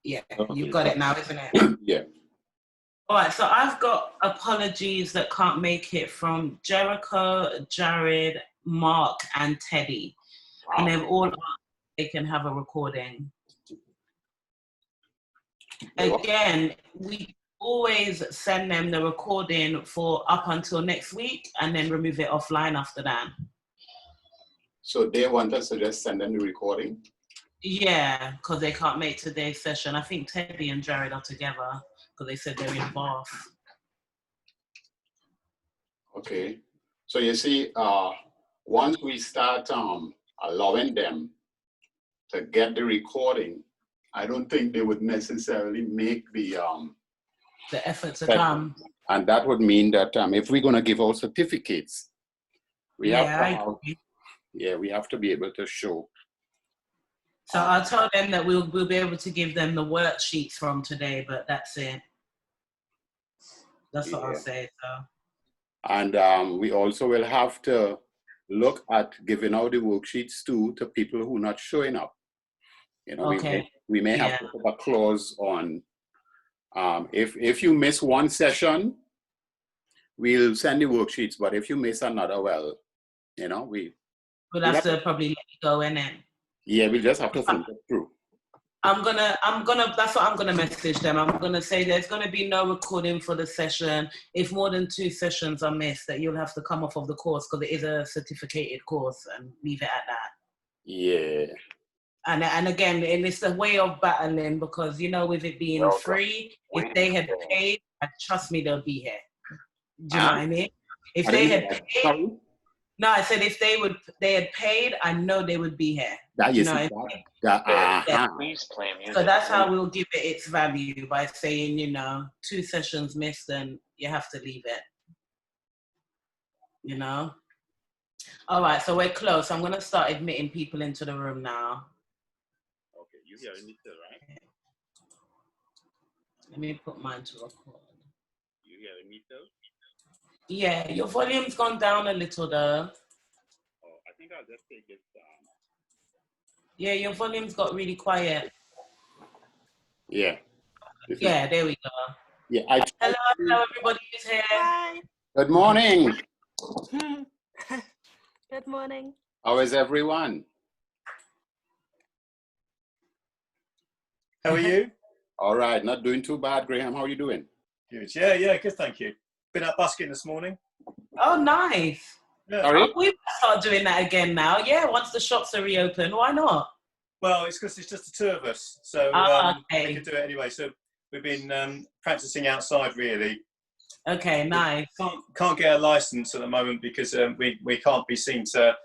Yeah, Okay. you've got it now, isn't it? Yeah. All right, so I've got apologies that can't make it from Jericho, Jared, Mark, and Teddy. Wow. And they've all asked if they can have a recording. Again, we always send them the recording for up until next week and then remove it offline after that. So they want us to just send them the recording? Yeah, because they can't make today's session. I think Teddy and Jared are together because they said they're in Bath. Okay. So you see, once we start allowing them to get the recording, I don't think they would necessarily make the effort to come. And that would mean that if we're going to give out certificates, we have to be able to show. So I'll tell them that we'll be able to give them the worksheets from today, but that's it. That's what I'll say. So. And we also will have to look at giving out the worksheets to people who are not showing up. You know, we may have to put a clause on if you miss one session, we'll send the worksheets. But if you miss another, well, you know, we'll have to probably let it go, innit? Yeah, we just have to think it through. I'm gonna, that's what I'm gonna message them. I'm gonna say there's gonna be no recording for the session. If more than 2 sessions are missed, that you'll have to come off of the course because it is a certificated course and leave it at that. Yeah. And again, and it's a way of battling because, you know, with it being free, if they had paid, trust me, they'll be here. Do you know what I mean? If they had paid, no, I said if they had paid, I know they would be here. Please play music. So that's how we'll give it its value, by saying, you know, 2 sessions missed and you have to leave it. You know? All right, so we're close. I'm going to start admitting people into the room now. Okay, you hear me still, right? Let me put mine to record. You hear me still? Yeah, your volume's gone down a little though. Oh, I think I'll just take it down. Yeah, your volume's got really quiet. Yeah. Yeah, there we go. Yeah. Hello, everybody who's here. Hi. Good morning. Good morning. How is everyone? How are you? All right, not doing too bad, Graham. How are you doing? Good. Yeah, good, thank you. Been out busking this morning. Oh, nice. Yeah. Sorry? We start doing that again now. Yeah, once the shops are reopened, why not? Well, it's because it's just the 2 of us, so okay. we could do it anyway. So we've been practicing outside, really. Okay, nice. Can't get a license at the moment because we can't be seen to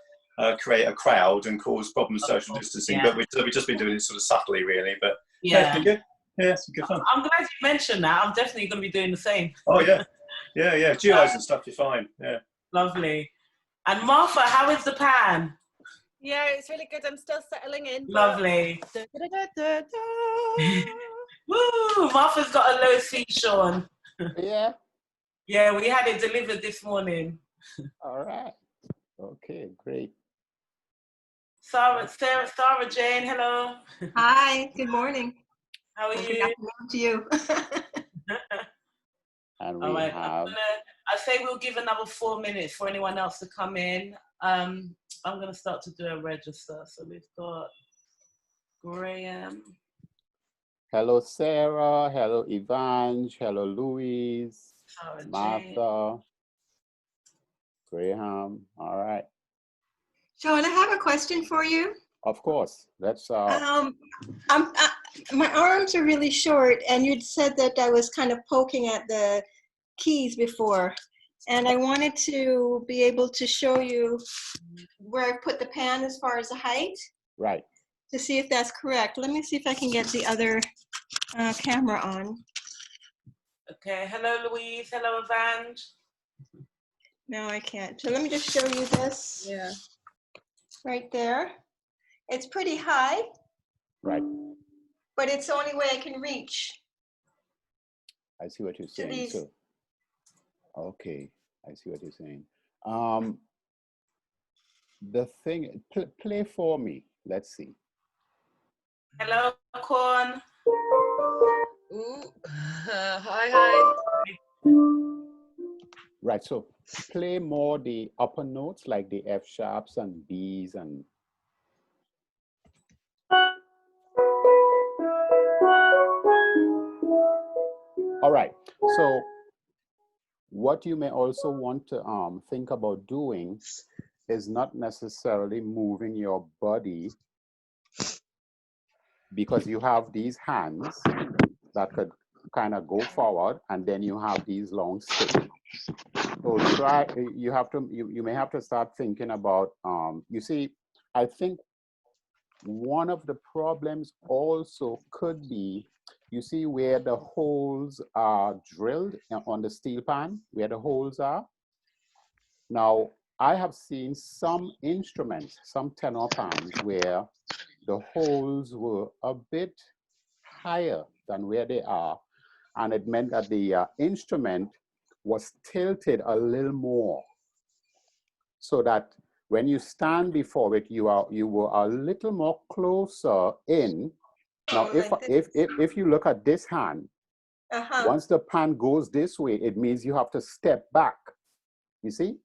create a crowd and cause problems social distancing. Yeah. But we've just been doing it sort of subtly, really. But yeah, it's been good. Yeah, it's been good fun. I'm glad you mentioned that. I'm definitely going to be doing the same. Oh yeah, duos and stuff. You're fine. Yeah. Lovely. And Martha, how is the pan? Yeah, it's really good. I'm still settling in. Lovely. Woo! Martha's got a low C, Sean. Yeah. Yeah, we had it delivered this morning. All right. Okay, great. Sarah Jane, hello. Hi, good morning. How are you? Good afternoon to you. And we All right, have... I say we'll give another 4 minutes for anyone else to come in. I'm going to start to do a register. So we've got Graham. Hello, Sarah. Hello, Evange. Hello, Louise. Martha. Graham. All right. Sean, I have a question for you. Of course. Let's... my arms are really short, and you'd said that I was kind of poking at the keys before. And I wanted to be able to show you where I put the pan as far as the height. Right. To see if that's correct. Let me see if I can get the other camera on. Okay. Hello, Louise. Hello, Evange. No, I can't. So let me just show you this. Yeah. Right there. It's pretty high. Right. But it's the only way I can reach. I see what you're saying. So, okay, I see what you're saying. The thing, play for me. Let's see. Hello, Corn. Hi. Right, so play more the upper notes like the F sharps and Bs and all right. So what you may also want to think about doing is not necessarily moving your body, because you have these hands that could kind of go forward, and then you have these long sticks. So try, you may have to start thinking about, you see, I think one of the problems also could be, you see where the holes are drilled on the steel pan, where the holes are. Now, I have seen some instruments, some tenor pans, where the holes were a bit higher than where they are. And it meant that the instrument was tilted a little more, so that when you stand before it, you were a little more closer in. Now, if you look at this hand, once the pan goes this way, it means you have to step back, you see,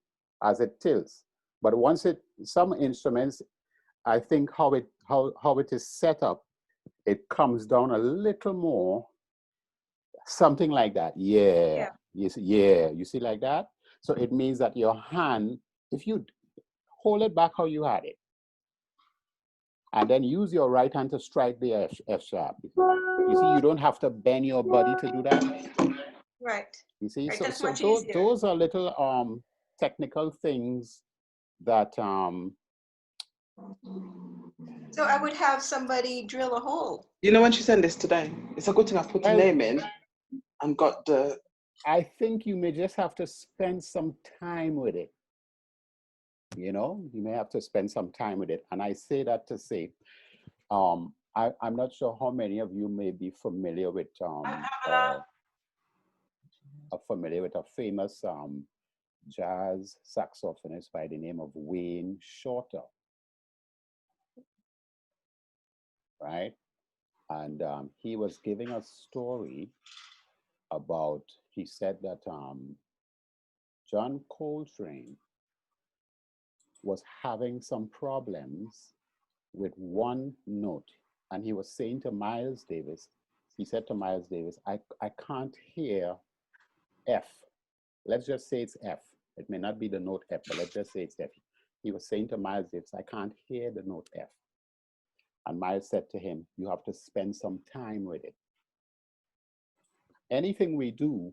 as it tilts. But once some instruments, I think how it is set up, it comes down a little more, something like that. Yeah. You see like that? So it means that your hand, if you hold it back how you had it, and then use your right hand to strike the F sharp. You see, you don't have to bend your body to do that. Right. You see, right, so those are little technical things that So I would have somebody drill a hole. You know, when she sent this today, it's a good thing I've put a name in and got the... I think you may just have to spend some time with it. You know, you may have to spend some time with it. And I say that to say, I'm not sure how many of you may be familiar with a famous jazz saxophonist by the name of Wayne Shorter, right? And he was giving a story about, he said that John Coltrane was having some problems with one note. And he was saying to Miles Davis, he said to Miles Davis, I can't hear F. Let's just say it's F. It may not be the note F, but let's just say it's F. He was saying to Miles Davis, I can't hear the note F. And Miles said to him, you have to spend some time with it. Anything we do,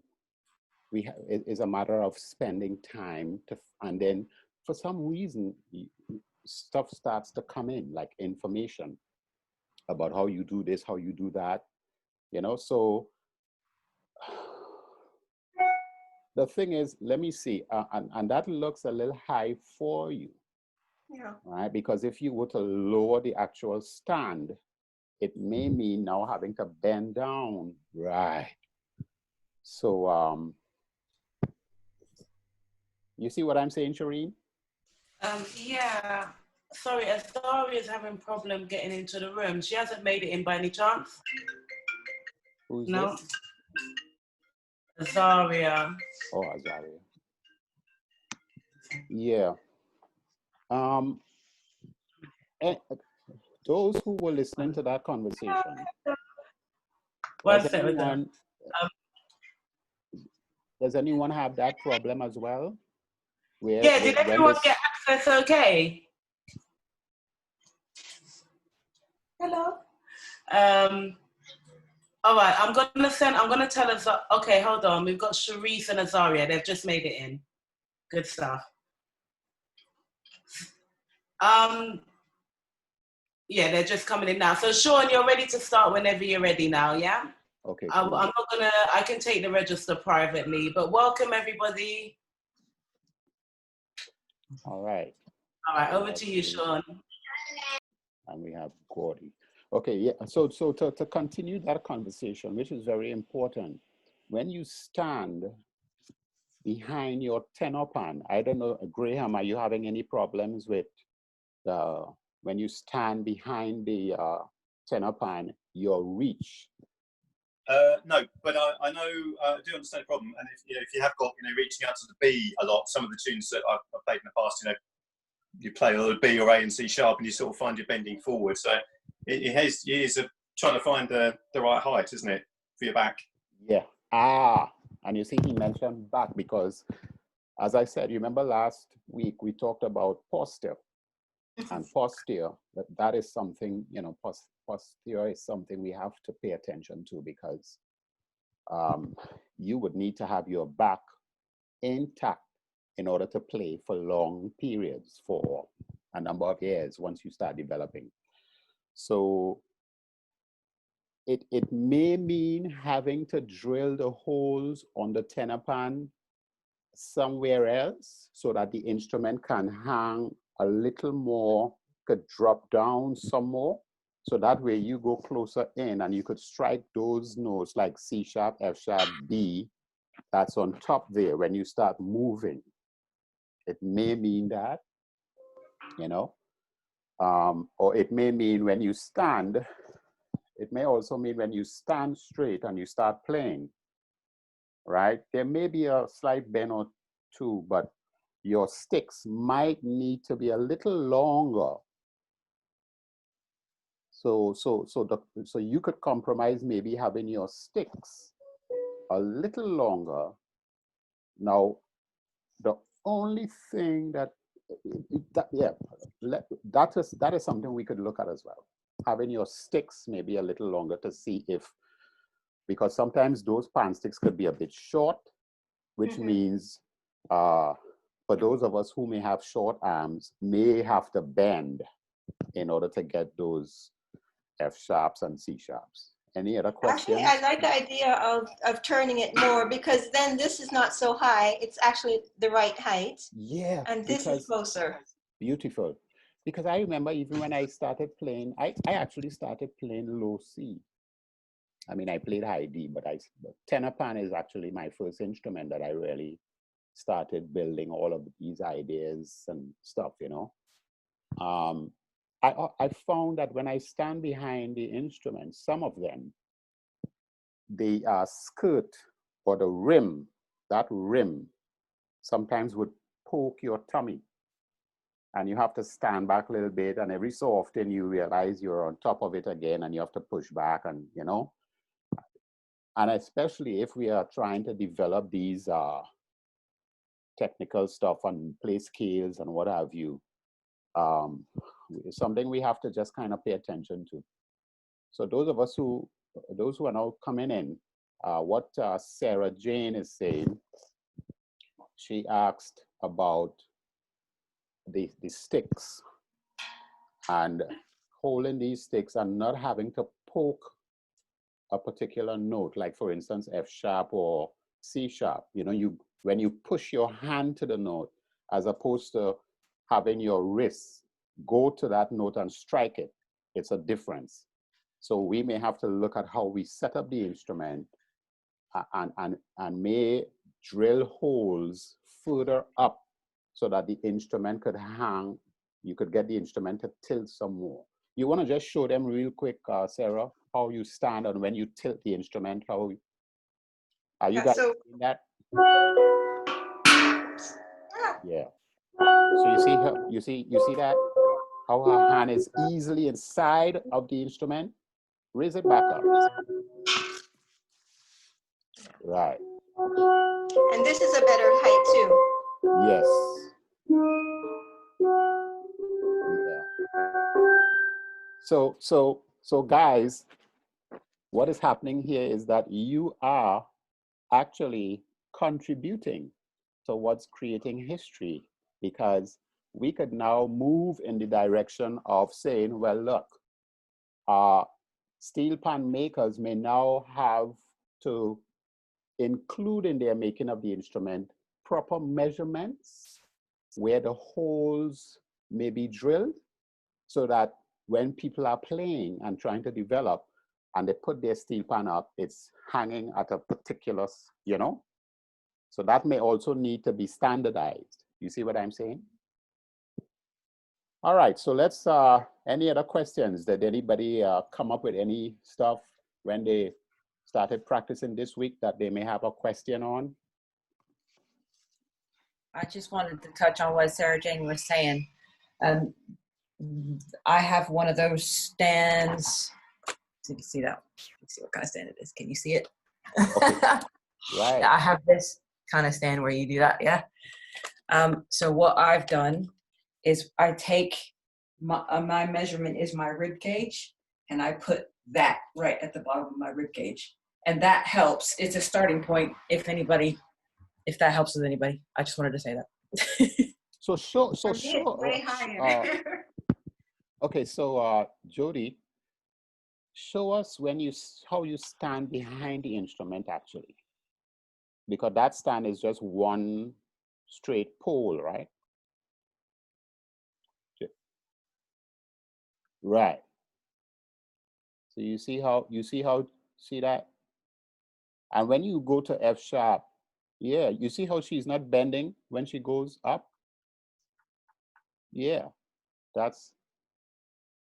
it is a matter of spending time to, and then for some reason, stuff starts to come in, like information about how you do this, how you do that, you know? So the thing is, let me see, and that looks a little high for you, right? Because if you were to lower the actual stand, it may mean now having to bend down, right? So, you see what I'm saying, Shireen? Yeah. Sorry, Azaria is having problem getting into the room. She hasn't made it in by any chance. Who's no? This? Azaria. Oh, Azaria. Yeah. Those who were listening to that conversation, does anyone have that problem as well? Yeah, did everyone get access okay? Hello? All right, I'm gonna tell us, okay, hold on. We've got Sharice and Azaria. They've just made it in. Good stuff. Yeah, they're just coming in now. So Sean, you're ready to start whenever you're ready now, yeah? Okay. I'm not gonna, I can take the register privately, but welcome everybody. All right. All right, over to you, Sean. And we have Gordy. Okay, yeah, so to continue that conversation, which is very important, when you stand behind your tenor pan, I don't know, Graham, are you having any problems with when you stand behind the tenor pan, your reach No, but I know I do understand the problem, and if you have got reaching out to the B a lot, some of the tunes that I've played in the past, you play a little B or A and C sharp, and you sort of find you're bending forward. So it is trying to find the right height, isn't it, for your back? Yeah. And you see, he mentioned back because, as I said, you remember last week we talked about posture, and posture. That is something, posture is something we have to pay attention to, because you would need to have your back intact in order to play for long periods, for a number of years once you start developing. So it may mean having to drill the holes on the tenor pan somewhere else so that the instrument can hang a little more, could drop down some more. So that way you go closer in and you could strike those notes like C sharp, F sharp, B, that's on top there when you start moving. It may mean that, or it may mean when you stand, it may also mean when you stand straight and you start playing, right? There may be a slight bend or two, but your sticks might need to be a little longer. So you could compromise maybe having your sticks a little longer. Now, the only thing that is something we could look at as well. Having your sticks maybe a little longer to see if, because sometimes those pan sticks could be a bit short, which means for those of us who may have short arms, may have to bend in order to get those F sharps and C sharps. Any other questions? Actually, I like the idea of turning it more, because then this is not so high. It's actually the right height. Yeah. And this is closer. Beautiful. Because I remember even when I started playing, I actually started playing low C. I mean, I played high D, but tenor pan is actually my first instrument that I really started building all of these ideas and stuff, I found that when I stand behind the instruments, some of them, the skirt or the rim, that rim sometimes would poke your tummy. And you have to stand back a little bit, and every so often you realize you're on top of it again and you have to push back, and and especially if we are trying to develop these technical stuff and play scales and what have you, it's something we have to just kind of pay attention to. So those who are now coming in, what Sarah Jane is saying, she asked about the sticks and holding these sticks and not having to poke a particular note, like for instance F sharp or C sharp. When you push your hand to the note, as opposed to having your wrist go to that note and strike it, it's a difference. So we may have to look at how we set up the instrument and may drill holes further up so that the instrument could hang, you could get the instrument to tilt some more. You want to just show them real quick, Sarah, how you stand and when you tilt the instrument, how are you guys doing that? Yeah. So you see that? How her hand is easily inside of the instrument? Raise it back up. Right. And this is a better height too. Yes. Yeah. So guys, what is happening here is that you are actually contributing towards creating history, because we could now move in the direction of saying, well, look, steel pan makers may now have to include in their making of the instrument proper measurements where the holes may be drilled, so that when people are playing and trying to develop and they put their steel pan up, it's hanging at a particular, So that may also need to be standardized. You see what I'm saying? All right, so let's, any other questions? Did anybody come up with any stuff when they started practicing this week that they may have a question on? I just wanted to touch on what Sarah Jane was saying. I have one of those stands. So you can see that. You see what kind of stand it is. Can you see it? Okay. Right. Yeah, I have this kind of stand where you do that. Yeah. So what I've done is I take my measurement is my rib cage, and I put that right at the bottom of my rib cage, and that helps. It's a starting point if that helps with anybody. I just wanted to say that. So sure. Way higher. Okay, so Jody, show us how you stand behind the instrument actually, because that stand is just one straight pole, right? Right. So see that? And when you go to F sharp, yeah, you see how she's not bending when she goes up? Yeah,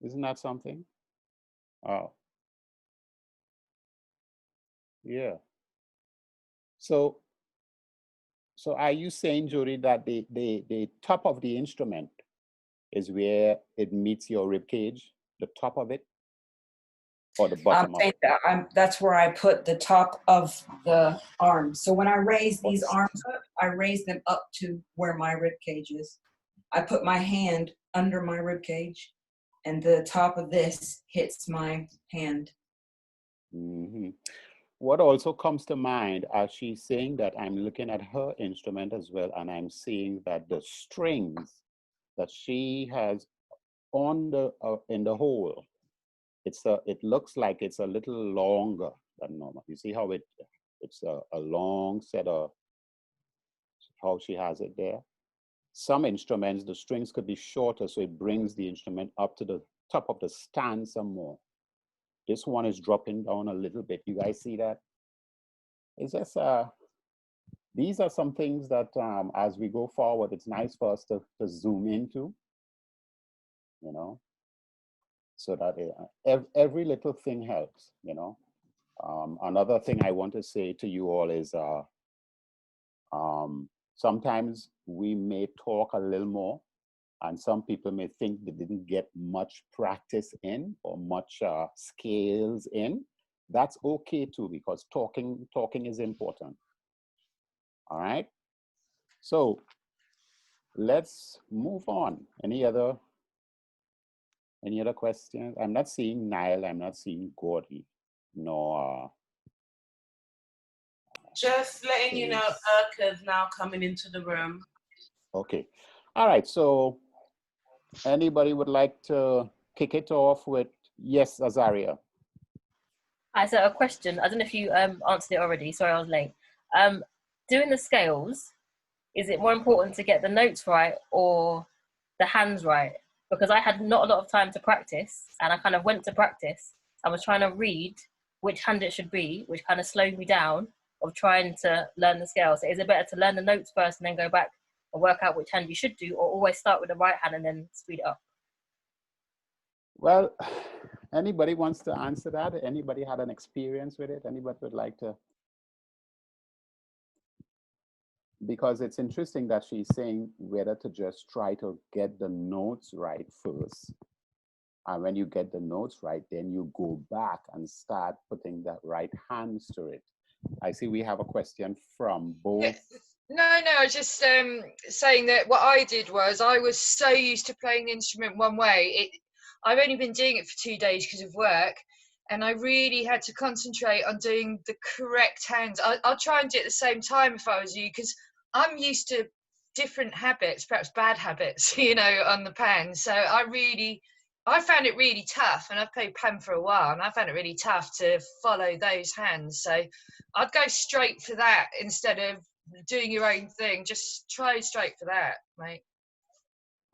isn't that something? Oh, yeah. So are you saying, Jody, that the top of the instrument is where it meets your rib cage, the top of it, or the bottom of it? That's where I put the top of the arms. So when I raise these arms up, I raise them up to where my rib cage is. I put my hand under my rib cage, and the top of this hits my hand. Mm-hmm. What also comes to mind as she's saying that, I'm looking at her instrument as well, and I'm seeing that the strings that she has on in the hole, it looks like it's a little longer than normal. You see how it's a long set of how she has it there. Some instruments, the strings could be shorter, so it brings the instrument up to the top of the stand some more. This one is dropping down a little bit. You guys see that? It's just, these are some things that as we go forward, it's nice for us to zoom into, you know, so that every little thing helps, you know. Another thing I want to say to you all is sometimes we may talk a little more, and some people may think they didn't get much practice in or much scales in. That's okay too, because talking is important. All right. So let's move on. Any other questions? I'm not seeing Niall. I'm not seeing Gordy. No. Just letting you know, Urka's now coming into the room. Okay. All right. So anybody would like to kick it off with, yes, Azaria? So a question. I don't know if you answered it already. Sorry, I was late. Doing the scales, is it more important to get the notes right or the hands right? Because I had not a lot of time to practice, and I kind of went to practice. I was trying to read which hand it should be, which kind of slowed me down of trying to learn the scale. So is it better to learn the notes first and then go back and work out which hand you should do, or always start with the right hand and then speed it up? Well, anybody wants to answer that? Anybody had an experience with it? Anybody would like to? Because it's interesting that she's saying whether to just try to get the notes right first. And when you get the notes right, then you go back and start putting that right hands to it. I see we have a question from both. Yeah. No, I was just saying that what I did was I was so used to playing the instrument one way. I've only been doing it for 2 days because of work, and I really had to concentrate on doing the correct hands. I'll try and do it at the same time if I was you, because I'm used to different habits, perhaps bad habits, you know, on the pan. So I found it really tough, and I've played pan for a while, and I found it really tough to follow those hands. So I'd go straight for that instead of doing your own thing. Just try straight for that, mate.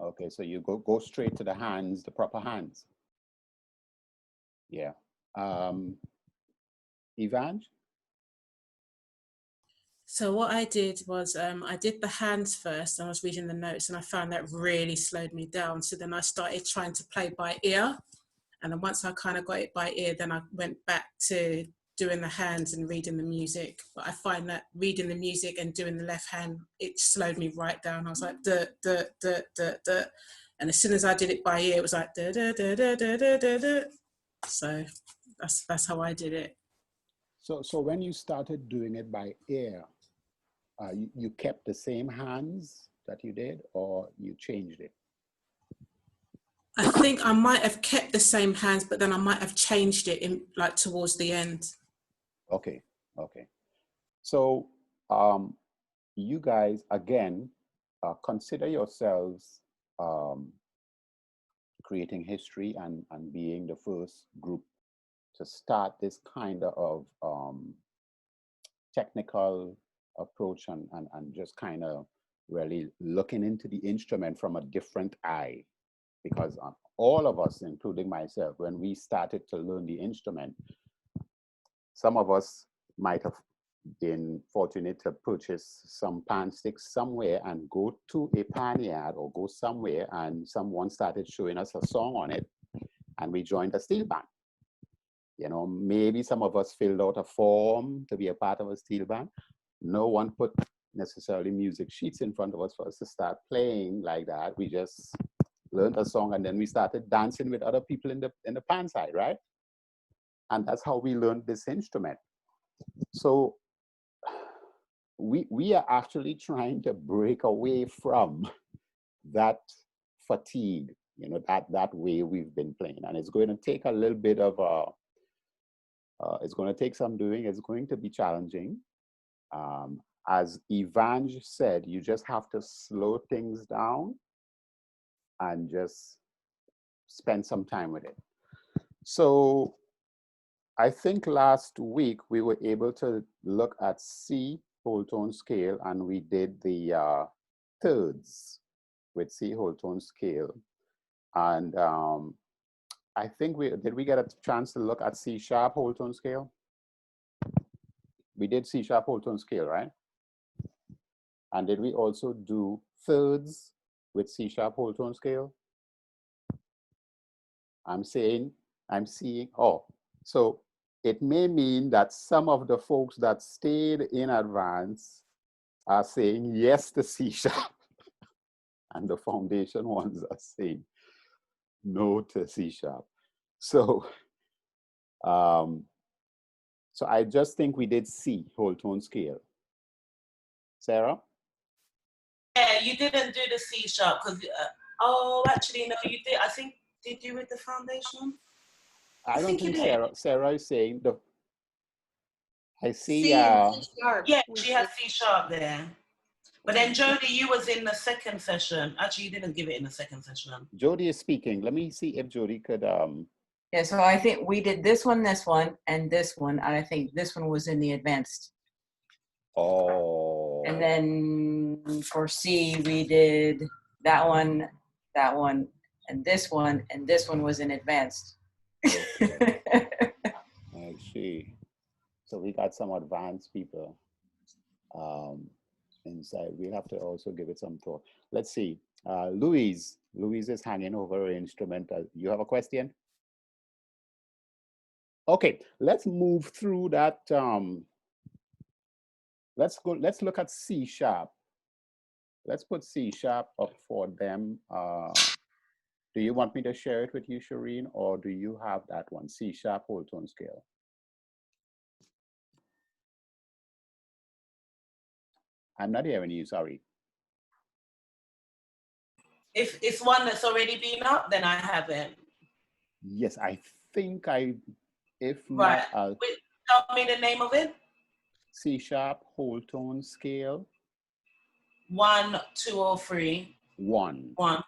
Okay, so you go straight to the hands, the proper hands. Yeah. Evange? So what I did was I did the hands first. I was reading the notes, and I found that really slowed me down. So then I started trying to play by ear. And then once I kind of got it by ear, then I went back to doing the hands and reading the music. But I find that reading the music and doing the left hand, it slowed me right down. I was like, duh, duh, duh, duh, duh. And as soon as I did it by ear, it was like, duh, duh, duh, duh, duh, duh, duh, duh. So that's how I did it. So when you started doing it by ear, you kept the same hands that you did, or you changed it? I think I might have kept the same hands, but then I might have changed it in like towards the end. Okay, okay. So you guys, again, consider yourselves creating history and being the first group to start this kind of technical approach and just kind of really looking into the instrument from a different eye. Because all of us, including myself, when we started to learn the instrument, some of us might have been fortunate to purchase some pan sticks somewhere and go to a pan yard or go somewhere and someone started showing us a song on it and we joined a steel band. You know, maybe some of us filled out a form to be a part of a steel band. No one put necessarily music sheets in front of us for us to start playing like that. We just learned a song and then we started dancing with other people in the pan side, right? And that's how we learned this instrument. So we are actually trying to break away from that fatigue, you know, that way we've been playing. And it's going to take a little bit of it's going to take some doing. It's going to be challenging. As Evange said, you just have to slow things down and just spend some time with it. So I think last week we were able to look at C whole tone scale, and we did the thirds with C whole tone scale. And I think did we get a chance to look at C sharp whole tone scale? We did C sharp whole tone scale, right? And did we also do thirds with C sharp whole tone scale? I'm seeing, oh, so it may mean that some of the folks that stayed in advance are saying yes to C sharp, and the foundation ones are saying no to C sharp. So, so I just think we did C whole tone scale. Sarah? Yeah, you didn't do the C sharp because, oh, actually, no, you did. I think, did you with the foundation? I don't think Sarah is saying the. I see. C and C sharp. Yeah, she has C sharp there. But then Jody, you was in the second session. Actually, you didn't give it in the second session. Jody is speaking. Let me see if Jody could. Yeah, so I think we did this one, and this one, and I think this one was in the advanced. Oh. And then for C, we did that one, and this one was in advanced. Okay. I see. So we got some advanced people inside. We'll have to also give it some thought. Let's see. Louise is hanging over her instrument. You have a question? Okay, let's move through that. Let's look at C sharp. Let's put C sharp up for them. Do you want me to share it with you, Shireen, or do you have that one, C sharp whole tone scale? I'm not hearing you, sorry. If it's one that's already been up, then I haven't. Yes, I think if right. not, Wait, tell me the name of it. C sharp whole tone scale. 1, 2, or 3. 1. 1.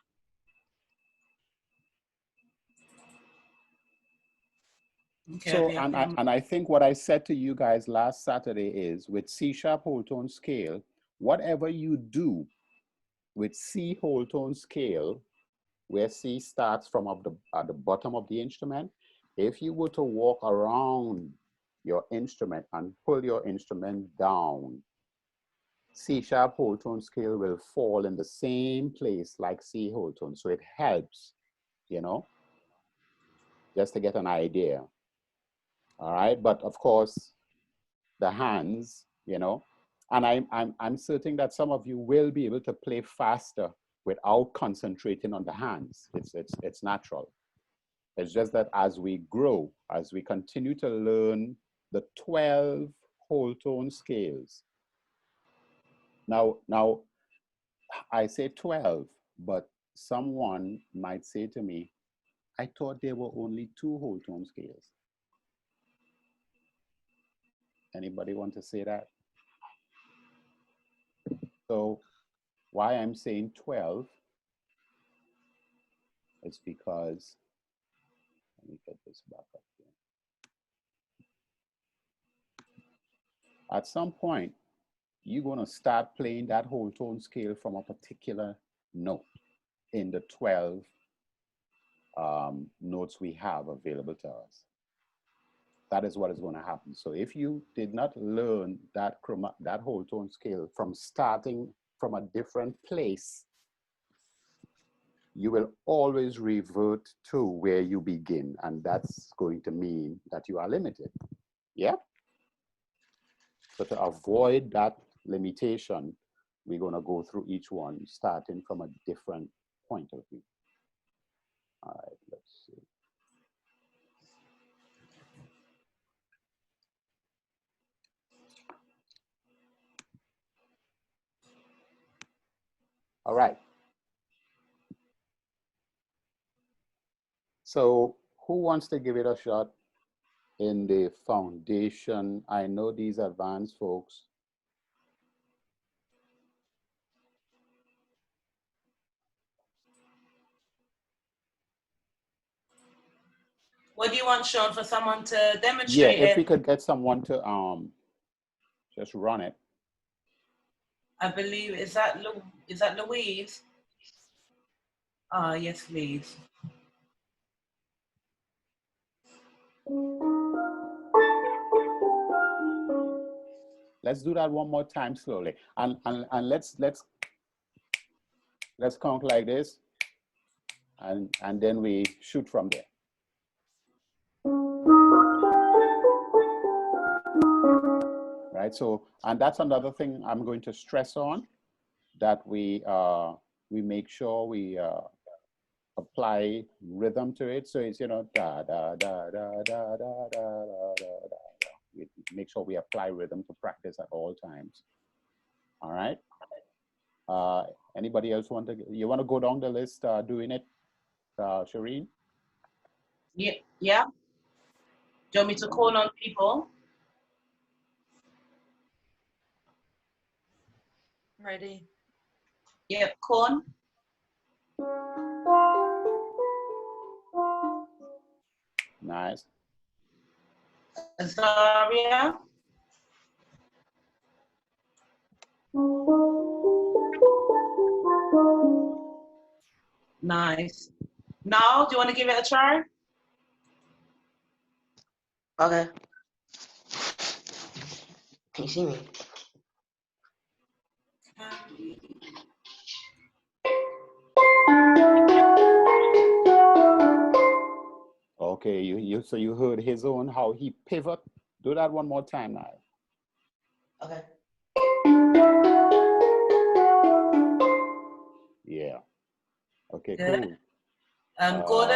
Okay, so, and I think what I said to you guys last Saturday is with C sharp whole tone scale, whatever you do with C whole tone scale, where C starts from at the bottom of the instrument, if you were to walk around your instrument and pull your instrument down, C sharp whole tone scale will fall in the same place like C whole tone. So it helps, you know, just to get an idea. All right, but of course, the hands, you know, and I'm certain that some of you will be able to play faster without concentrating on the hands. It's natural. It's just that as we grow, as we continue to learn the 12 whole tone scales. Now I say 12, but someone might say to me, I thought there were only 2 whole tone scales. Anybody want to say that? So why I'm saying 12 is because, let me get this back up here. At some point, you're going to start playing that whole tone scale from a particular note in the 12 notes we have available to us. That is what is going to happen. So if you did not learn that whole tone scale from starting from a different place, you will always revert to where you begin, and that's going to mean that you are limited. Yeah? So to avoid that limitation, we're going to go through each one starting from a different point of view. All right, let's see. All right. So who wants to give it a shot in the foundation? I know these advanced folks. What do you want, Sean, for someone to demonstrate? Yeah, if we could get someone to just run it. I believe, is that Louise? Yes, please. Let's do that one more time slowly. And let's count like this. And then we shoot from there. Right, so, and that's another thing I'm going to stress on, that we make sure we apply rhythm to it. So it's, you know, da da da da da da da da da da. We make sure we apply rhythm to practice at all times. All right. Anybody else want to? You want to go down the list doing it, Shireen? Yeah. Yeah. Do you want me to call on people? Ready. Yep, Corn. Nice. Azaria. Nice. Now, do you want to give it a try? Okay. Can you see me? Okay, so you heard his own, how he pivot. Do that one more time now. Okay. Yeah. Okay, Good. cool.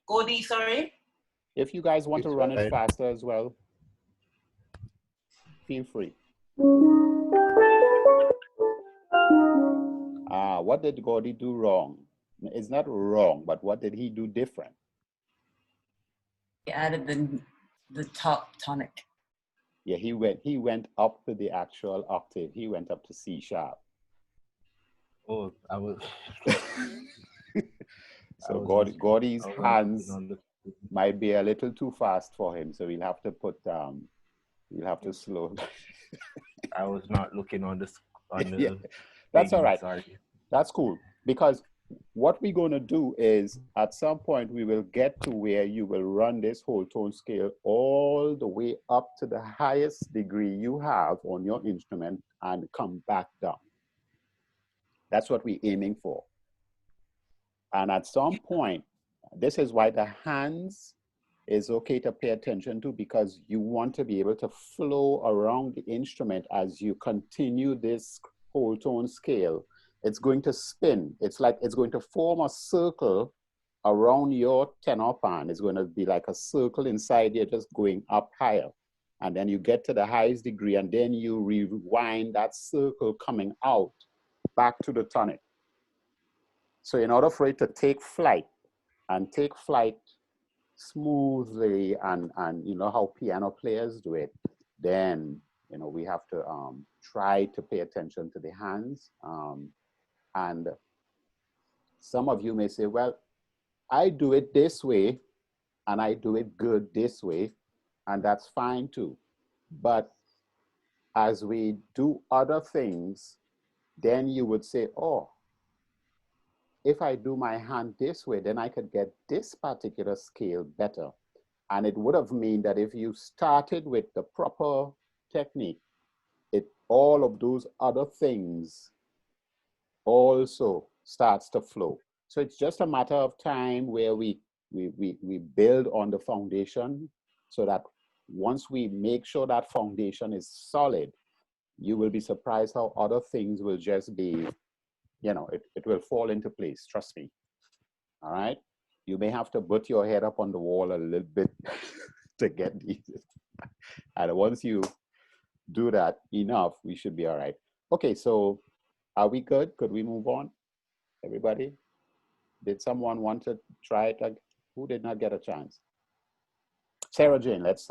Gordy, sorry. If you guys want to run it faster as well, feel free. What did Gordy do wrong? It's not wrong, but what did he do different? He added the top tonic. Yeah, he went up to the actual octave. He went up to C sharp. Oh, I was. So Gordy's hands might be a little too fast for him, so we'll have to put we'll have to slow. I was not looking on the. Yeah, that's all right. Sorry. That's cool, because what we're going to do is at some point we will get to where you will run this whole tone scale all the way up to the highest degree you have on your instrument and come back down. That's what we're aiming for. And at some point, this is why the hands is okay to pay attention to, because you want to be able to flow around the instrument as you continue this whole tone scale. It's going to spin. It's like it's going to form a circle around your tenor pan. It's going to be like a circle inside you, just going up higher. And then you get to the highest degree, and then you rewind that circle coming out back to the tonic. So in order for it to take flight, and take flight smoothly, and you know how piano players do it, then you know we have to try to pay attention to the hands. And some of you may say, well, I do it this way and I do it good this way, and that's fine too. But as we do other things, then you would say, oh, if I do my hand this way, then I could get this particular scale better. And it would have meant that if you started with the proper technique, all of those other things also starts to flow. So it's just a matter of time where we build on the foundation, so that once we make sure that foundation is solid, you will be surprised how other things will just be, you know, it will fall into place, trust me. All right? You may have to butt your head up on the wall a little bit to get these. And once you do that enough, we should be all right. Okay, so are we good? Could we move on? Everybody? Did someone want to try it? Who did not get a chance? Sarah Jane, let's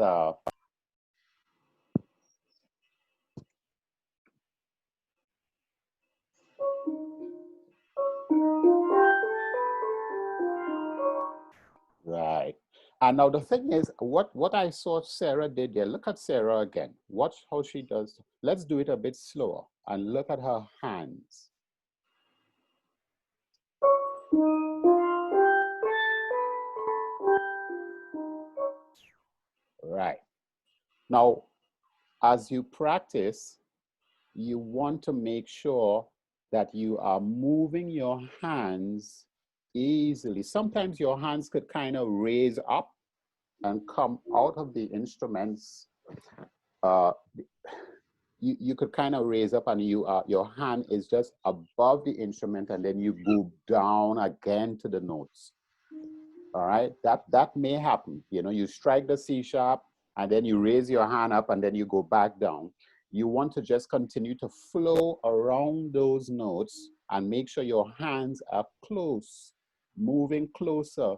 right. And now the thing is, what I saw Sarah did there, look at Sarah again. Watch how she does. Let's do it a bit slower and look at her hands. Right. Now, as you practice, you want to make sure that you are moving your hands easily. Sometimes your hands could kind of raise up and come out of the instruments. You could kind of raise up, and your hand is just above the instrument, and then you go down again to the notes. All right, that may happen. You know, you strike the C sharp, and then you raise your hand up, and then you go back down. You want to just continue to flow around those notes and make sure your hands are close, moving closer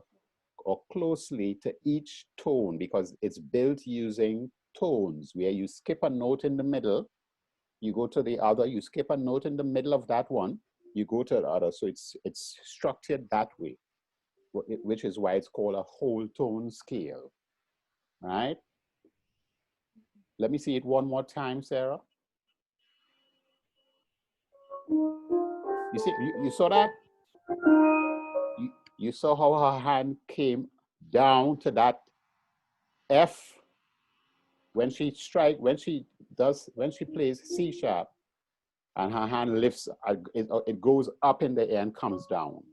or closely to each tone, because it's built using tones, where you skip a note in the middle, you go to the other, you skip a note in the middle of that one, you go to the other. So it's structured that way, which is why it's called a whole tone scale, right? Let me see it one more time, Sarah. You see, you saw that? You saw how her hand came down to that F when she plays C sharp, and her hand lifts, it goes up in the air and comes down,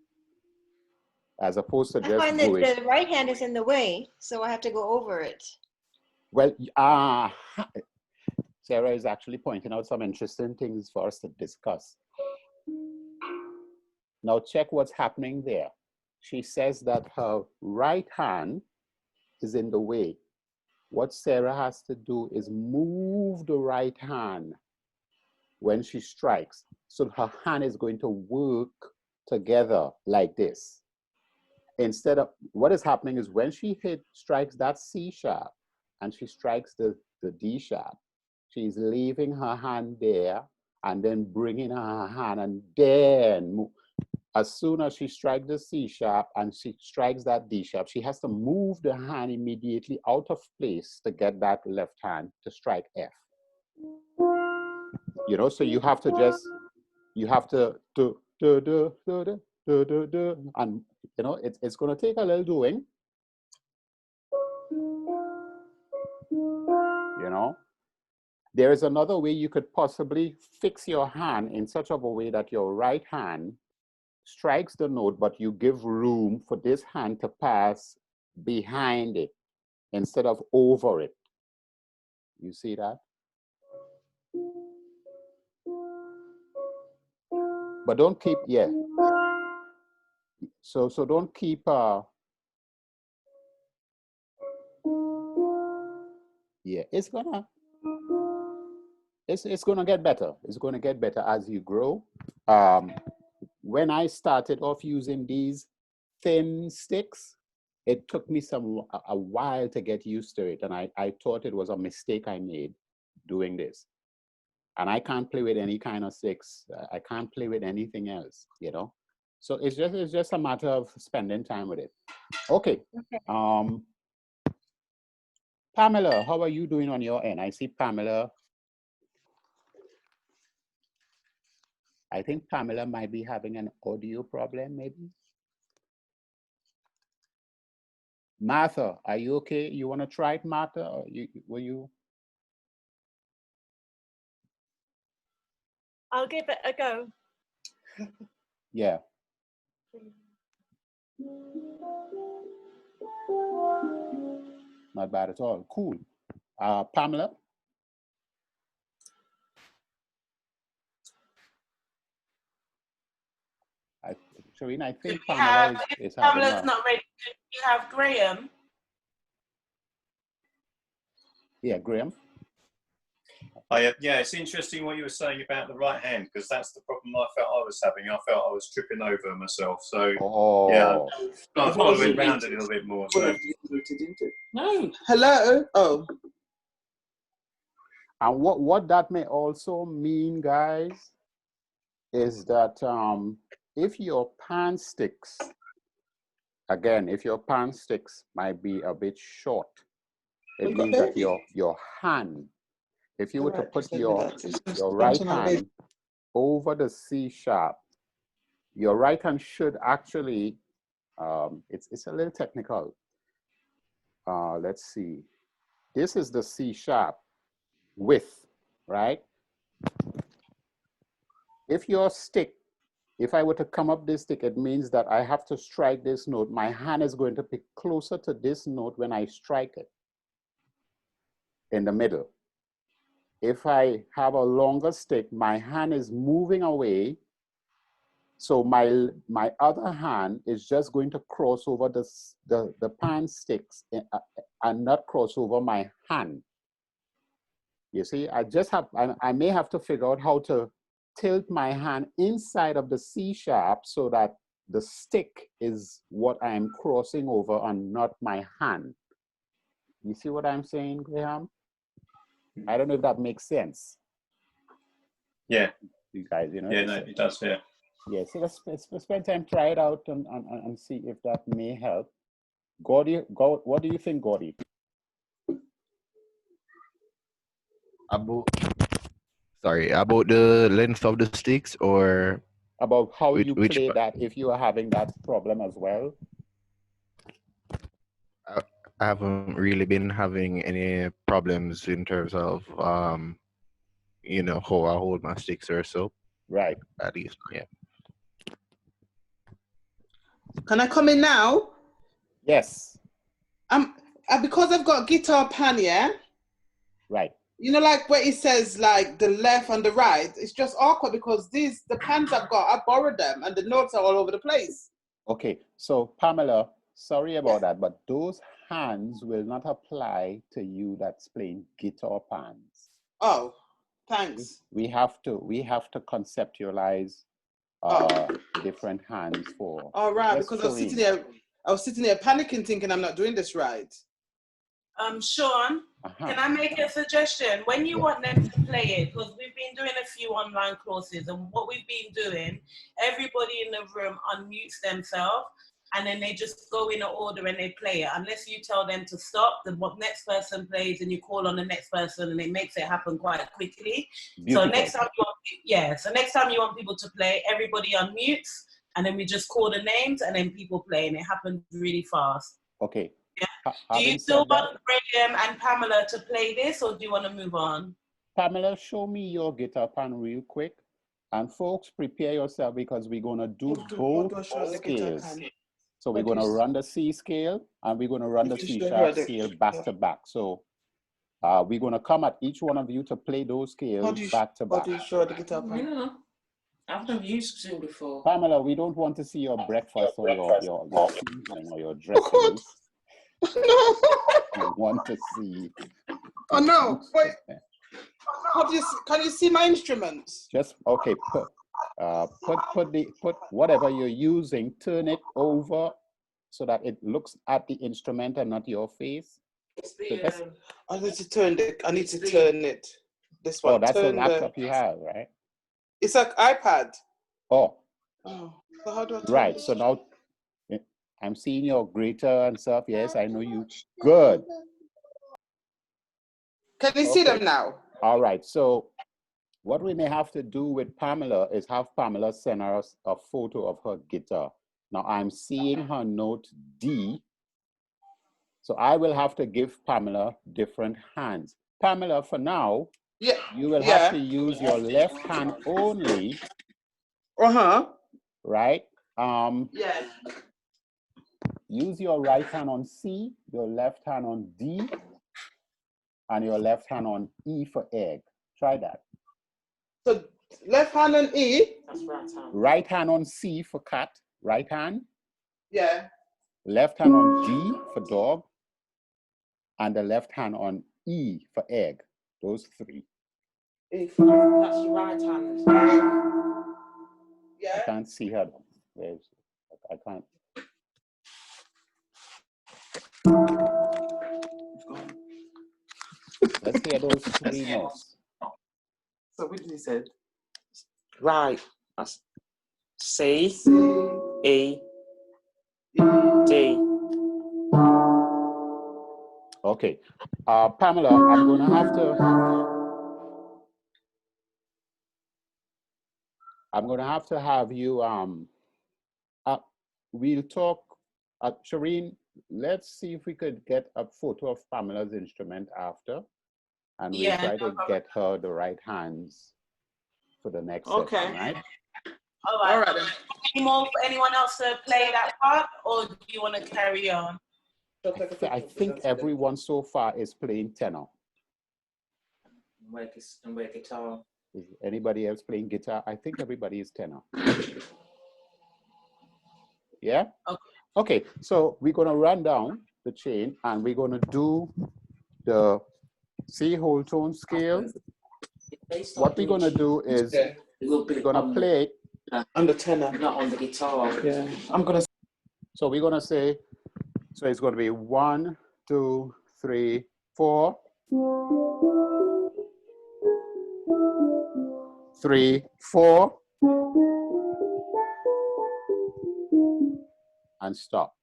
as opposed to just I find that the right hand is in the way, so I have to go over it. Well, Sarah is actually pointing out some interesting things for us to discuss. Now check what's happening there. She says that her right hand is in the way. What Sarah has to do is move the right hand when she strikes. So her hand is going to work together like this. Instead of, what is happening is when she strikes that C sharp and she strikes the D sharp, she's leaving her hand there and then bringing her hand, and then move. As soon as she strikes the C sharp and she strikes that D sharp, she has to move the hand immediately out of place to get that left hand to strike F. You know, so you have to just, you have to do, and you know, it's going to take a little doing. You know, there is another way you could possibly fix your hand in such a way that your right hand strikes the note, but you give room for this hand to pass behind it. instead of over it. You see that? But don't keep, yeah. So don't keep, yeah, it's gonna get better. It's gonna get better as you grow. When I started off using these thin sticks, it took me a while to get used to it, and I thought it was a mistake I made doing this. And I can't play with any kind of sticks. I can't play with anything else, you know. So it's just a matter of spending time with it. Okay. Pamela, how are you doing on your end? I see Pamela. I think Pamela might be having an audio problem, maybe. Martha, are you okay? You want to try it, Martha? Or will you? I'll give it a go. Yeah. Not bad at all. Cool. Pamela? Sharina, I think Pamela is having Pamela's not ready. You have Graham. Yeah, Graham. Oh, yeah, it's interesting what you were saying about the right hand, because that's the problem I felt I was having. I felt I was tripping over myself. So, yeah, I'm following around a little bit more. So. No. Hello? Oh. And what that may also mean, guys, is that if your pan sticks, again, if your pan sticks might be a bit short, it means that your hand, if you were to put your right hand over the C sharp, your right hand should actually, it's a little technical. Let's see. This is the C sharp width, right? If your stick, if I were to come up this stick, it means that I have to strike this note. My hand is going to be closer to this note when I strike it in the middle. If I have a longer stick, my hand is moving away. So my other hand is just going to cross over the pan sticks and not cross over my hand. You see, I may have to figure out how to tilt my hand inside of the C sharp so that the stick is what I'm crossing over and not my hand. You see what I'm saying, Graham? I don't know if that makes sense. Yeah. You guys, you know. Yeah, no, it does, yeah. Yeah, so let's spend time, try it out and see if that may help. Gordy, what do you think, Gordy? About the length of the sticks, or about how you play that if you are having that problem as well? I haven't really been having any problems in terms of you know, how I hold my sticks or so. Right. At least, yeah. Can I come in now? Yes. Because I've got guitar pan, yeah? Right. You know, like where it says like the left and the right, it's just awkward because the pans I've got, I borrowed them and the notes are all over the place. Okay, so Pamela, sorry about that, but those hands will not apply to you that's playing guitar pans. Oh, thanks. We have to conceptualize different hands for. All right, because I was sitting there panicking, thinking I'm not doing this right. Sean, can I make a suggestion? When you want them to play it, because we've been doing a few online courses, and what we've been doing, everybody in the room unmutes themselves, and then they just go in an order and they play it. Unless you tell them to stop, the next person plays, and you call on the next person, and it makes it happen quite quickly. Beautiful. So next time you want people to play, everybody unmutes, and then we just call the names, and then people play, and it happens really fast. Okay. Yeah. Do you still want Graham and Pamela to play this, or do you want to move on? Pamela, show me your guitar pan real quick. And folks, prepare yourself because we're going to do both scales. So we're going to run the C scale and we're going to run the C sharp scale back to back. So we're going to come at each one of you to play those scales back to back. How do you show the guitar? No. I've never used Zoom before. Pamela, we don't want to see your breakfast or your seasoning or your dressing. No. We want to see. Oh no! Wait. How do you see, can you see my instruments? Just okay. Put whatever you're using. Turn it over so that it looks at the instrument and not your face. I need to turn it. I need to turn it. This one. Oh, that's the laptop you have, right? It's like iPad. Oh. Oh. So how do I turn right. this? So now I'm seeing your grater and stuff. Yes, I know you. Good. Can you see them now? All right. So what we may have to do with Pamela is have Pamela send us a photo of her guitar. Now I'm seeing her note D. So I will have to give Pamela different hands. Pamela, for now, you will have to use your left hand only. Right? Use your right hand on C, your left hand on D, and your left hand on E for egg. Try that. So left hand on E. That's right hand. Right hand on C for cat. Right hand. Yeah. Left hand on D for dog. And the left hand on E for egg. Those three. That's your right hand. Yeah. I can't see her. I can't. Let's hear those three notes. So what did he say? Right. That's C, E, D. Okay. Pamela, I'm going to have to have you, we'll talk, Shireen, let's see if we could get a photo of Pamela's instrument after, and we'll try to get her the right hands for the next session, right? All right. Anyone else to play that part, or do you want to carry on? I think everyone so far is playing tenor. And wear guitar. Is anybody else playing guitar? I think everybody is tenor. Yeah? Okay, so we're going to run down the chain and we're going to do the C whole tone scale. What we're going to do is we're going to play on the tenor, not on the guitar. Yeah, I'm going to. So we're going to say, so it's going to be 1, 2, 3, 4. 3, 4. And stop.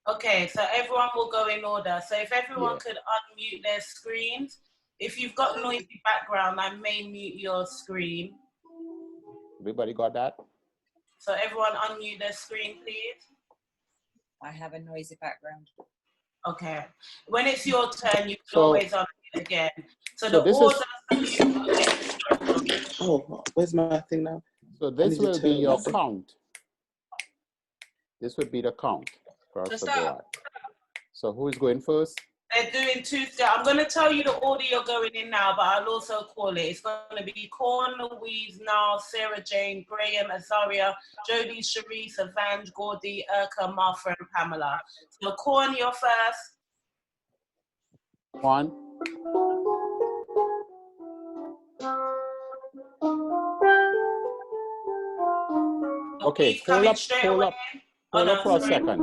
Okay, so everyone will go in order. So if everyone could unmute their screens. If you've got noisy background, I may mute your screen. Everybody got that? So everyone unmute their screen, please. I have a noisy background. Okay. When it's your turn, you can always unmute again. So the order. Oh, where's my thing now? So this will be your count. This would be the count for us to go at. So who is going first? They're doing 2 steps. I'm going to tell you the order you're going in now, but I'll also call it. It's going to be Corn, Louise, Niall, Sarah Jane, Graham, Azaria, Jodie, Sharice, Evange, Gordy, Urka, Martha, and Pamela. So Corn, you're first. 1. Okay, hold up for a second.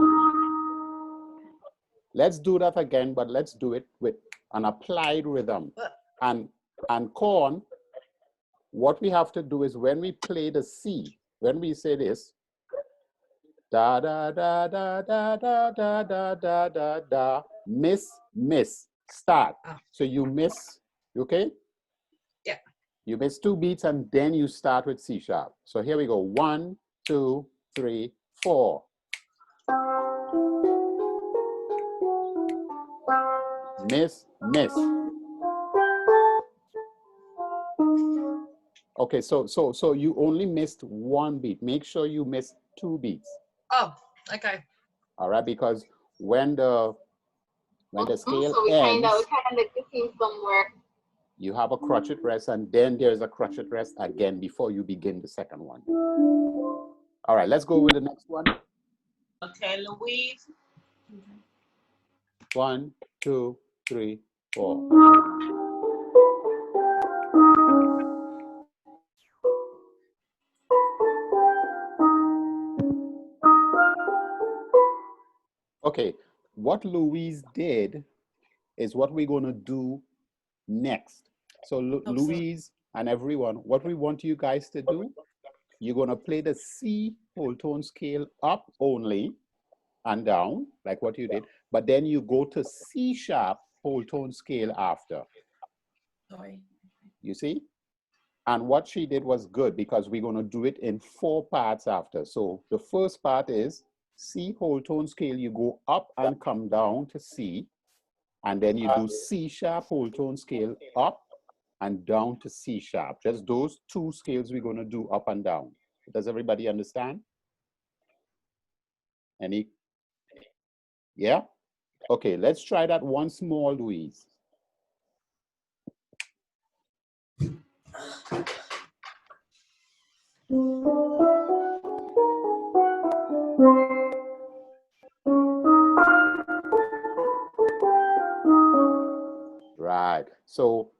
Let's do that again, but let's do it with an applied rhythm. And Corn, what we have to do is when we play the C, when we say this, da da da da da da da da da da da, miss, start. So you miss, okay? Yeah. You miss 2 beats and then you start with C sharp. So here we go, 1, 2, 3, 4. Miss. Okay, so you only missed 1 beat. Make sure you missed 2 beats. Oh, Okay. All right, because when the scale So we ends, kind of like missing somewhere. you have a crotchet rest, and then there's a crotchet rest again before you begin the second one. All right, let's go with the next one. Okay, Louise. 1, 2, 3, 4. Okay, what Louise did is what we're going to do next. So Louise and everyone, what we want you guys to do, you're going to play the C whole tone scale up only and down, like what you did, but then you go to C sharp whole tone scale after. Sorry. You see? And what she did was good because we're going to do it in 4 parts after. So the first part is C whole tone scale, you go up and come down to C, and then you do C sharp whole tone scale up and down to C sharp. Just those 2 scales we're going to do up and down. Does everybody understand? Any? Yeah? Okay, let's try that once more, Louise. Right. So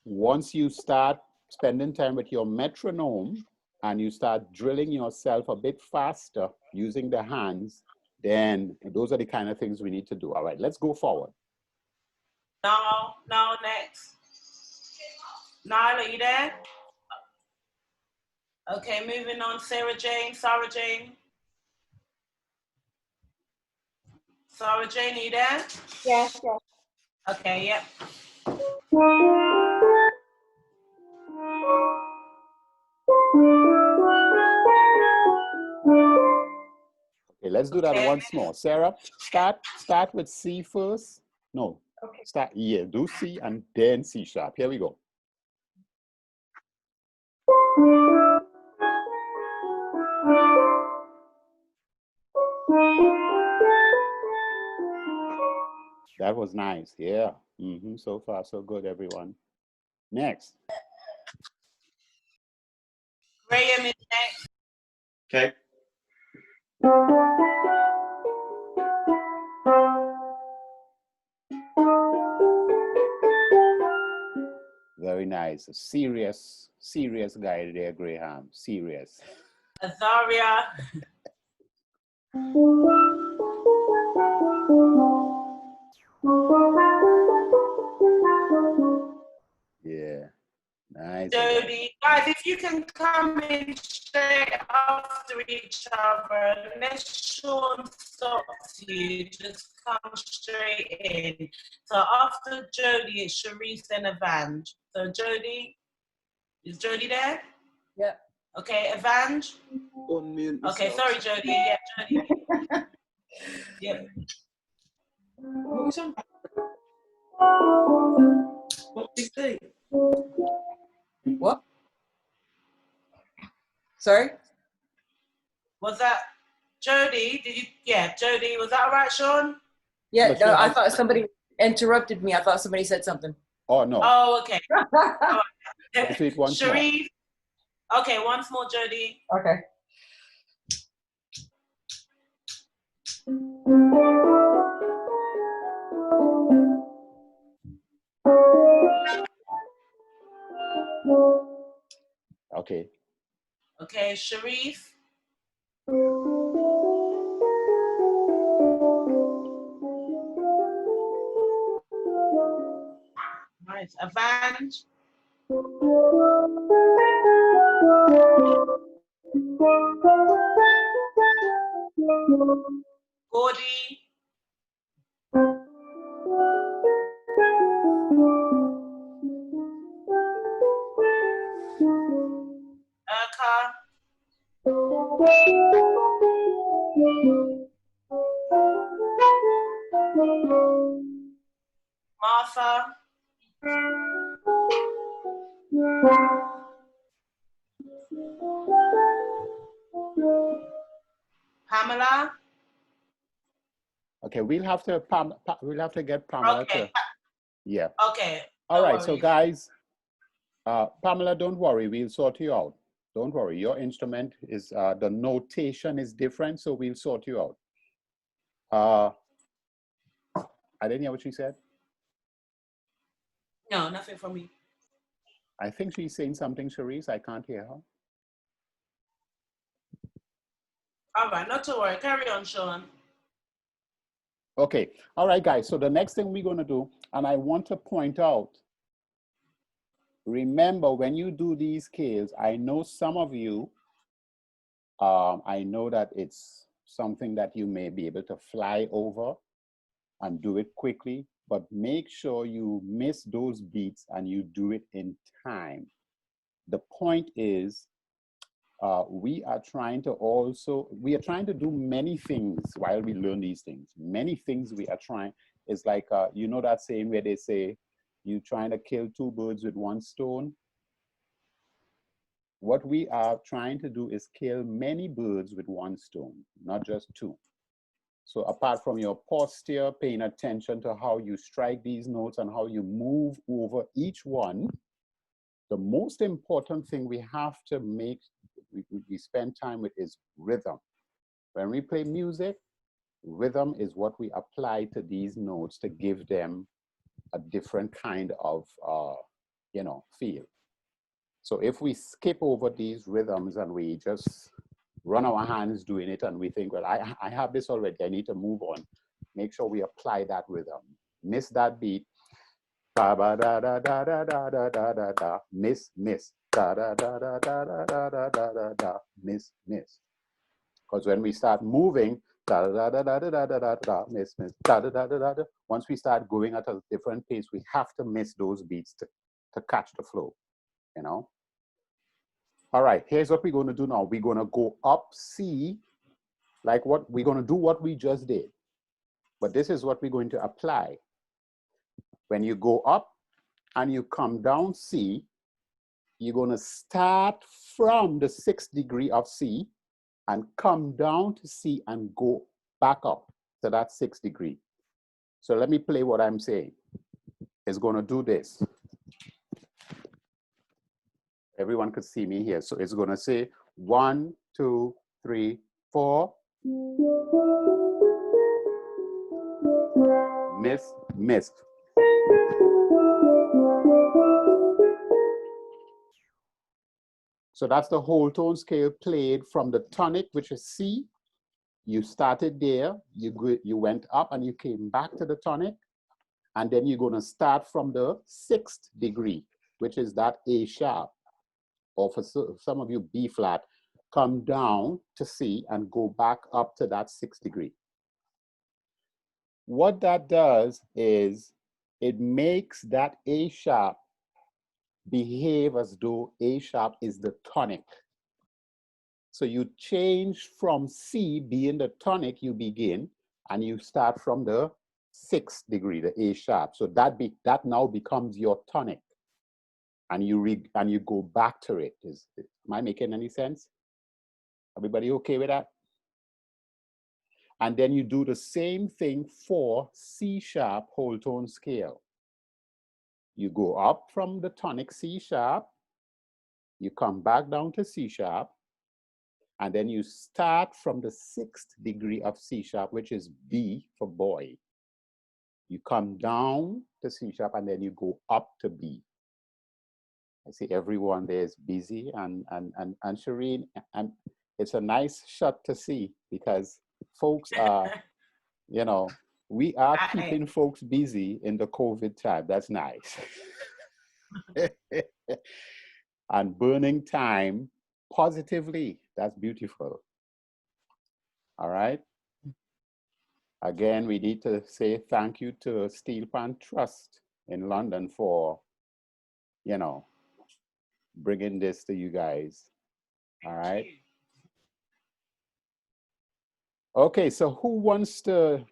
once you start spending time with your metronome and you start drilling yourself a bit faster using the hands, then those are the kind of things we need to do. All right, let's go forward. No, next. Nyla, are you there? Okay, moving on. Sarah Jane. Sarah Jane, are you there? Yes, yes. Okay, yep. Okay, let's do that once more. Sarah, start with C first. No, start, yeah, do C and then C sharp. Here we go. That was nice, yeah. So far, so good, everyone. Next. Graham is next. Okay. Very nice. A serious guy there, Graham. Serious. Azaria. Yeah. Nice. Jody. Guys, if you can come in straight after each other, unless Sean stops you, just come straight in. So after Jody, it's Sharice and Evange. So Jody, is Jody there? Yep. Okay, Evange? Unmute Okay, yourself. sorry, Jody. Yeah, Jody. Yep. What was on? What did he do? What? Sorry? Was that Jody? Did you? Yeah, Jody. Was that all right, Sean? Yeah, no, I thought somebody interrupted me. I thought somebody said something. Oh, no. Oh, okay. Let's do it once more. Sharif. Okay, once more, Jody. Okay. Okay. Okay, Sharif. Nice. Avance. Gordy. Urka. Martha. Pamela. Okay, we'll have to get Pamela to. Yeah. Okay. All right, so guys, Pamela, don't worry, we'll sort you out. Don't worry, your instrument is, the notation is different, so we'll sort you out. I didn't hear what she said. No, nothing from me. I think she's saying something, Cherise. I can't hear her. All right, not to worry. Carry on, Sean. Okay. All right, guys. So the next thing we're going to do, and I want to point out, remember when you do these scales, I know some of you, I know that it's something that you may be able to fly over and do it quickly, but make sure you miss those beats and you do it in time. The point is, we are trying to do many things while we learn these things. Many things we are trying. It's like, you know that saying where they say, you're trying to kill two birds with one stone? What we are trying to do is kill many birds with one stone, not just two. So apart from your posture, paying attention to how you strike these notes and how you move over each one, the most important thing we have to make, we spend time with is rhythm. When we play music, rhythm is what we apply to these notes to give them a different kind of, feel. So if we skip over these rhythms and we just run our hands doing it and we think, well, I have this already, I need to move on, make sure we apply that rhythm. Miss that beat, da da da da da da da da da da da, miss, da da da da da da da da da da, miss. Because when we start moving, da da da da da da da da da, miss, da da da da da da. Once we start going at a different pace, we have to miss those beats to catch the flow, you know. All right, here's what we're going to do now. We're going to go up C, like what we're going to do what we just did. But this is what we're going to apply. When you go up and you come down C, you're going to start from the 6th degree of C and come down to C and go back up to that 6th degree. So let me play what I'm saying. It's going to do this. Everyone could see me here. So it's going to say 1, 2, 3, 4. Miss. So that's the whole tone scale played from the tonic, which is C. You started there, you went up and you came back to the tonic. And then you're going to start from the 6th degree, which is that A sharp. Or for some of you, B flat, come down to C and go back up to that 6th degree. What that does is it makes that A sharp behave as though A sharp is the tonic. So you change from C being the tonic you begin, and you start from the 6th degree, the A sharp. So that now becomes your tonic. And you go back to it. Am I making any sense? Everybody okay with that? And then you do the same thing for C sharp whole tone scale. You go up from the tonic C sharp, you come back down to C sharp, and then you start from the 6th degree of C sharp, which is B for boy. You come down to C sharp and then you go up to B. I see everyone there is busy, and Shireen, and it's a nice shot to see because folks are, we are keeping folks busy in the COVID time. That's nice. And burning time positively. That's beautiful. All right. Again, we need to say thank you to Steelpan Trust in London for, bringing this to you guys. All right. Okay, so who wants to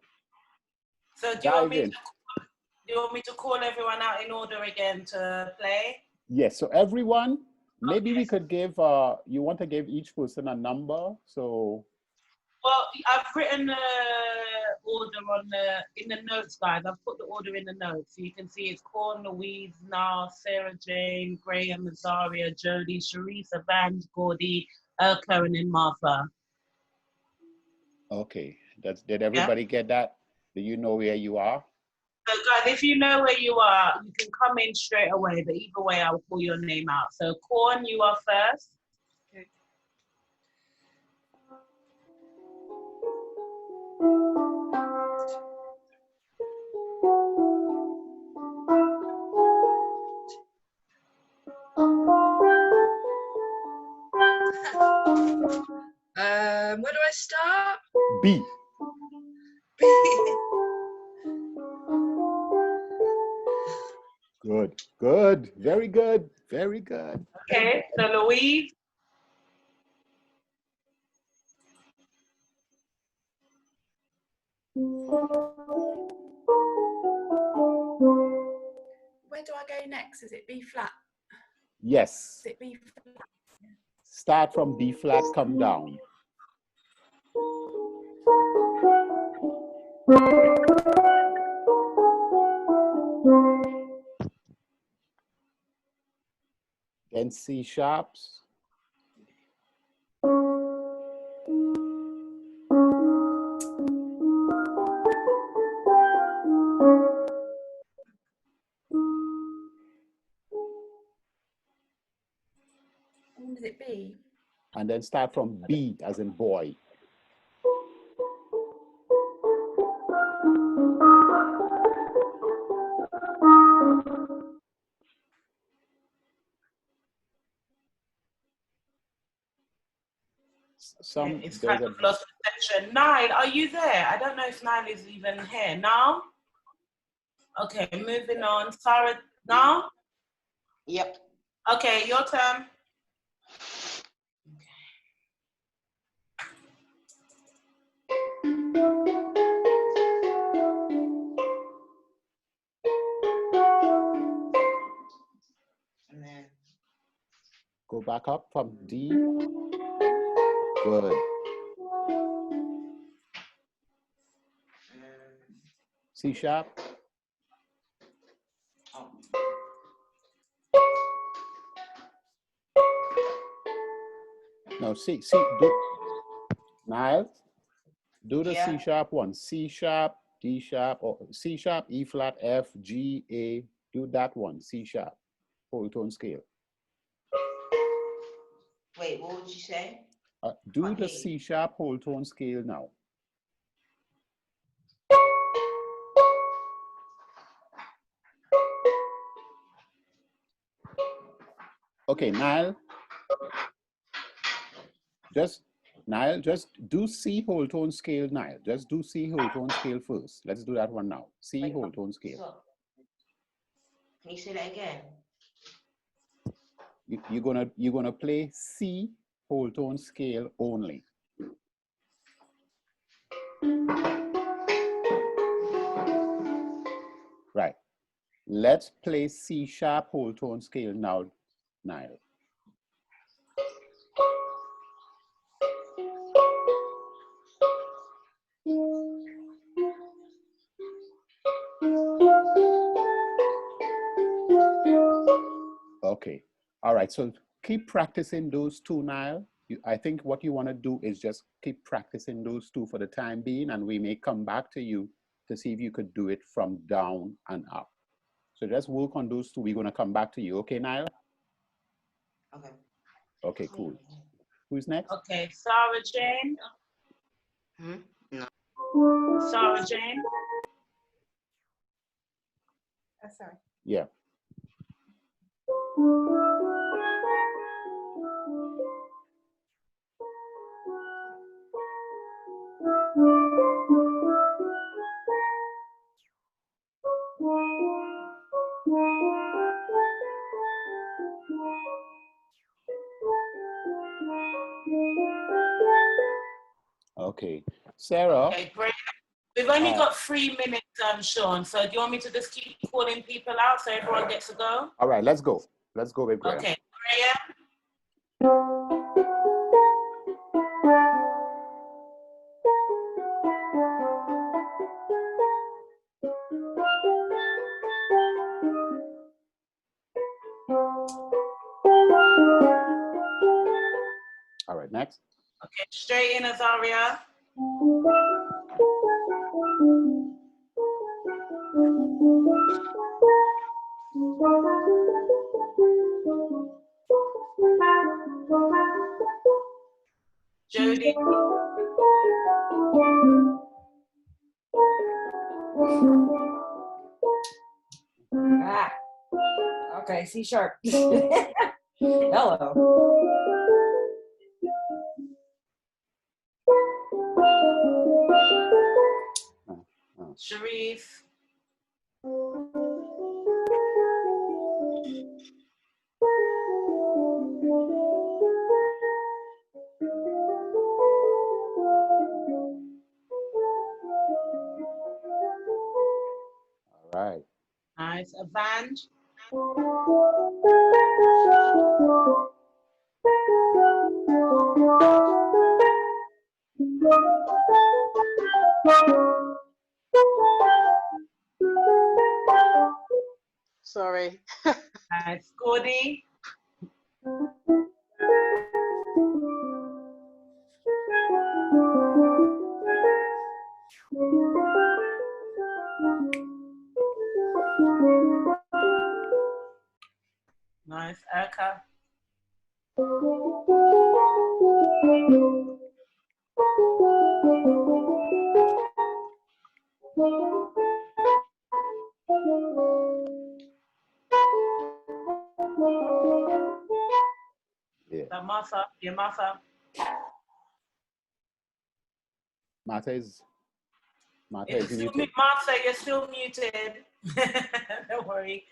dive in? Do you want me to call everyone out in order again to play? Yes, so everyone, maybe we could give, you want to give each person a number? So Well, I've written the order in the notes, guys. I've put the order in the notes, so you can see it's Corn, Louise, Nar, Sarah Jane, Graham, Azaria, Jody, Sharisa, Vance, Gordy, Karen, and Martha. Okay. Did everybody get that? Do you know where you are? So, guys, if you know where you are, you can come in straight away. But either way, I'll call your name out. So, Corn, you are first. Okay. Where do I start? B. Good, good, very good, very good. Okay, so Louise. Where do I go next? Is it B flat? Yes. Is it B flat? Start from B flat, come down. Then C sharps. When does it B? And then start from B as in boy. It's kind of lost reception. Nile, are you there? I don't know if Nile is even here. Now? Okay, moving on. Sarah, now? Yep. Okay, your turn. And then go back up from D. Good. C sharp. No, C, do, Niall, do the C sharp one. C sharp, D sharp, or C sharp, E flat, F, G, A. Do that one, C sharp, whole tone scale. Wait, what would you say? Do the C sharp whole tone scale now. Okay, Niall, just do C whole tone scale, Niall. Just do C whole tone scale first. Let's do that one now. C whole tone scale. So, can you say that again? You're gonna play C whole tone scale only. Right. Let's play C sharp whole tone scale now, Niall. Okay. All right. So keep practicing those two, Niall. I think what you want to do is just keep practicing those two for the time being, and we may come back to you to see if you could do it from down and up. So just work on those two. We're going to come back to you. Okay, Niall? Okay. Okay, cool. Who's next? Okay, Sarah Jane. No. Sarah Jane. Sorry. Yeah. Okay, Sarah. Okay, great. We've only got 3 minutes, Sean. So do you want me to just keep calling people out so everyone gets to go? All right, let's go. Let's go with Graham. Okay, Graham. Next. Okay, straight in, Azaria. Jody. Ah. Okay, C sharp. Hello. Sharif. All right. Nice. Avant. Sorry. Nice. Gordy. Nice. Erica. Yeah. Martha. Yeah, Martha. Martha is muted. Martha, you're still muted. Don't worry.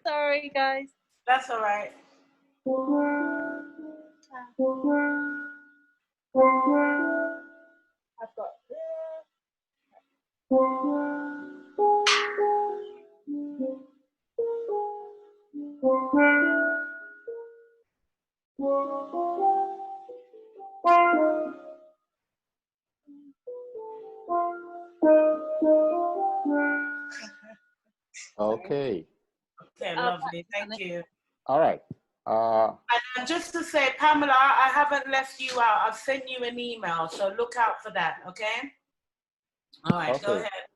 Sorry, guys. That's all right. I've got Okay. Okay, lovely. Thank you. All right. And just to say, Pamela, I haven't left you out. I've sent you an email, so look out for that, okay? All right, Okay. go ahead.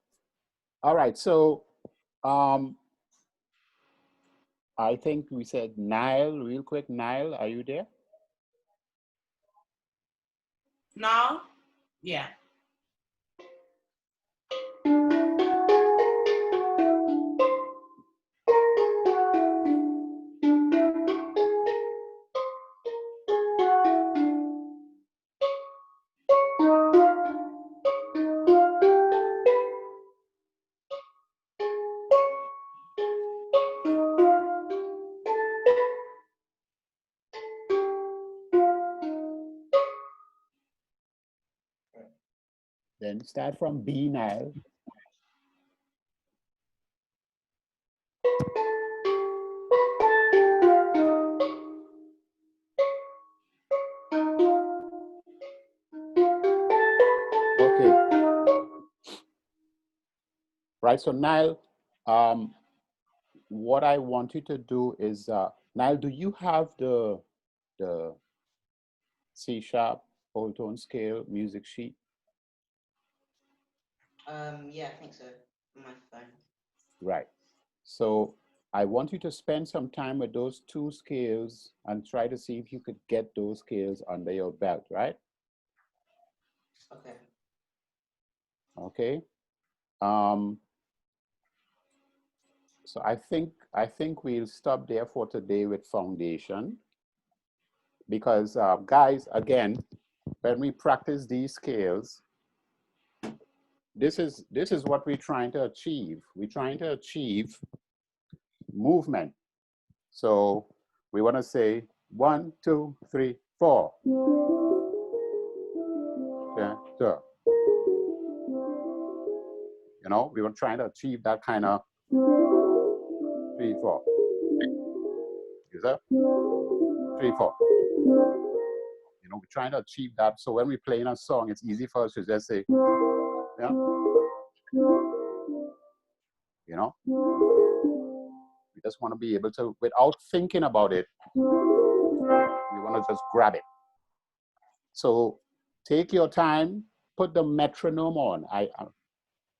All right. So I think we said Nile, real quick. Nile, are you there? No? Yeah. Then start from B, Nile. Okay. Right, so Nile, what I want you to do is, Nile, do you have the C sharp whole tone scale music sheet? Yeah, I think so. On my phone. Right. So I want you to spend some time with those two scales and try to see if you could get those scales under your belt, right? Okay. Okay. So I think we'll stop there for today with foundation, because guys, again, when we practice these scales, this is what we're trying to achieve. We're trying to achieve movement. So we want to say 1, 2, 3, 4. Yeah, so you know, we were trying to achieve that kind of 3, 4. Is that 3, 4? You know, we're trying to achieve that. So when we're playing a song, it's easy for us to just say, yeah, you know, we just want to be able to, without thinking about it, we want want to just grab it. So take your time, put the metronome on.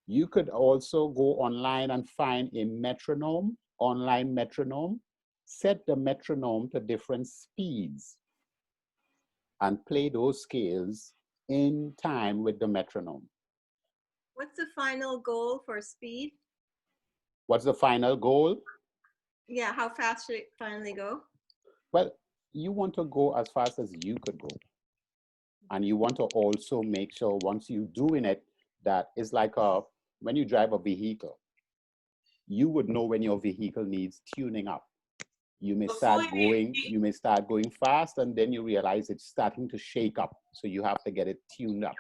You could also go online and find a metronome, online metronome, set the metronome to different speeds and play those scales in time with the metronome. What's the final goal for speed? What's the final goal? Yeah, how fast should it finally go? Well, you want to go as fast as you could go. And you want to also make sure once you're doing it, that it's like when you drive a vehicle, you would know when your vehicle needs tuning up. You may start going fast, and then you realize it's starting to shake up. So you have to get it tuned up.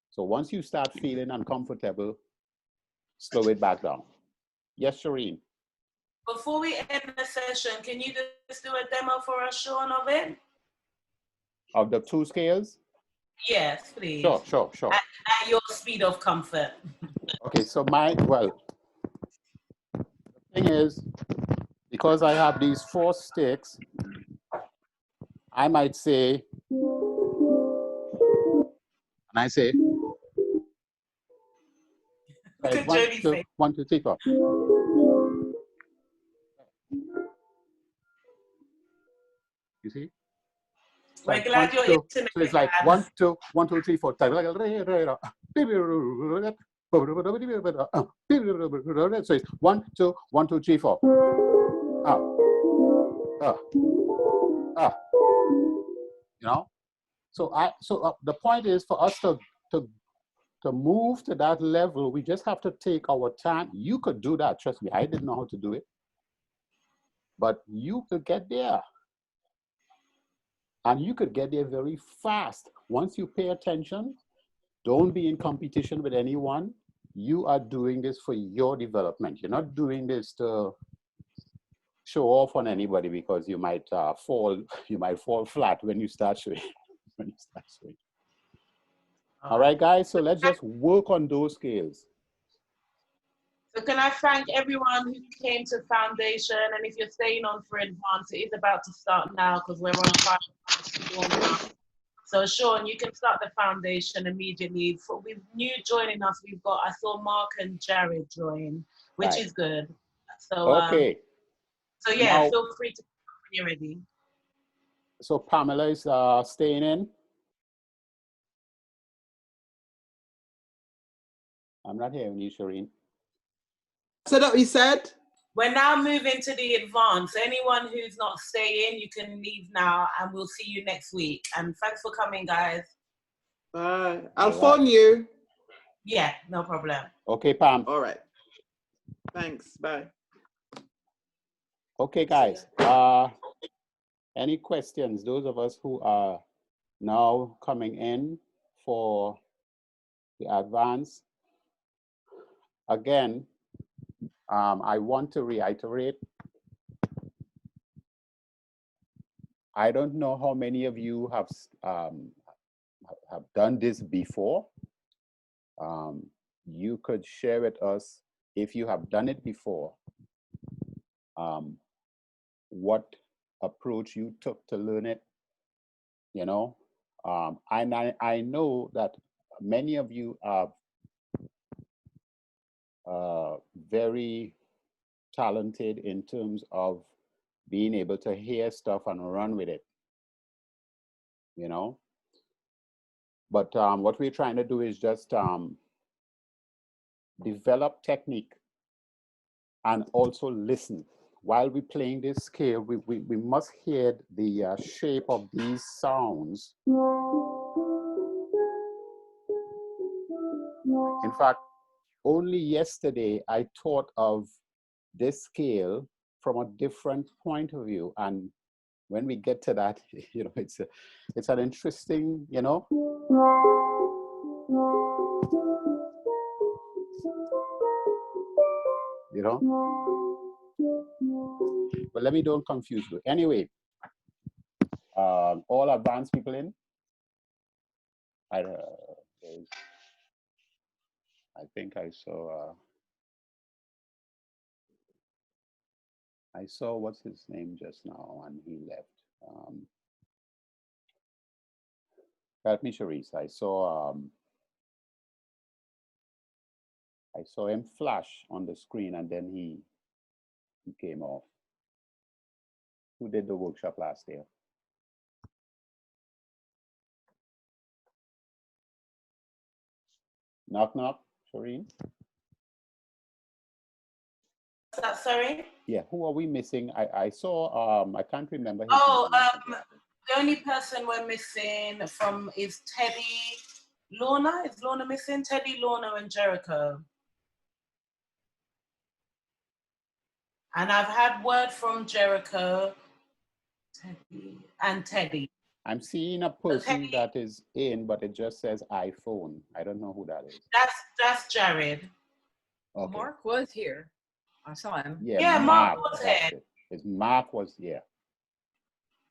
So once you start feeling uncomfortable, slow it back down. Yes, Shireen. Before we end the session, can you just do a demo for us, Sean, of it? Of the two scales? Yes, please. Sure. At your speed of comfort. Okay, so the thing is, because I have these 4 sticks, I might say, and I say, like, 1, 2, 3, 4. You see? We're Like glad you're internet. So it's like 1, 2, 1, 2, 3, 4. So it's 1, 2, 1, 2, 3, 4. You know? So the point is for us to move to that level, we just have to take our time. You could do that, trust me. I didn't know how to do it. But you could get there. And you could get there very fast. Once you pay attention, don't be in competition with anyone. You are doing this for your development. You're not doing this to show off on anybody, because you might fall flat when you start showing. All right, guys, so let's just work on those scales. So can I thank everyone who came to Foundation, and if you're staying on for Advanced, it is about to start now because we're on 5. So Sean, you can start the Foundation immediately. With new joining us, I saw Mark and Jared join, which is good. So okay. So yeah, now, feel free to come when you're ready. So Pamela is staying in. I'm not hearing you, Shireen. So that we said? We're now moving to the advanced. Anyone who's not staying, you can leave now, and we'll see you next week. And thanks for coming, guys. Bye. I'll phone you. Yeah, no problem. Okay, Pam. All right. Thanks. Bye. Okay, guys. Any questions? Those of us who are now coming in for the advance. Again, I want to reiterate, I don't know how many of you have done this before. You could share with us if you have done it before, what approach you took to learn it, you know. And I know that many of you are very talented in terms of being able to hear stuff and run with it, you know. But what we're trying to do is just develop technique and also listen. While we're playing this scale, we must hear the shape of these sounds. In fact, only yesterday I thought of this scale from a different point of view, and when we get to that, you know, it's an interesting, you know. You know, but let me don't confuse you. Anyway, all advanced people in. I think I saw. I saw what's his name just now, and he left. Help me, Sharice. I saw him flash on the screen and then he came off. Who did the workshop last year? Knock, knock, Shireen? Sorry? Yeah, who are we missing? I saw, I can't remember his Oh, name. the only person we're missing from is Teddy Lorna. Is Lorna missing? Teddy, Lorna, and Jericho. And I've had word from Jericho, Teddy, and Teddy. I'm seeing a person that is in, but it just says iPhone. I don't know who that is. That's Jared. Okay. Mark was here. I saw him. Yeah, Mark was here. His Mark was here.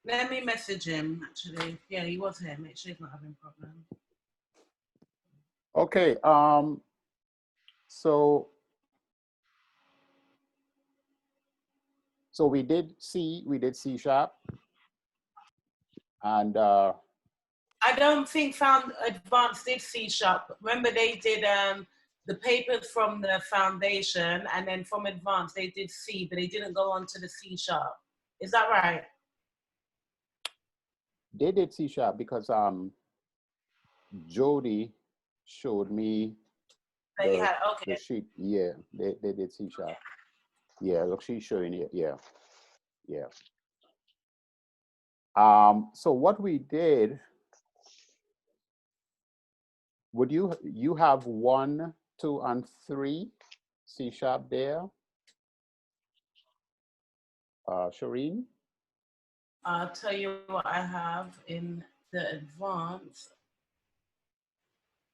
Let me message him, actually. Yeah, he was here. Make sure he's not having problems. Okay, so we did C sharp, and I don't think Found Advanced did C sharp. Remember, they did the papers from the foundation, and then from Advanced they did C, but they didn't go on to the C sharp. Is that right? They did C sharp because Jody showed me the sheet. Yeah, they did C sharp. Yeah, look, she's showing it. Yeah. So what we did, would you have 1, 2, and 3 C sharp there, Shireen? I'll tell you what I have in the Advanced.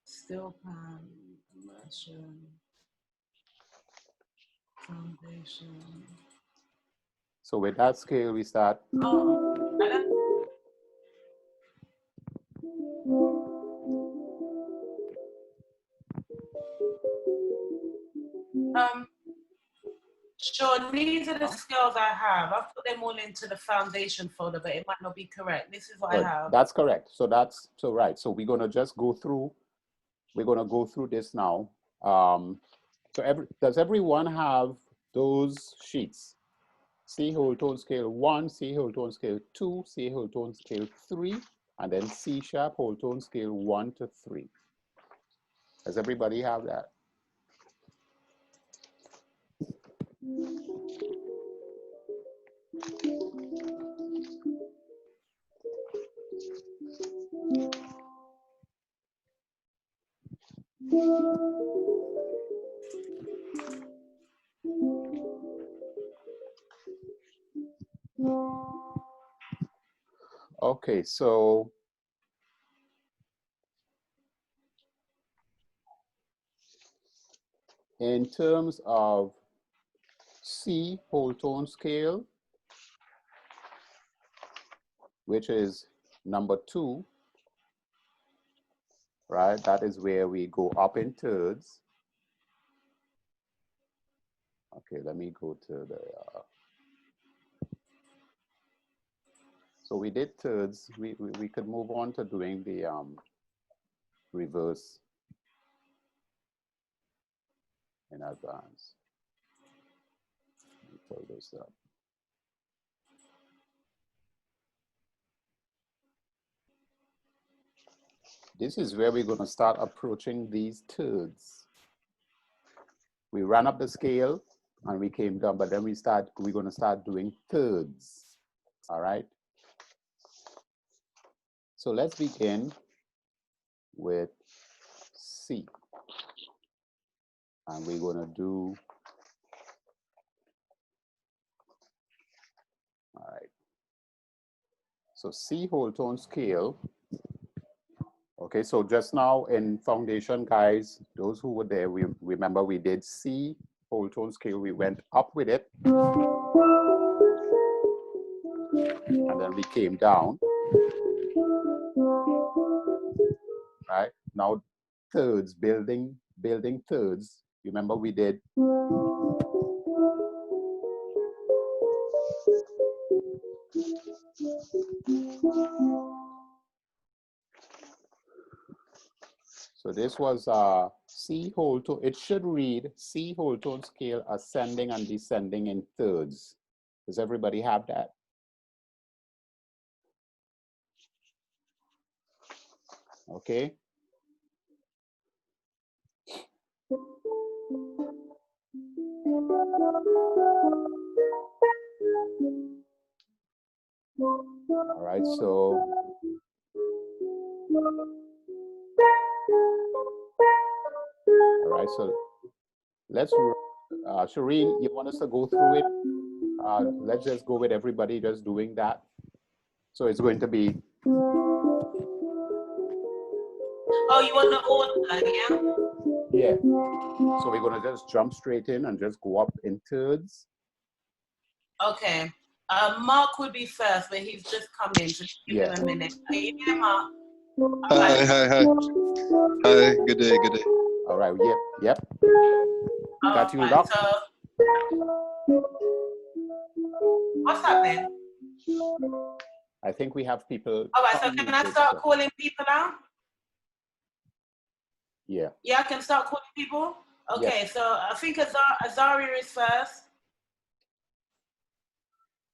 Steelpan, Immersion, Foundation. So with that scale, we start. Sean, these are the skills I have. I've put them all into the foundation folder, but it might not be correct. This is what I have. That's correct. So right. So we're gonna just go through. We're gonna go through this now. Does everyone have those sheets? C whole tone scale 1, C whole tone scale 2, C whole tone scale 3, and then C sharp whole tone scale 1 to 3. Does everybody have that? Okay, so in terms of C whole tone scale, which is number 2, right? That is where we go up in thirds. Okay, let me go to the, so we did thirds. We could move on to doing the reverse in advance. Let me pull this up. This is where we're going to start approaching these thirds. We ran up the scale and we came down, but then we're going to start doing thirds. All right. So let's begin with C. And we're going to do, all right. So C whole tone scale. Okay, so just now in foundation, guys, those who were there, we remember we did C whole tone scale. We went up with it. And then we came down. Right, now thirds, building thirds. Remember we did. So this was C whole tone. It should read C whole tone scale ascending and descending in thirds. Does everybody have that? Okay. All right, so let's, Shireen, you want us to go through it? Let's just go with everybody just doing that. So it's going to be. Oh, you want the order, yeah? Yeah. So we're going to just jump straight in and just go up in thirds. Okay. Mark would be first, but he's just come in, so give him a minute. Are you there, Mark? Hi. Hi, good day. All right, yep. Got you, Doc. So, what's happening? I think we have people. All right, so can I start calling people out? Yeah. Yeah, I can start calling people? Okay, so I think Azaria is first.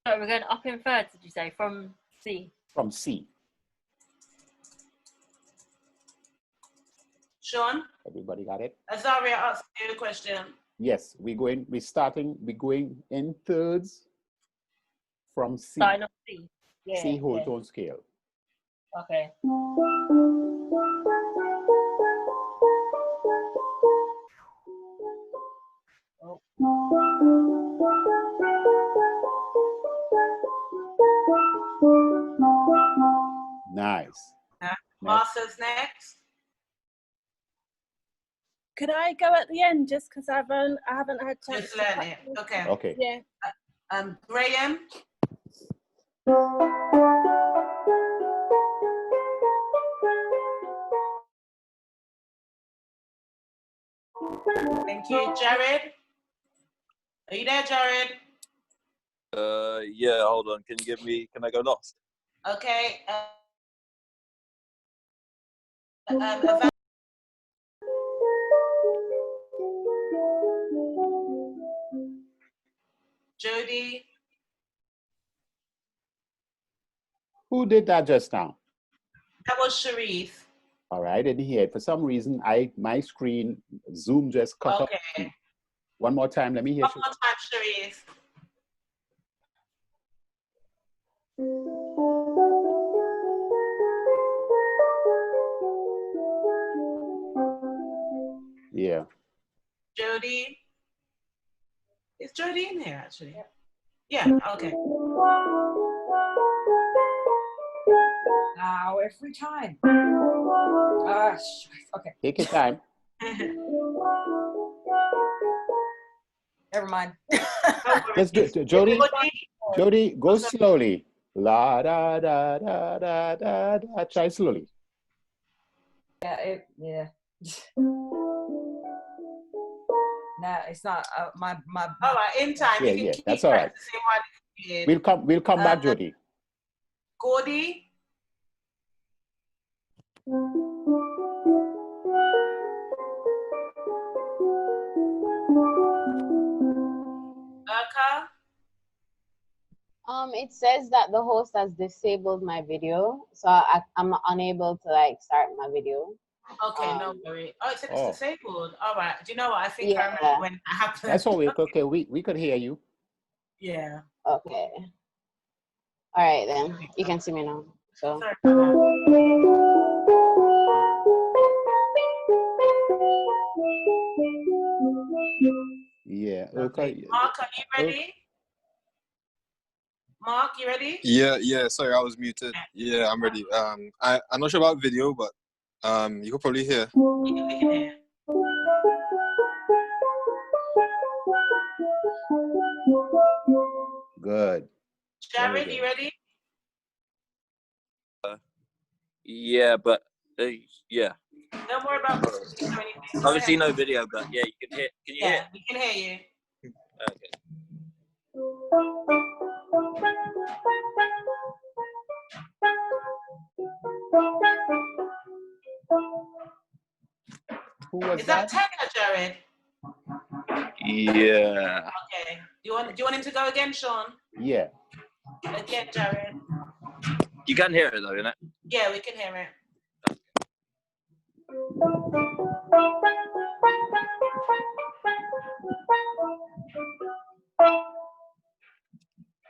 So we're going up in thirds, did you say? From C? From C. Sean? Everybody got it? Azaria asked you a question. Yes, we're going in thirds from C. Starting off C. Yeah. C whole tone scale. Okay. Oh. Nice. Martha's next. Could I go at the end just because I haven't had time? Just learn it. Okay. Okay. Yeah. Graham. Thank you, Jared. Are you there, Jared? Yeah, hold on. Can I go last? Okay. Jody. Who did that just now? That was Sharif. All right, I didn't hear it. For some reason, my screen, Zoom just cut off. Okay. One more time, let me hear. One more time, Sharif. Yeah. Jody. Is Jody in here, actually? Yeah, okay. Now, every time. Okay. Take your time. Never mind. Let's do it. Jody, go slowly. La da da da da da da. Try slowly. Yeah. No, it's not my. All right, in time. Yeah, you can keep that's all right. We'll come back, Jody. Gordy. Urka. It says that the host has disabled my video, so I'm unable to like start my video. Okay, no worry. Oh, it's disabled. All right. Do you know what? I think I remember when that happened. That's all. Okay, we could hear you. Yeah. Okay. All right then. You can see me now. So. Sorry about Yeah. Okay. Mark, are you ready? Mark, you ready? Yeah. Sorry, I was muted. Yeah, I'm ready. I'm not sure about video, but you can probably hear. We can hear. Good. Jared, you ready? Yeah, but yeah. Don't worry about Obviously no video, but yeah, you can hear. Can you hear? We can hear you. Okay. Who was Is that Tenor, Jared? Yeah. Okay. Do you want him to go again, Sean? Yeah. Again, Jared. You can hear it though, innit? Yeah, we can hear it.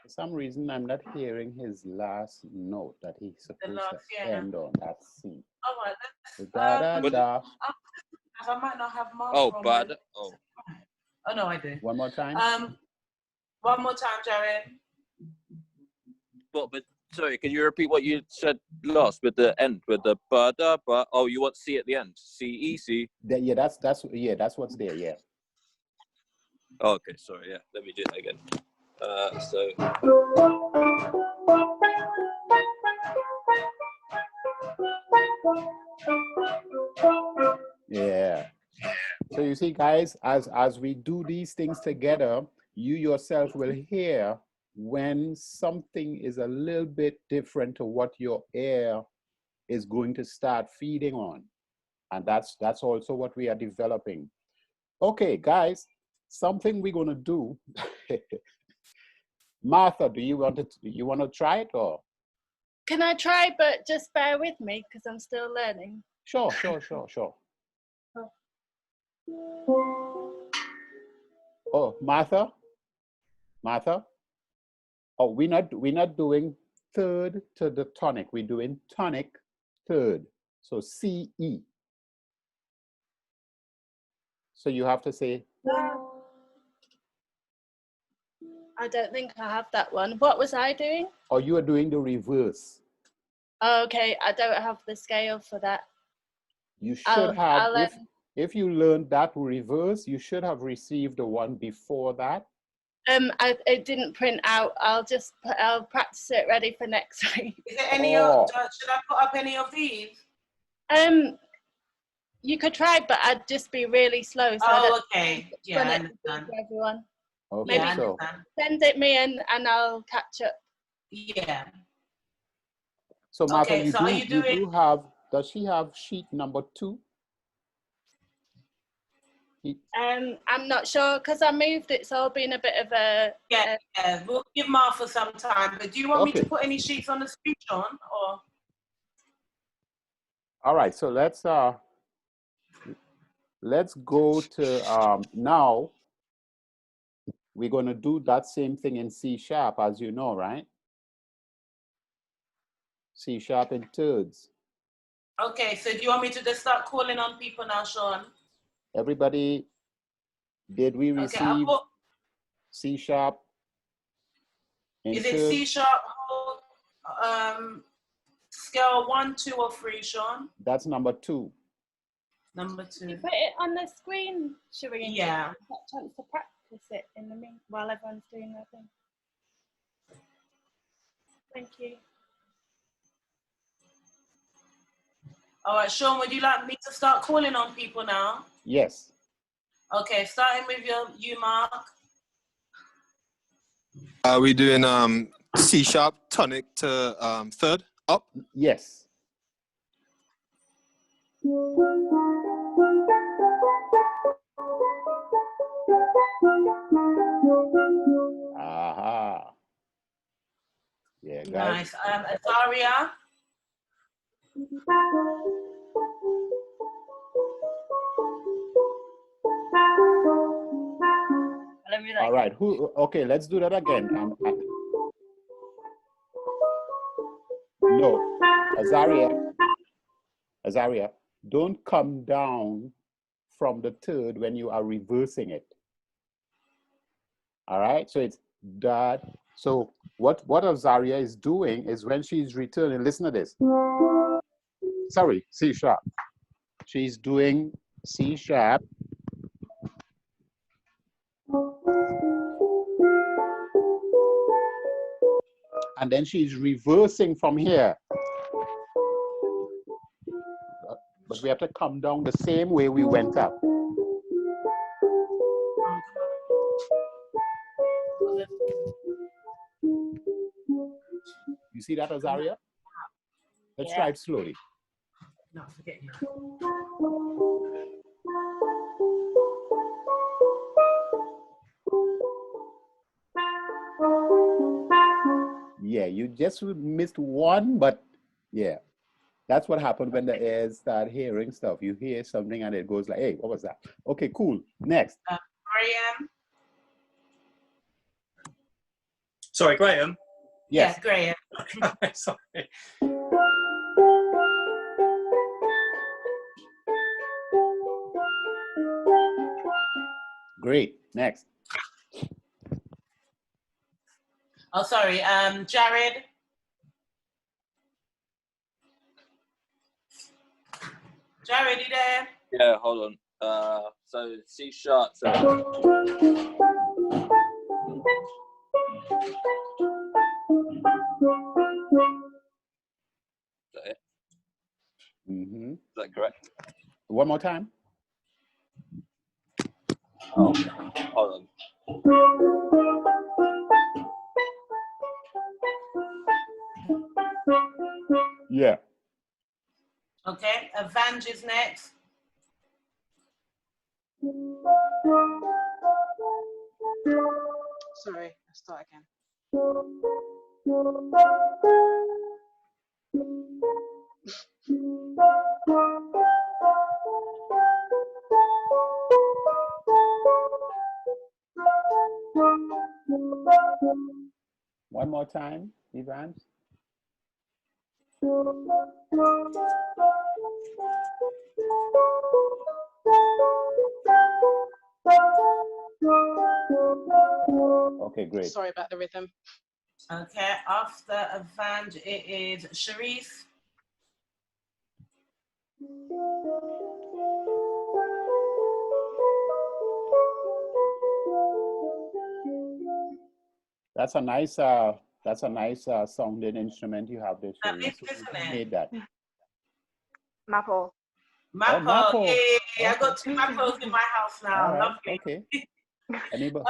For some reason, I'm not hearing his last note that he's supposed to end on. That's C. All right. Da, da, da. I might not have Mark. Oh, bad. Oh. Oh no, I do. One more time. One more time, Jared. But sorry, can you repeat what you said last with the end, with the ba da ba? Oh, you want C at the end? C E C. Yeah, that's what's there. Yeah. Oh, okay, sorry. Yeah, let me do that again. Yeah. So you see, guys, as we do these things together, you yourself will hear when something is a little bit different to what your ear is going to start feeding on. And that's also what we are developing. Okay, guys, something we're going to do. Martha, do you want to try it or? Can I try, but just bear with me because I'm still learning. Sure. Oh, Martha. Oh, we're not doing third to the tonic. We're doing tonic third. So C E. So you have to say. I don't think I have that one. What was I doing? Oh, you are doing the reverse. Okay, I don't have the scale for that. You should have, if you learned that reverse, you should have received the one before that. It didn't print out. I'll practice it ready for next week. Is there any of, should I put up any of these? You could try, but I'd just be really slow. So okay. Yeah, I understand. For everyone. Okay, Maybe so send it me and I'll catch up. Yeah. So Martha, okay, you do have, does she have sheet number 2? I'm not sure because I moved it, so it's been a bit of a... Yeah, we'll give Martha some time. But do you want me to put any sheets on the screen, Sean? Or? All right, so let's go to, now, we're going to do that same thing in C sharp, as you know, right? C sharp in thirds. Okay, so do you want me to just start calling on people now, Sean? Everybody, did we receive C sharp? Is it C sharp, scale 1, 2, or 3, Sean? That's number 2. Number 2. You put it on the screen, Shireen. Yeah. I've got a chance to practice it in the mean while everyone's doing their thing. Thank you. All right, Sean, would you like me to start calling on people now? Yes. Okay, starting with you, Mark. Are we doing C sharp tonic to third up? Yes. Aha. Yeah, guys. Nice. Azaria. All right. Okay, let's do that again. No, Azaria, don't come down from the third when you are reversing it. All right, so it's that. So what Azaria is doing is when she's returning, listen to this. Sorry, C sharp. She's doing C sharp. And then she's reversing from here. But we have to come down the same way we went up. You see that, Azaria? Let's try it slowly. No, forget you. Yeah, you just missed one, but yeah. That's what happened when the ears start hearing stuff. You hear something and it goes like, hey, what was that? Okay, cool. Next. Graham. Sorry, Graham? Yes. Yeah, Graham. Sorry. Great. Next. Oh, sorry. Jared. Jared, you there? Yeah, hold on. So C sharp. So. Is that it? Mm-hmm. Is that correct? One more time. Oh, hold on. Yeah. Okay. Avange is next. Sorry, let's start again. One more time, Evans. Okay, great. Sorry about the rhythm. Okay. After Avange, it is Sharice. That's a nice sounding instrument you have there, Sharice. Who made that? Maple. Maple. Maple. Yeah, I got 2 maples in my house now. All right. Lovely. Okay. Anybody?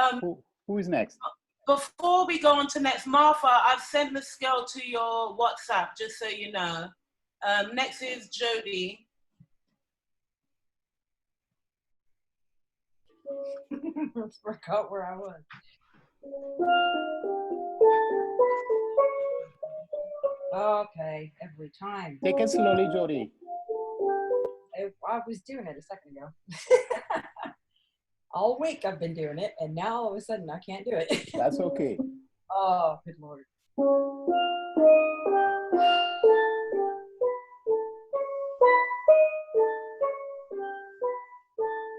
Who is next? Before we go on to next, Martha, I've sent the scale to your WhatsApp, just so you know. Next is Jody. I forgot where I was. Okay, every time. Take it slowly, Jody. I was doing it a second ago. All week I've been doing it, and now all of a sudden I can't do it. That's okay. Oh, good Lord.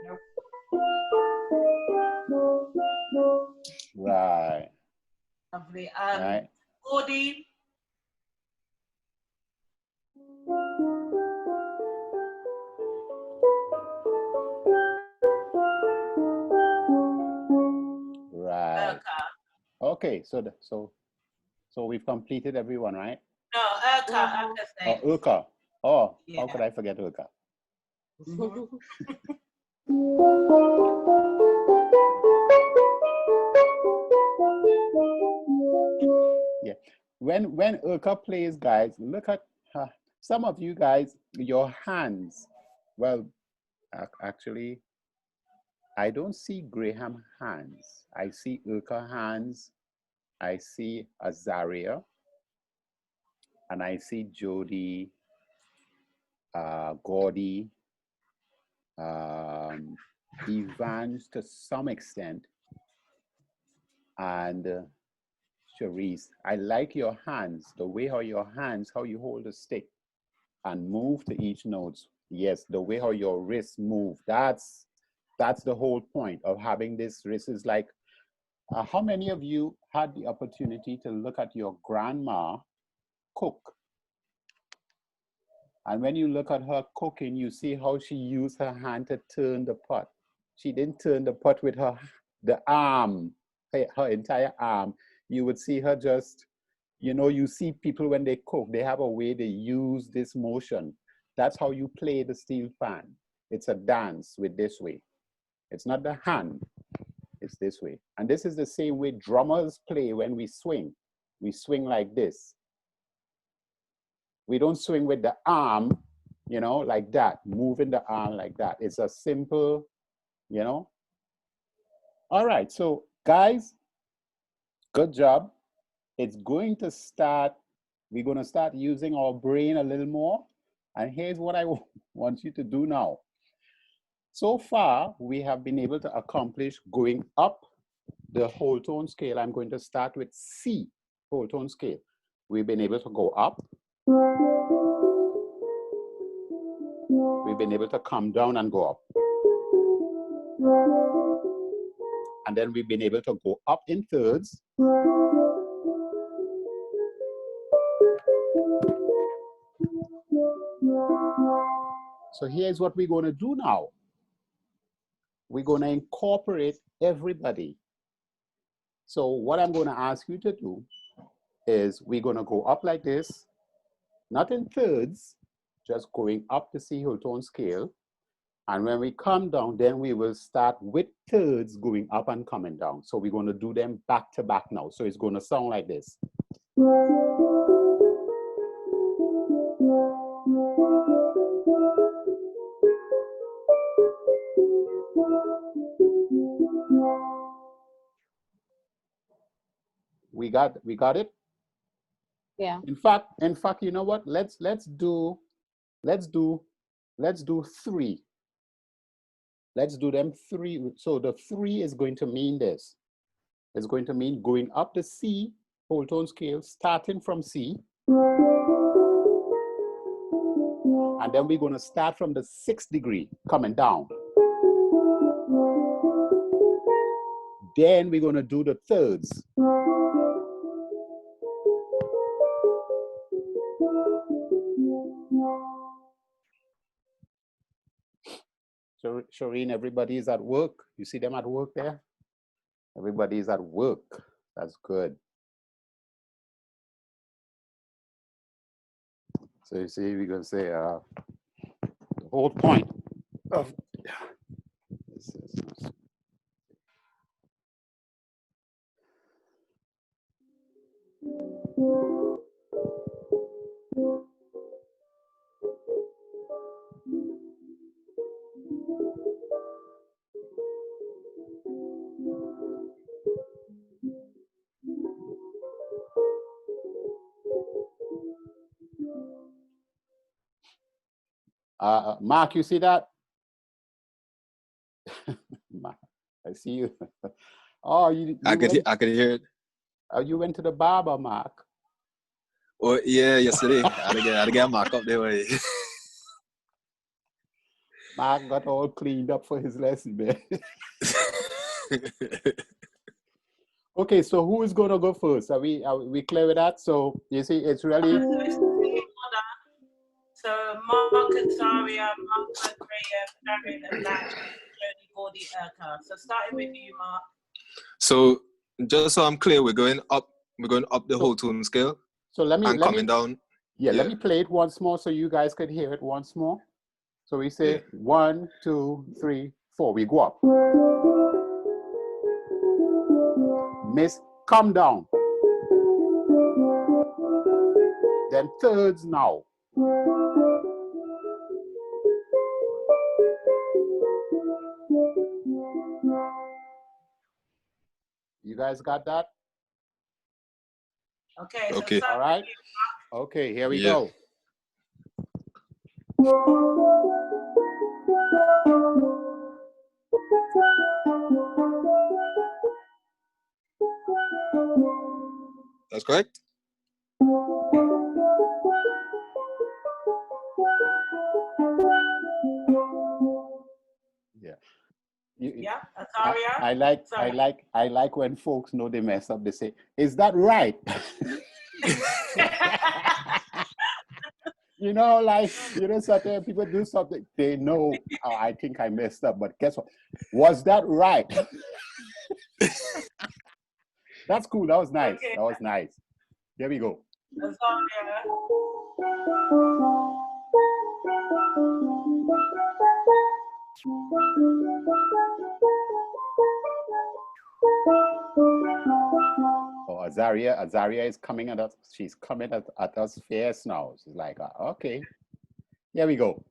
Nope. Right. Lovely. Right. Gordy. Right. Okay, so we've completed everyone, right? No, Urka. Oh, Urka. Oh, Yeah. how could I forget Urka? Yeah. When Urka plays, guys, look at some of you guys, your hands. Well, actually, I don't see Graham hands. I see Urka hands. I see Azaria. And I see Jody, Gordy, Evans to some extent, and Cherise. I like your hands, the way how your hands, how you hold the stick and move to each note. Yes, the way how your wrists move. That's the whole point of having this wrist. Is like, how many of you had the opportunity to look at your grandma cook? And when you look at her cooking, you see how she used her hand to turn the pot. She didn't turn the pot with the arm, her entire arm. You would see her just, you see people when they cook, they have a way they use this motion. That's how you play the steel pan. It's a dance with this way. It's not the hand, it's this way. And this is the same way drummers play when we swing. We swing like this. We don't swing with the arm, like that, moving the arm like that. It's a simple, All right, so guys, good job. it's going to start, we're going to start using our brain a little more. And here's what I want you to do now. So far, we have been able to accomplish going up the whole tone scale. I'm going to start with C, whole tone scale. We've been able to go up. We've been able to come down and go up. And then we've been able to go up in thirds. So here's what we're going to do now. We're going to incorporate everybody. So what I'm going to ask you to do is we're going to go up like this, not in thirds, just going up the C whole tone scale. And when we come down, then we will start with thirds going up and coming down. So we're going to do them back to back now. So it's going to sound like this. We got it? Yeah. In fact, you know what? Let's do 3. Let's do them 3. So the 3 is going to mean this. It's going to mean going up the C whole tone scale, starting from C. And then we're going to start from the 6th degree, coming down. Then we're going to do the thirds. So, Shireen, everybody is at work. You see them at work there? Everybody is at work. That's good. So you see, we're going to say the whole point of this is. Mark, you see that? I see you. Oh, I could hear it. Oh, you went to the barber, Mark. Oh yeah, yesterday. I had to get Mark up there. Way. Mark got all cleaned up for his lesson, man. Okay, so who is going to go first? Are we clear with that? So you see, it's really. So Mark, Azaria, Mark, Graham, Aaron, and Nash, Jody, Gordy, Urka. So starting with you, Mark. So just so I'm clear, we're going up the whole tone scale. So let me coming down. Yeah, let me play it once more so you guys could hear it once more. So we say 1, 2, 3, 4. We go up. Miss, come down. Then thirds now. You guys got that? Okay. Okay. All right. Okay, here we go. That's correct. Yeah. Yeah, Azaria. I like when folks know they mess up. They say, "Is that right?" You know, like sometimes people do something, they know, oh, I think I messed up, but guess what? Was that right? That's cool. That was nice. Okay. That was nice. Here we go. Azaria. Oh, Azaria is coming at us. She's coming at us fierce now. She's like, okay, here we go.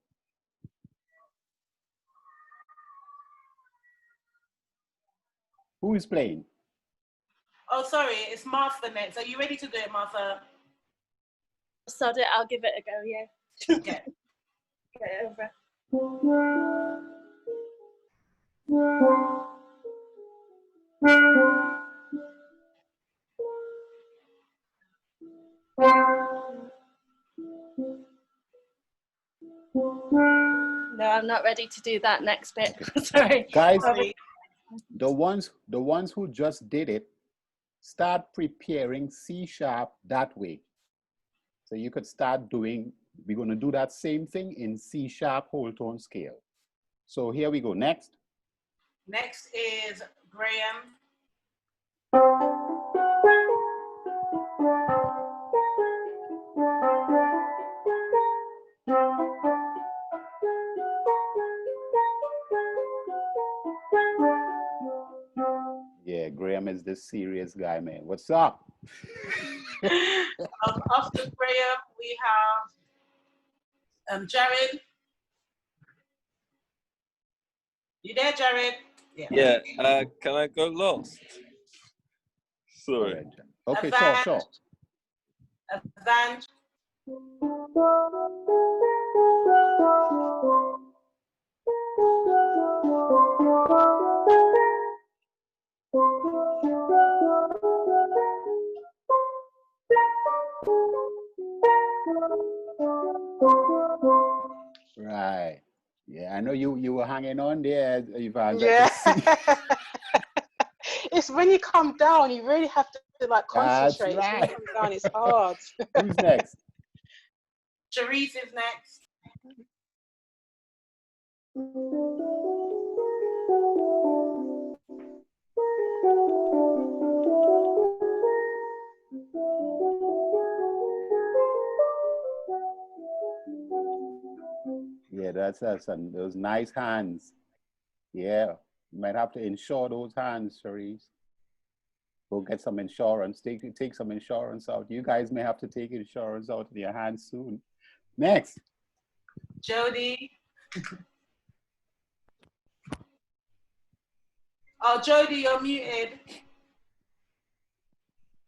Who is playing? Oh, sorry, it's Martha next. Are you ready to do it, Martha? Sod it, I'll give it a go, yeah. Okay. Get it over. No, I'm not ready to do that next bit. Sorry. Guys, Sorry. the ones who just did it, start preparing C# that way. So you could start doing, we're going to do that same thing in C# whole tone scale. So here we go. Next. Next is Graham. Yeah, Graham is this serious guy, man. What's up? After Graham, we have Jared. You there, Jared? Yeah. Can I go last? Sorry. Right. Okay, Avant. sure. Avant. Right. Yeah, I know you were hanging on there, Ivan. Yeah. It's when you come down, you really have to like concentrate. That's right. When you come down, it's hard. Who's next? Sharice is next. Yeah, that's us. And those nice hands. Yeah, you might have to insure those hands, Sharice. Go get some insurance. Take some insurance out. You guys may have to take insurance out of your hands soon. Next. Jody. Oh, Jody, you're muted.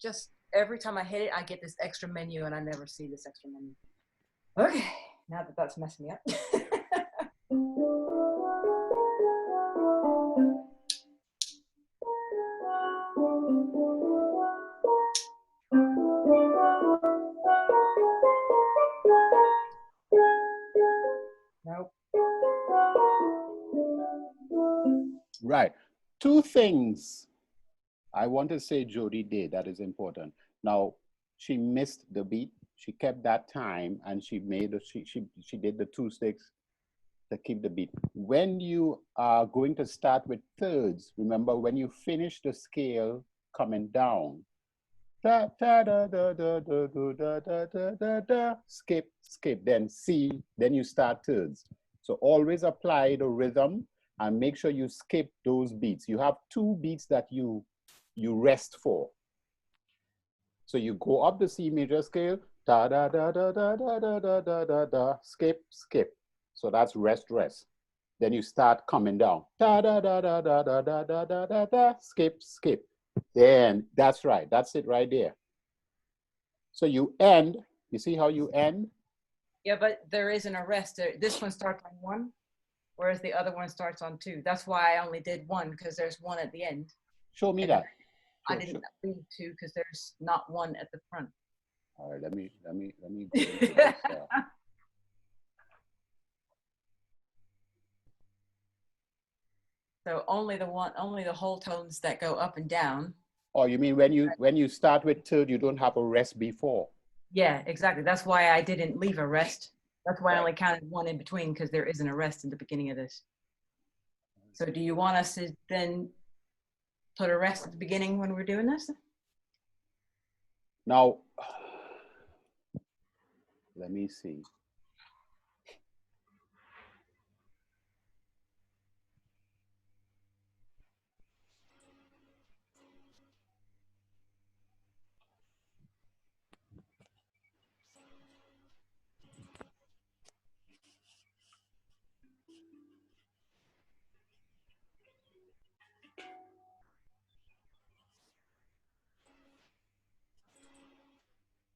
Just every time I hit it, I get this extra menu, and I never see this extra menu. Okay, now that that's messing me up. Nope. Right. Two things I want to say Jody did that is important. Now, she missed the beat. She kept that time, and she did the 2 sticks to keep the beat. When you are going to start with thirds, remember when you finish the scale coming down, da, da, da, da, da, da, da, da, da, da, da, skip, then C, then you start thirds. So always apply the rhythm and make sure you skip those beats. You have 2 beats that you rest for. So you go up the C major scale, da da da da da da da da da da da, skip. So that's rest. Then you start coming down, da da da da da da da da da da da, skip. Then that's right. That's it right there. So you end. You see how you end? Yeah, but there isn't a rest. This one starts on 1, whereas the other one starts on 2. That's why I only did 1, because there's 1 at the end. Show me that. I didn't leave 2 because there's not 1 at the front. All right, let me go into this. So only the whole tones that go up and down. Oh, you mean when you start with third, you don't have a rest before? Yeah, exactly. That's why I didn't leave a rest. That's why I only counted 1 in between, because there isn't a rest in the beginning of this. So do you want us to then put a rest at the beginning when we're doing this? Now, let me see.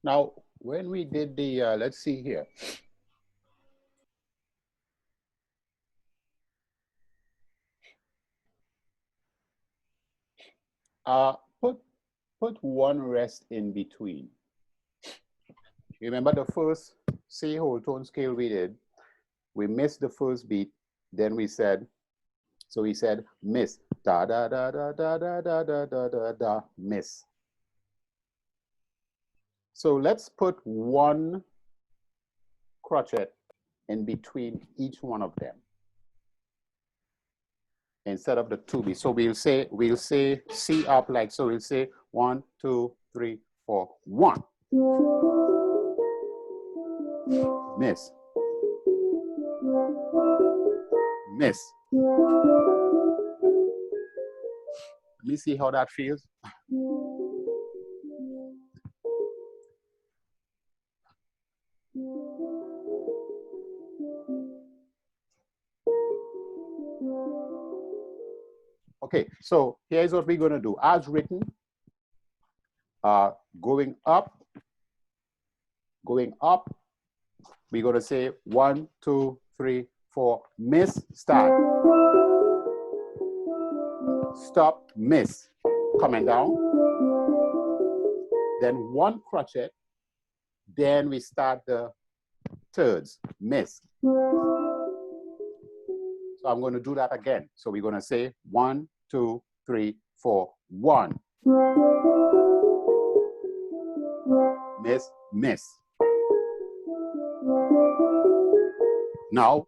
Now, when we did the, let's see here. Put one rest in between. Remember the first C whole tone scale we did? We missed the first beat. Then we said, so we said miss, da da da da da da da da da da da, miss. So let's put one crotchet in between each one of them instead of the two beats. So we'll say C up like so. We'll say 1, 2, 3, 4, 1. Miss. Miss. Let me see how that feels. Okay, so here's what we're going to do. As written, going up, we're going to say 1, 2, 3, 4, miss, start. Stop, miss, coming down. Then one crochet, then we start the thirds, miss. So I'm going to do that again. So we're going to say 1, 2, 3, 4, 1. Miss, miss. Now,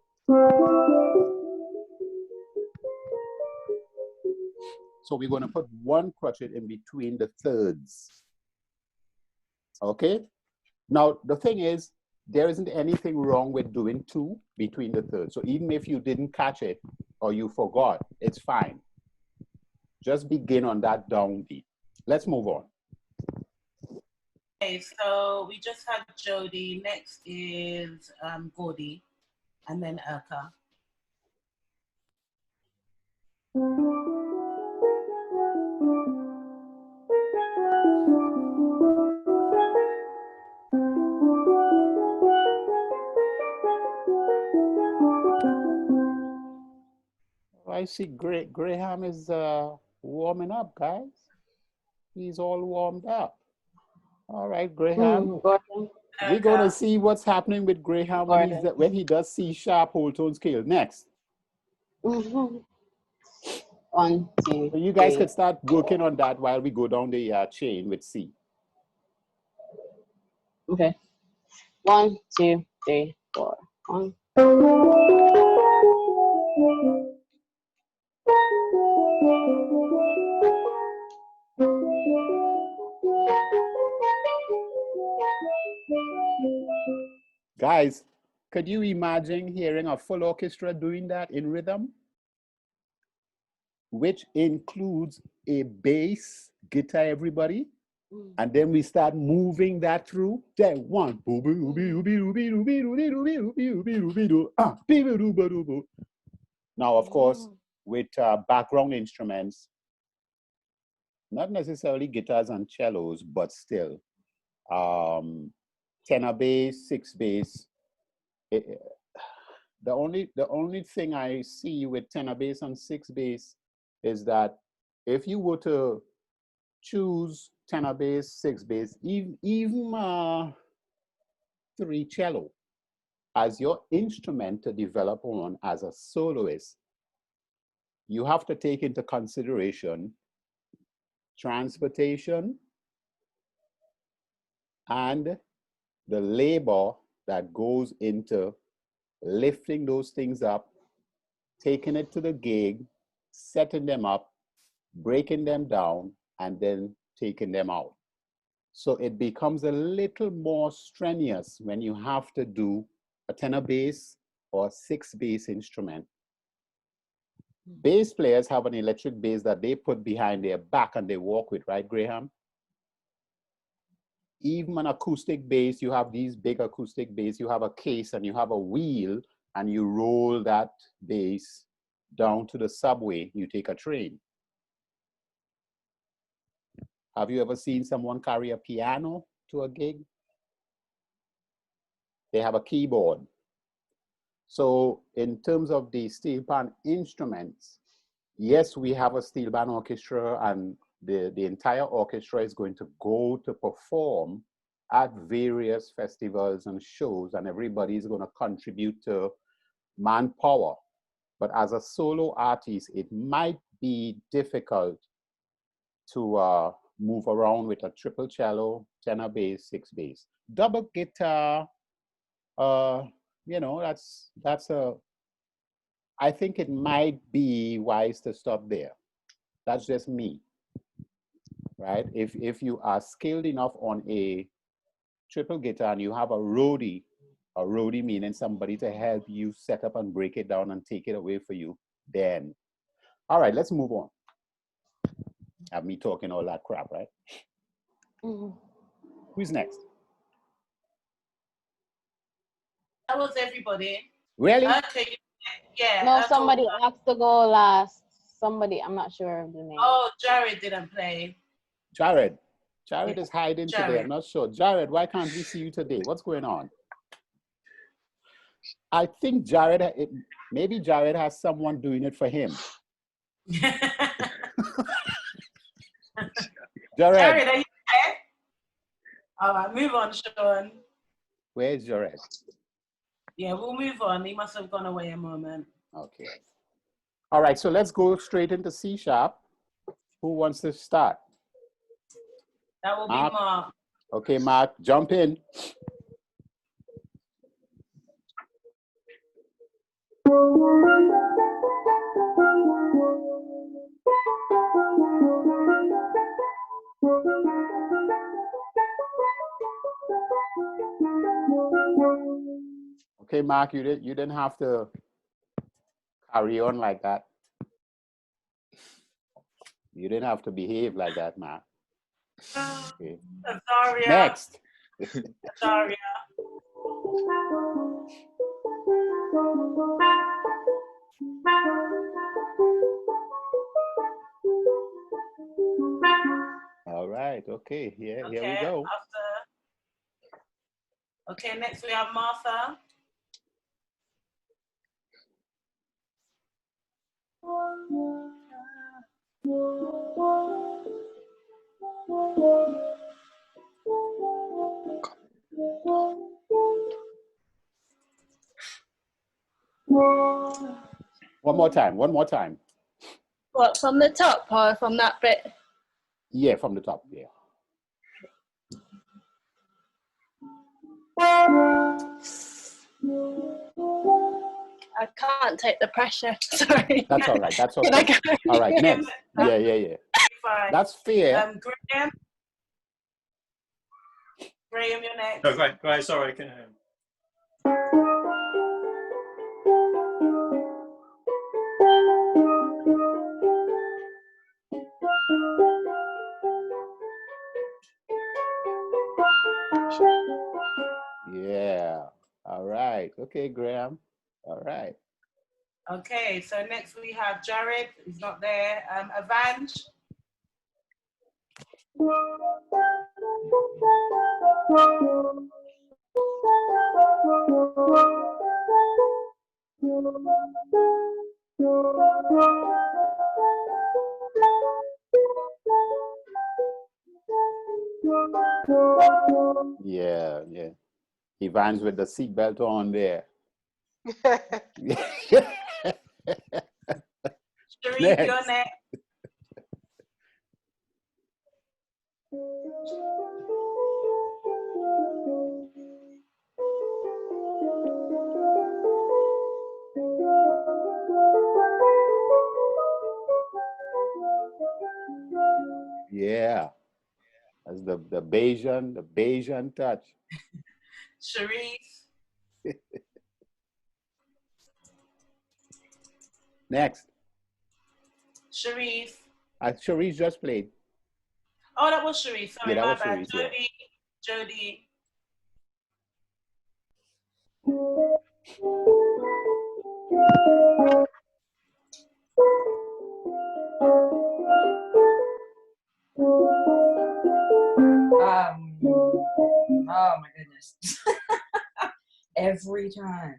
so we're going to put one crochet in between the thirds. Okay? Now, the thing is, there isn't anything wrong with doing 2 between the thirds. So even if you didn't catch it or you forgot, it's fine. Just begin on that downbeat. Let's move on. Okay, so we just had Jody. Next is Gordy, and then Erka. I see Graham is warming up, guys. He's all warmed up. All right, Graham. We're going to see what's happening with Graham when he does C sharp whole tone scale. Next. 1, 2, so you guys 3, could start working on that while we go down the chain with C. Okay. 1, 2, 3, 4. 1. Guys, could you imagine hearing a full orchestra doing that in rhythm? Which includes a bass guitar, everybody. And then we start moving that through. Then 1. Now, of course, with background instruments, not necessarily guitars and cellos, but still, tenor bass, 6 bass. The only thing I see with tenor bass and 6 bass is that if you were to choose tenor bass, 6 bass, even 3 cello as your instrument to develop on as a soloist, you have to take into consideration transportation and the labor that goes into lifting those things up, taking it to the gig, setting them up, breaking them down, and then taking them out. So it becomes a little more strenuous when you have to do a tenor bass or 6 bass instrument. Bass players have an electric bass that they put behind their back and they walk with, right, Graham? Even an acoustic bass, you have these big acoustic bass, you have a case and you have a wheel and you roll that bass down to the subway, you take a train. Have you ever seen someone carry a piano to a gig? they have a keyboard. So in terms of the Steelpan instruments, yes, we have a steel band orchestra, and the entire orchestra is going to go to perform at various festivals and shows, and everybody is going to contribute to manpower. But as a solo artist, it might be difficult to move around with a triple cello, tenor bass, six bass. Double guitar, you know, I think it might be wise to stop there. That's just me, right? If you are skilled enough on a triple guitar and you have a roadie meaning somebody to help you set up and break it down and take it away for you, then, all right, let's move on. Have me talking all that crap, right? Who's next? That was everybody. Really? Okay. Yeah. No, somebody asked to go last. Somebody, I'm not sure of the name. Oh, Jared didn't play. Jared is hiding today. I'm not sure. Jared, why can't we see you today? What's going on? I think maybe Jared has someone doing it for him. Jared, are you there? All right, move on, Sean. Where's Jared? Yeah, we'll move on. He must have gone away a moment. Okay. All right, so let's go straight into C sharp. Who wants to start? That will be Mark. Okay, Mark, jump in. Okay, Mark, you didn't have to carry on like that. You didn't have to behave like that, Mark. Okay. Azaria. Next. Azaria. All right, okay, here we go. Okay, next we have Martha. One more time. What, from the top or from that bit? Yeah, from the top, yeah. I can't take the pressure. Sorry. That's all right. That's okay. All right, next. Yeah. That's fair. Graham, you're next. No, great. Sorry, I can hear him. Yeah. All right. Okay, Graham. All right. Okay, so next we have Jared. He's not there. Avanj. Yeah. Ivan's with the seatbelt on there. Sharif, you're next. Yeah. That's the Bayesian touch. Sharif. Next. Sharif. Sharif just played. Oh, that was Sharif. Sorry, Yeah, my that was bad. Sharif, yeah. Jody. Oh my goodness. every time.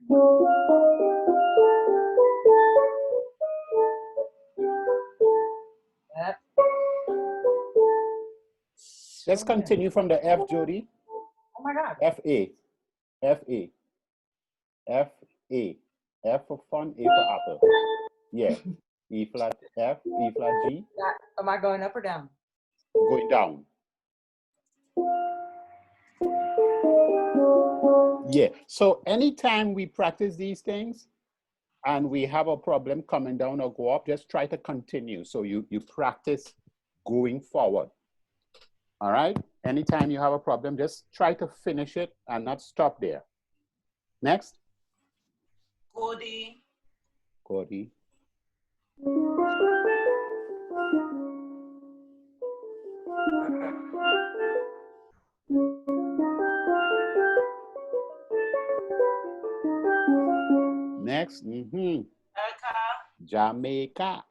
Yep. Let's continue from the F, Jody. Oh my God. F A, F A, F A, F for fun, A for apple. Yeah. E flat F, E flat G. Am I going up or down? Going down. Yeah. So anytime we practice these things and we have a problem coming down or go up, just try to continue. So you practice going forward. All right. Anytime you have a problem, just try to finish it and not stop there. Next. Gordy. Gordy. Next. Jamaica.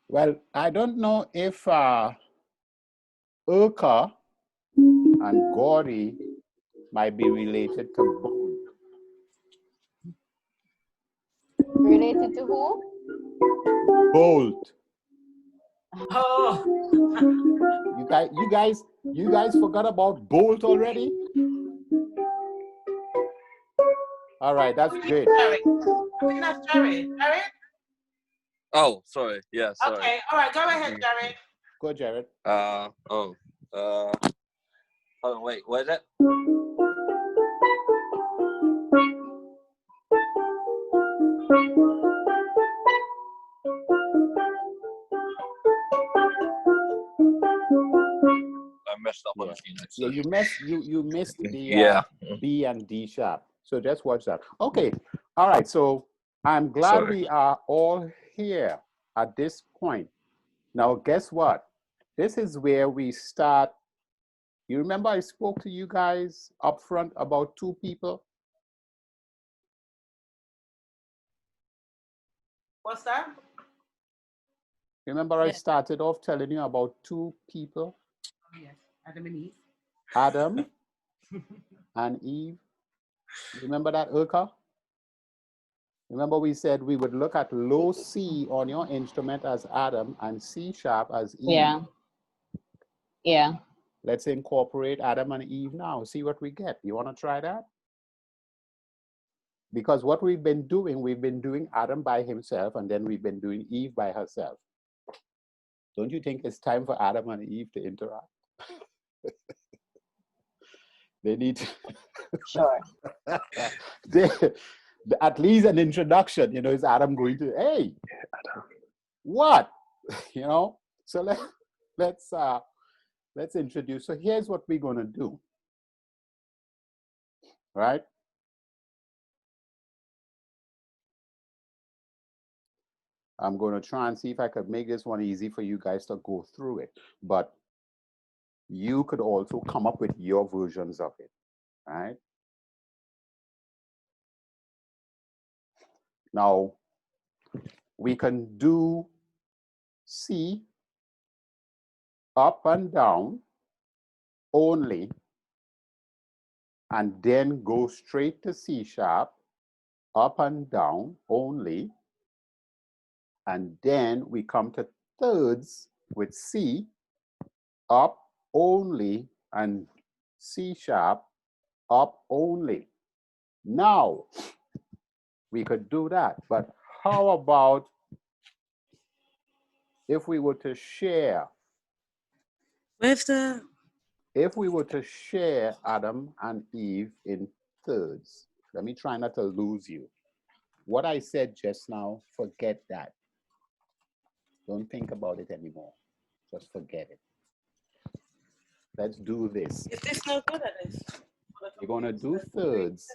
Well, I don't know if Urka and Gordy might be related to Bolt. Related to who? Bolt. Oh. You guys forgot about Bolt already? All right, that's good. I think that's Jared. Jared? Oh, sorry. Yeah, sorry. Okay, all right, go ahead, Jared. Go, Jared. Hold on, wait, what is it? I messed up on the few notes. Yeah, you missed the Yeah. B and D sharp. So just watch that. Okay. All right. So I'm glad Sorry. we are all here at this point. Now, guess what? This is where we start. You remember I spoke to you guys up front about two people? What's that? Remember I started off telling you about two people? Oh, yes, Adam and Eve. Adam and Eve. Remember that, Urka? Remember we said we would look at low C on your instrument as Adam and C sharp as Eve. Yeah. Yeah. Let's incorporate Adam and Eve now. See what we get. You want to try that? Because what we've been doing Adam by himself, and then we've been doing Eve by herself. Don't you think it's time for Adam and Eve to interact? They need to Sure. At least an introduction, you know, is Adam going to, hey, what? You know, so let's introduce. So here's what we're going to do, right? I'm going to try and see if I could make this one easy for you guys to go through it, but you could also come up with your versions of it, right? Now, we can do C up and down only, and then go straight to C sharp, up and down only, and then we come to thirds with C, up only, and C sharp, up only. Now, we could do that, but how about if we were to share? If we were to share Adam and Eve in thirds, let me try not to lose you. What I said just now, forget that. Don't think about it anymore. Just forget it. Let's do this. Is this no good at this? We're going to do thirds.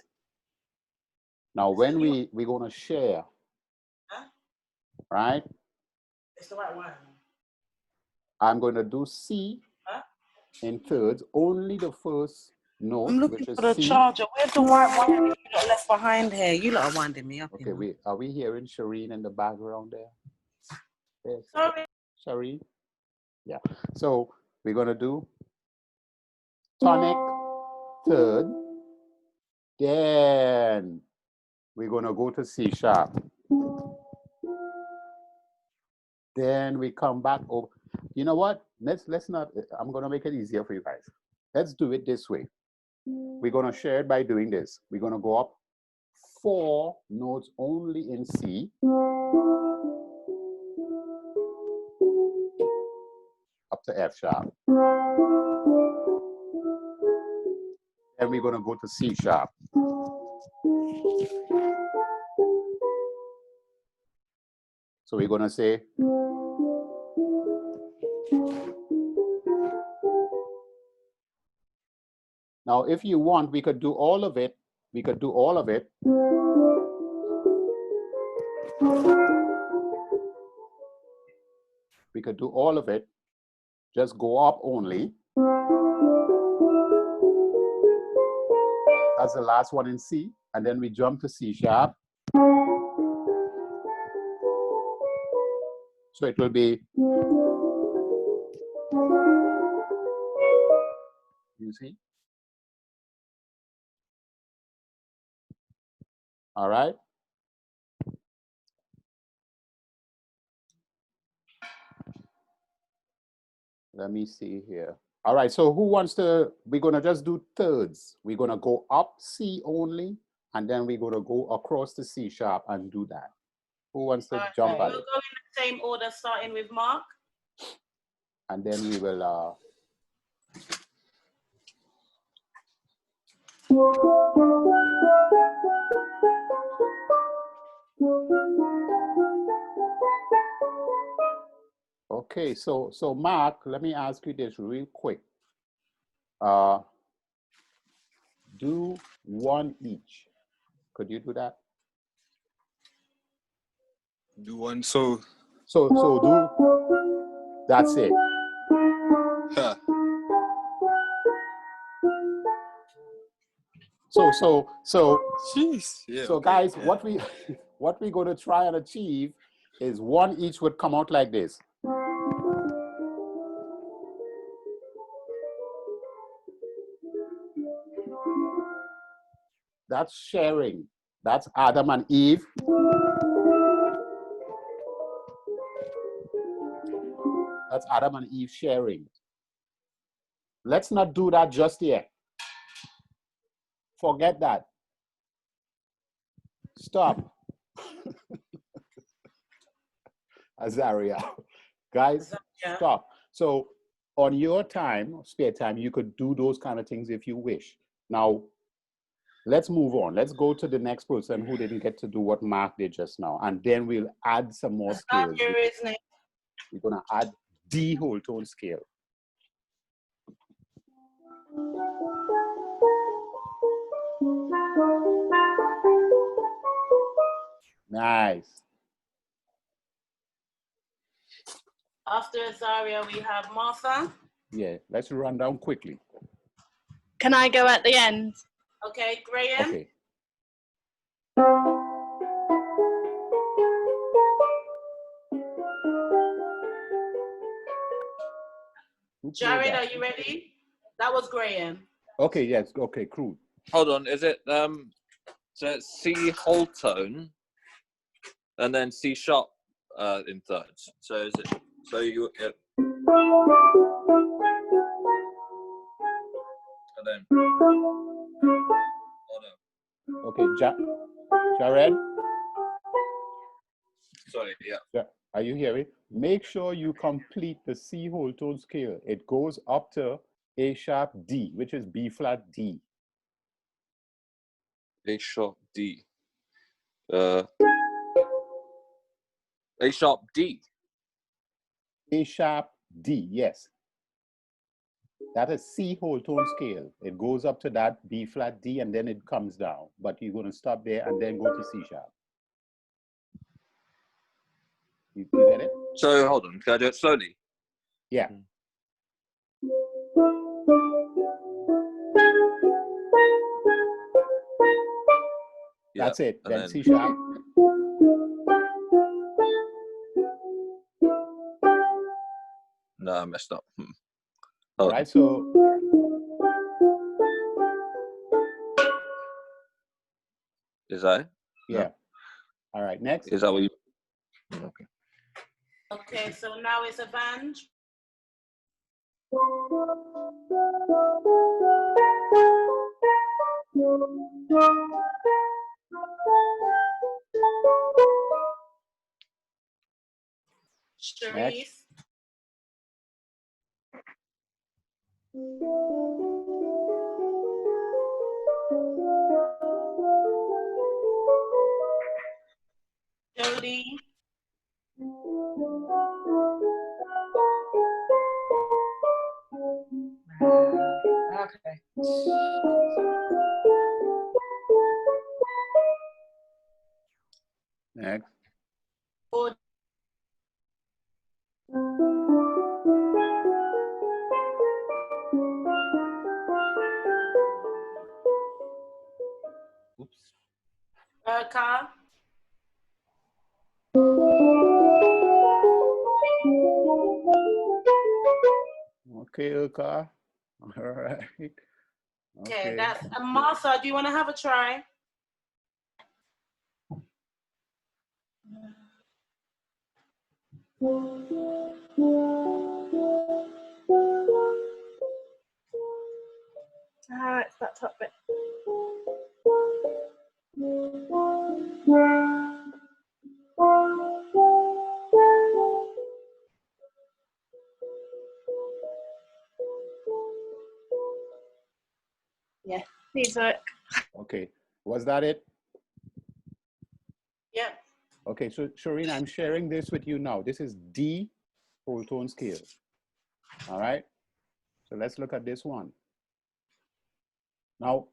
Now, when we're going to share, right? It's the right one. I'm going to do C in thirds, only the first note, I'm looking which is for the C. charger. Where's the white wire you lot left behind here? You lot are winding me up. Okay, wait. Are we hearing Shireen in the background there? Yes. Sorry. Shireen? Yeah. So we're going to do tonic third. Then we're going to go to C sharp. Then we come back over. You know what? Let's not, I'm going to make it easier for you guys. Let's do it this way. We're going to share it by doing this. We're going to go up 4 notes only in C. Up to F sharp. Then we're going to go to C sharp. So we're going to say, now if you want, we could do all of it. We could do all of it. We could do all of it. Just go up only. That's the last one in C. And then we jump to C sharp. So it will be, you see? All right. Let me see here. All right, so who wants to, we're gonna just do thirds. We're gonna go up C only, and then we're gonna go across to C sharp and do that. Who wants to jump at We'll it? go in the same order, starting with Mark. And then we will, okay, so Mark, let me ask you this real quick. Do one each. Could you do that? Do one, so do, that's it. Huh. Jeez, yeah, so okay, guys, yeah. what we're going to try and achieve is one each would come out like this. That's sharing. That's Adam and Eve. That's Adam and Eve sharing. Let's not do that just yet. Forget that. Stop. Azaria. Guys, stop. So on your time, spare time, you could do those kind of things if you wish. Now, let's move on. Let's go to the next person who didn't get to do what Mark did just now. And then we'll add some more scales. We're going to add D whole tone scale. Nice. After Azaria, we have Martha. Yeah, let's run down quickly. Can I go at the end? Okay, Graham. Okay. Jared, are you ready? That was Graham. Okay, yes, okay, cool. Hold on, is it so it's C whole tone and then C sharp in thirds. So is it so you and then okay, Jared? Sorry, yeah. Are you hearing? Make sure you complete the C whole tone scale. It goes up to A sharp D, which is B flat D. A sharp D. A sharp D. A sharp D, yes. That is C whole tone scale. It goes up to that B flat D and then it comes down. But you're going to stop there and then go to C sharp. You get it? So hold on, can I do it slowly? Yeah. That's it. And Then then C sharp. No, I messed up. All right, so is that it? Yeah. No. All right, next. Is that what you? Okay. Okay, so now it's Avange. Sharice. Jody. Okay. Next. Oops. Car. Okay, Urka. All right. Okay, that's Martha. Do you want to have a try? It's that top bit. Yeah, needs work. Okay, was that it? Yeah. Okay, so Shireen, I'm sharing this with you now. This is D whole tone scale. All right, so let's look at this one. Now,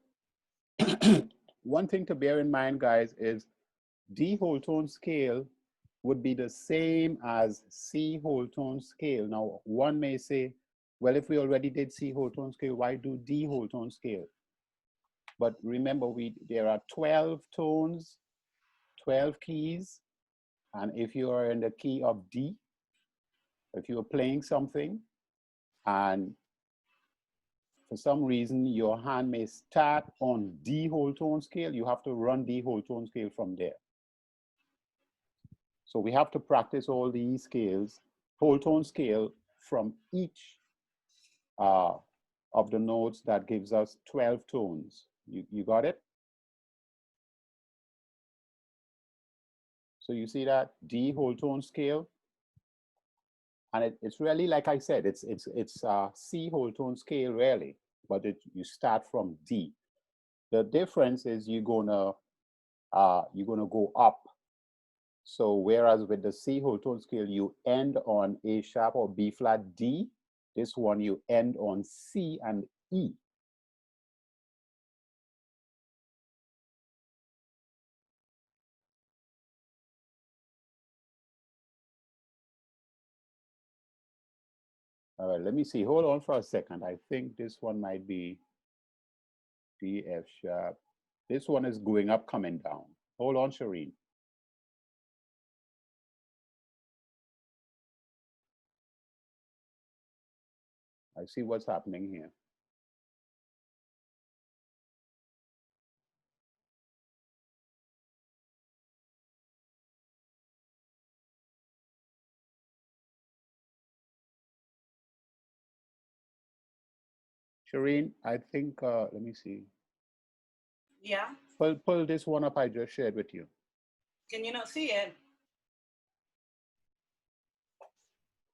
one thing to bear in mind, guys, is D whole tone scale would be the same as C whole tone scale. Now, one may say, well, if we already did C whole tone scale, why do D whole tone scale? But remember, there are 12 tones, 12 keys, and if you are in the key of D, if you're playing something, and for some reason your hand may start on D whole tone scale, you have to run D whole tone scale from there. So we have to practice all these scales, whole tone scale from each of the notes that gives us 12 tones. You got it? So you see that D whole tone scale, and it's really, like I said, it's C whole tone scale really, but you start from D. The difference is you're gonna go up. So whereas with the C whole tone scale, you end on A sharp or B flat D, this one you end on C and E. All right, let me see. Hold on for a second. I think this one might be D, F sharp. This one is going up, coming down. Hold on, Shireen. I see what's happening here. Shireen, I think, let me see. Yeah. Pull this one up I just shared with you. Can you not see it?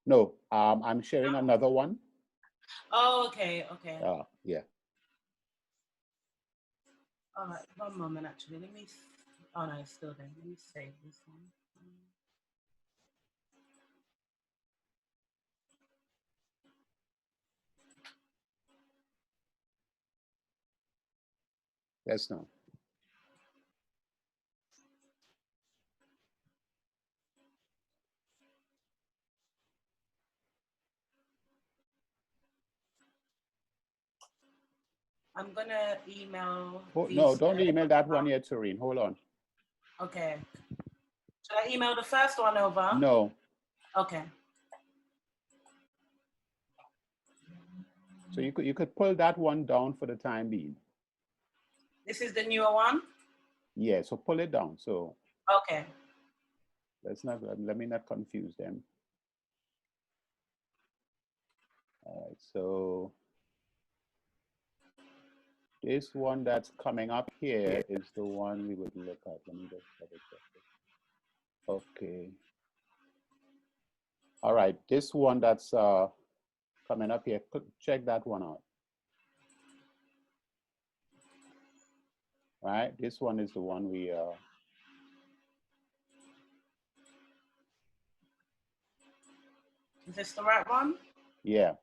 No, I'm sharing another one. Oh, okay, okay. Yeah. All right, one moment actually. Let me. Oh no, it's still there. Let me save this one. Yes, no. I'm gonna email. Oh, no, don't email that one yet, Serene. Hold on. Okay. Should I email the first one over? No. Okay. So you could pull that one down for the time being. This is the newer one? Yeah, so pull it down. So okay. Let me not confuse them. All right, so this one that's coming up here is the one we would look at. Let me just double check it. Okay. All right, this one that's coming up here, check that one out. All right, this one is the one we Is this the right one? yeah.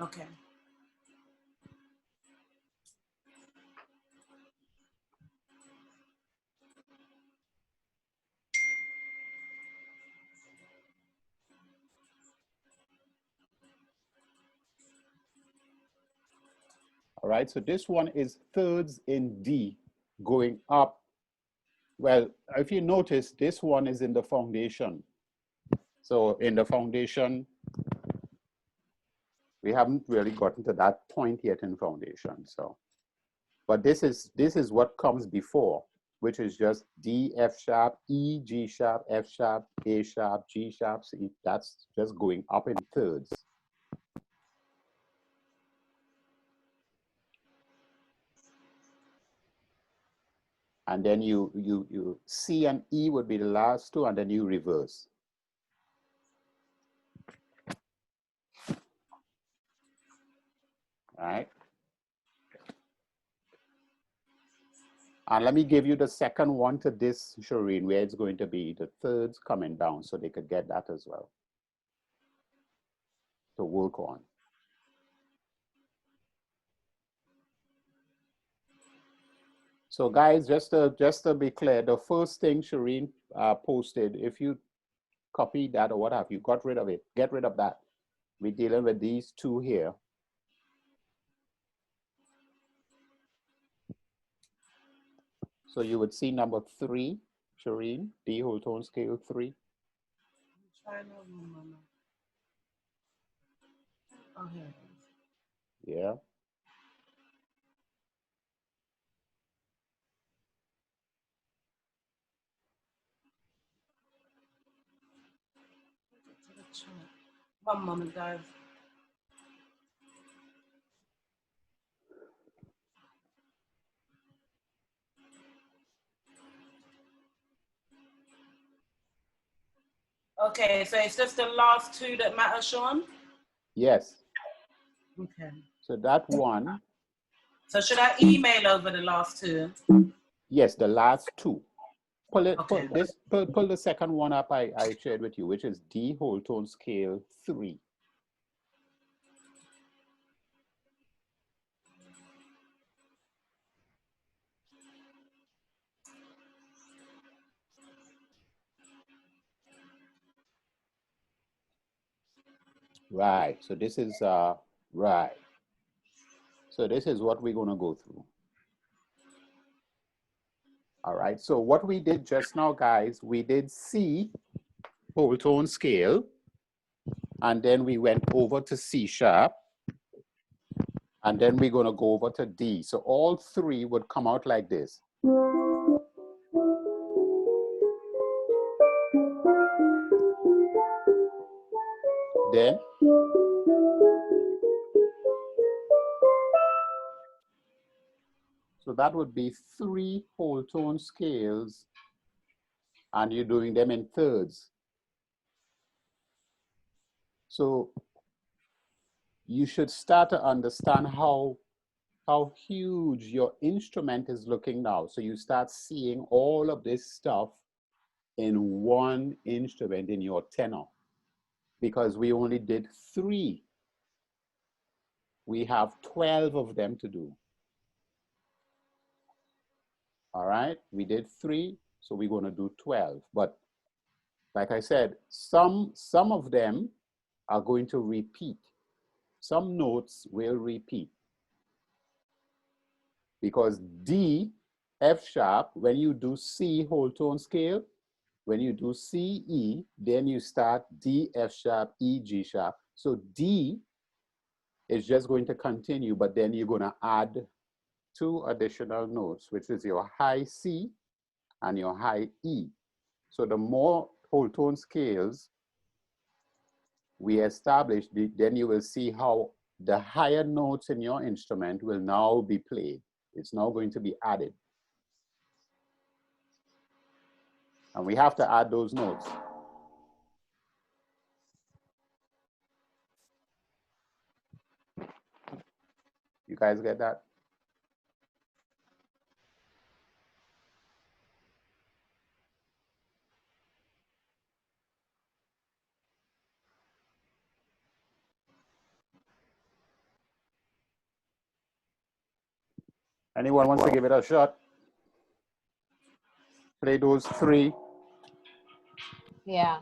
Okay. All right, so this one is thirds in D going up. Well, if you notice, this one is in the foundation. So in the foundation, we haven't really gotten to that point yet in foundation. So, but this is what comes before, which is just D, F sharp, E, G sharp, F sharp, A sharp, G sharp, C. That's just going up in thirds. And then you C and E would be the last two, and then you reverse. All right. And let me give you the second one to this, Shireen, where it's going to be the thirds coming down, so they could get that as well to work on. So guys, just to be clear, the first thing Shireen posted, if you copy that or what have you, got rid of it, get rid of that. We're dealing with these two here. So you would see number 3, Shireen, D whole tone scale 3. Oh, here. Yeah. One moment, guys. Okay, so it's just the last two that matter, Sean? Yes. Okay. So that one. So should I email over the last two? Yes, the last two. Pull it. Okay. Pull the second one up I shared with you, which is D whole tone scale 3. Right. So this is right. So this is what we're going to go through. All right. So what we did just now, guys, we did C whole tone scale, and then we went over to C sharp, and then we're going to go over to D. So all three would come out like this. Then so that would be 3 whole tone scales, and you're doing them in thirds. So you should start to understand how huge your instrument is looking now. So you start seeing all of this stuff in one instrument in your tenor, because we only did 3. We have 12 of them to do. All right, we did 3, so we're going to do 12. But like I said, some of them are going to repeat. Some notes will repeat. because D, F sharp, when you do C whole tone scale, when you do C, E, then you start D, F sharp, E, G sharp. So D is just going to continue, but then you're going to add 2 additional notes, which is your high C and your high E. So the more whole tone scales we establish, then you will see how the higher notes in your instrument will now be played. It's now going to be added. And we have to add those notes. You guys get that? Anyone wants to give it a shot? Play those 3. Yeah.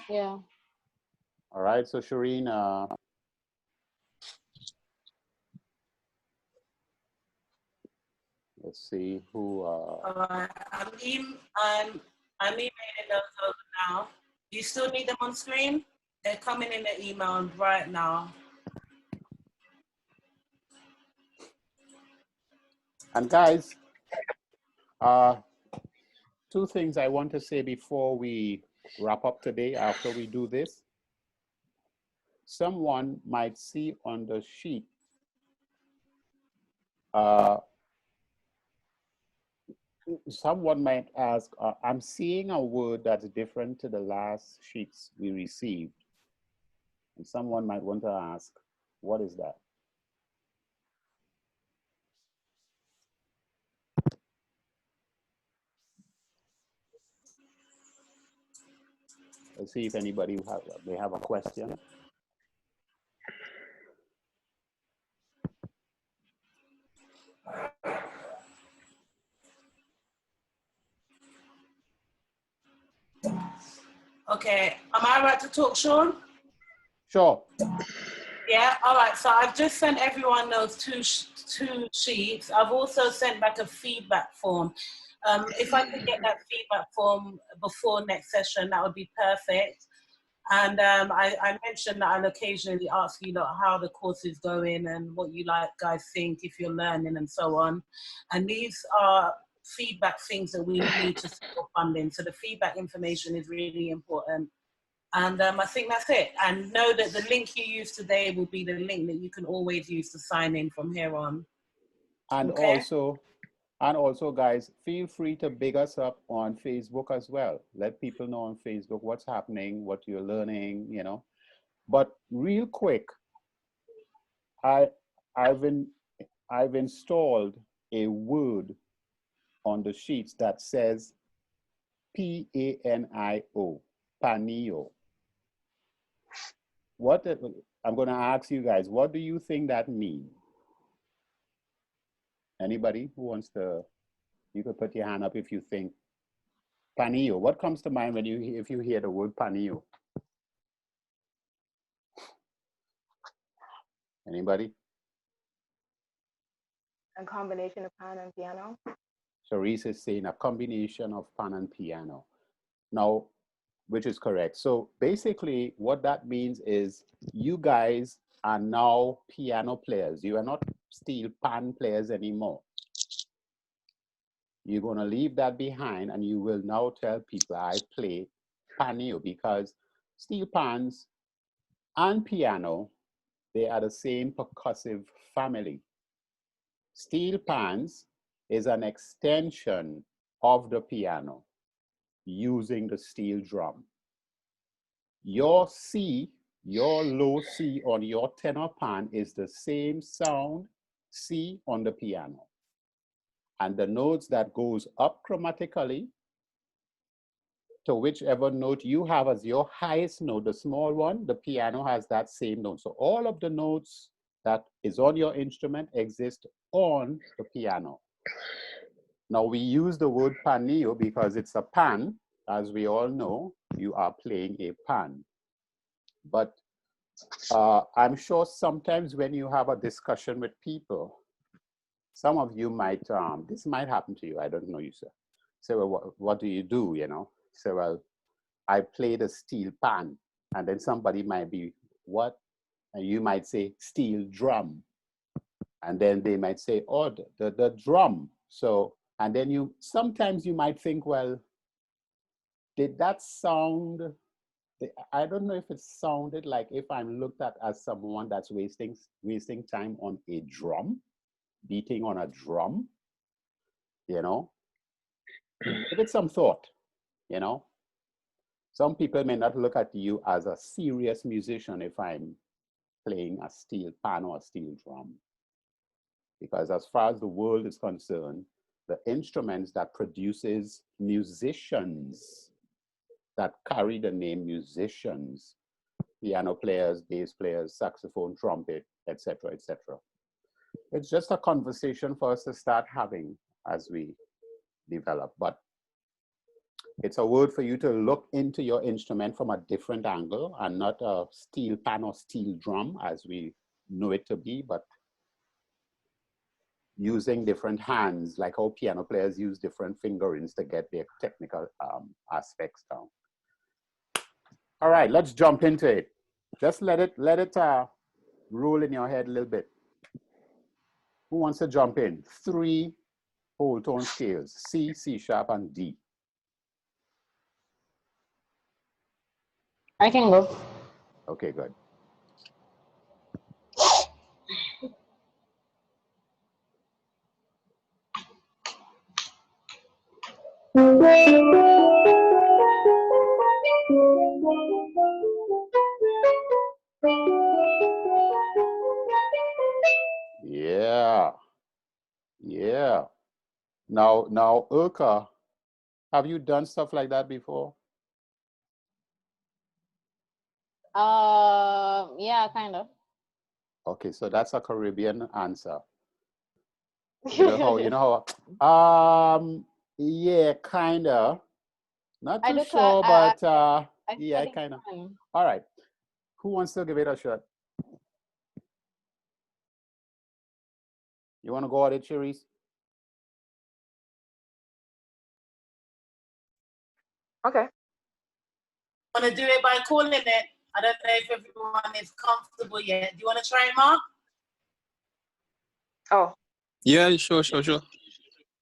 Yeah. All right, so Shireen, let's see who. I'm emailing those over now. Do you still need them on screen? They're coming in the email right now. And guys, 2 things I want to say before we wrap up today, after we do this. Someone might see on the sheet, someone might ask, I'm seeing a word that's different to the last sheets we received. And someone might want to ask, what is that? Let's see if anybody may have a question. Okay, am I right to talk, Sean? Sure. Yeah, all right, so I've just sent everyone those two sheets. I've also sent back a feedback form. If I could get that feedback form before next session, that would be perfect. And I mentioned that I'll occasionally ask you how the course is going and what you guys think, if you're learning and so on. And these are feedback things that we need to support funding. So the feedback information is really important. And I think that's it. And know that the link you use today will be the link that you can always use to sign in from here on. And okay? also, guys, feel free to big us up on Facebook as well. Let people know on Facebook what's happening, what you're learning, you know. But real quick, I've installed a word on the sheets that says P-A-N-I-O, panio. I'm going to ask you guys, what do you think that means? Anybody who wants to, you could put your hand up if you think. Panio, what comes to mind when if you hear the word panio? Anybody? A combination of pan and piano. Charisse is saying a combination of pan and piano. Now, which is correct. So basically what that means is you guys are now piano players. You are not steel pan players anymore. You're going to leave that behind and you will now tell people I play panio, because steel pans and piano, they are the same percussive family. Steel pans is an extension of the piano using the steel drum. Your C, your low C on your tenor pan is the same sound C on the piano. And the notes that goes up chromatically to whichever note you have as your highest note, the small one, the piano has that same note. So all of the notes that is on your instrument exist on the piano. Now we use the word paneo because it's a pan. As we all know, you are playing a pan. But I'm sure sometimes when you have a discussion with people, some of you might, this might happen to you, I don't know you, sir. Say, well, what do you do, you know? Say, well, I play the steel pan. And then somebody might be, what? And you might say, steel drum. And then they might say, oh, the drum. So, and then sometimes you might think, well, did that sound, I don't know if it sounded like if I'm looked at as someone that's wasting time on a drum, beating on a drum, you know? Give it some thought, you know? Some people may not look at you as a serious musician if I'm playing a steel pan or a steel drum. Because as far as the world is concerned, the instruments that produces musicians, that carry the name musicians, piano players, bass players, saxophone, trumpet, etc., etc. It's just a conversation for us to start having as we develop. But it's a word for you to look into your instrument from a different angle and not a steel pan or steel drum as we know it to be, but using different hands, like how piano players use different fingerings to get their technical aspects down. All right, let's jump into it. Just let it roll in your head a little bit. Who wants to jump in? 3 whole tone scales, C, C sharp, and D. I can go. Okay, good. Yeah. Yeah. Now, Urka, have you done stuff like that before? Yeah, kind of. Okay, so that's a Caribbean answer. You know how, yeah, kinda. Not too sure, but yeah, kinda. All right. Who wants to give it a shot? You want to go at it, Cherise? Okay. Want to do it by calling it? I don't know if everyone is comfortable yet. Do you want to try, Mark? Oh. Yeah, sure.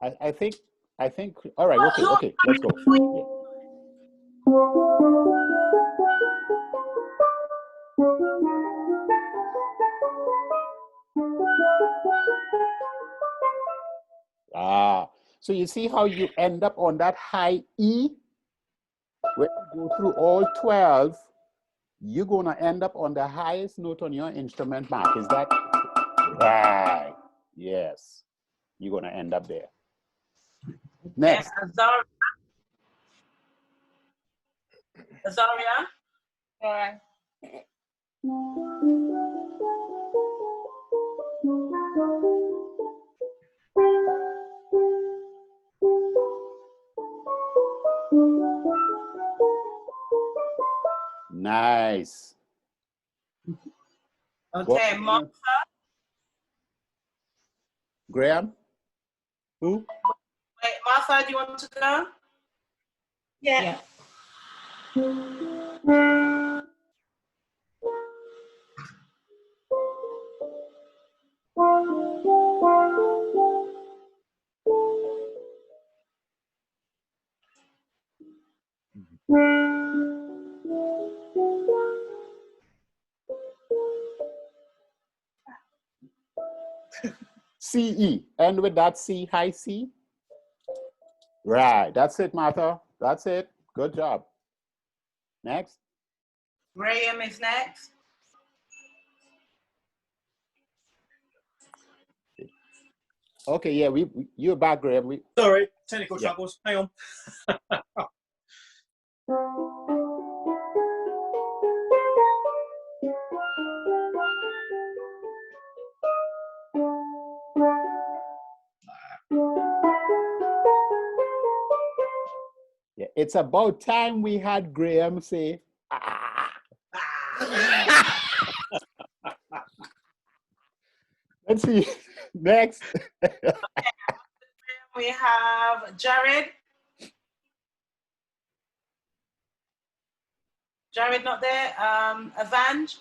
I think, all right, okay, let's go. Yeah. So you see how you end up on that high E? When you go through all 12, you're going to end up on the highest note on your instrument, Mark. Is that right? Yes. You're going to end up there. Next. Azaria? All right. Nice. Okay, Martha. Graham? Who? Wait, Martha, do you want to go? Yeah. C-E. End with that C, high C. Right. That's it, Martha. That's it. Good job. Next. Graham is next. Okay, yeah, you're back, Graham. Sorry, technical troubles. Hang on. it's about time we had Graham say, Let's see. Next. We have Jared. Jared not there. Avanj.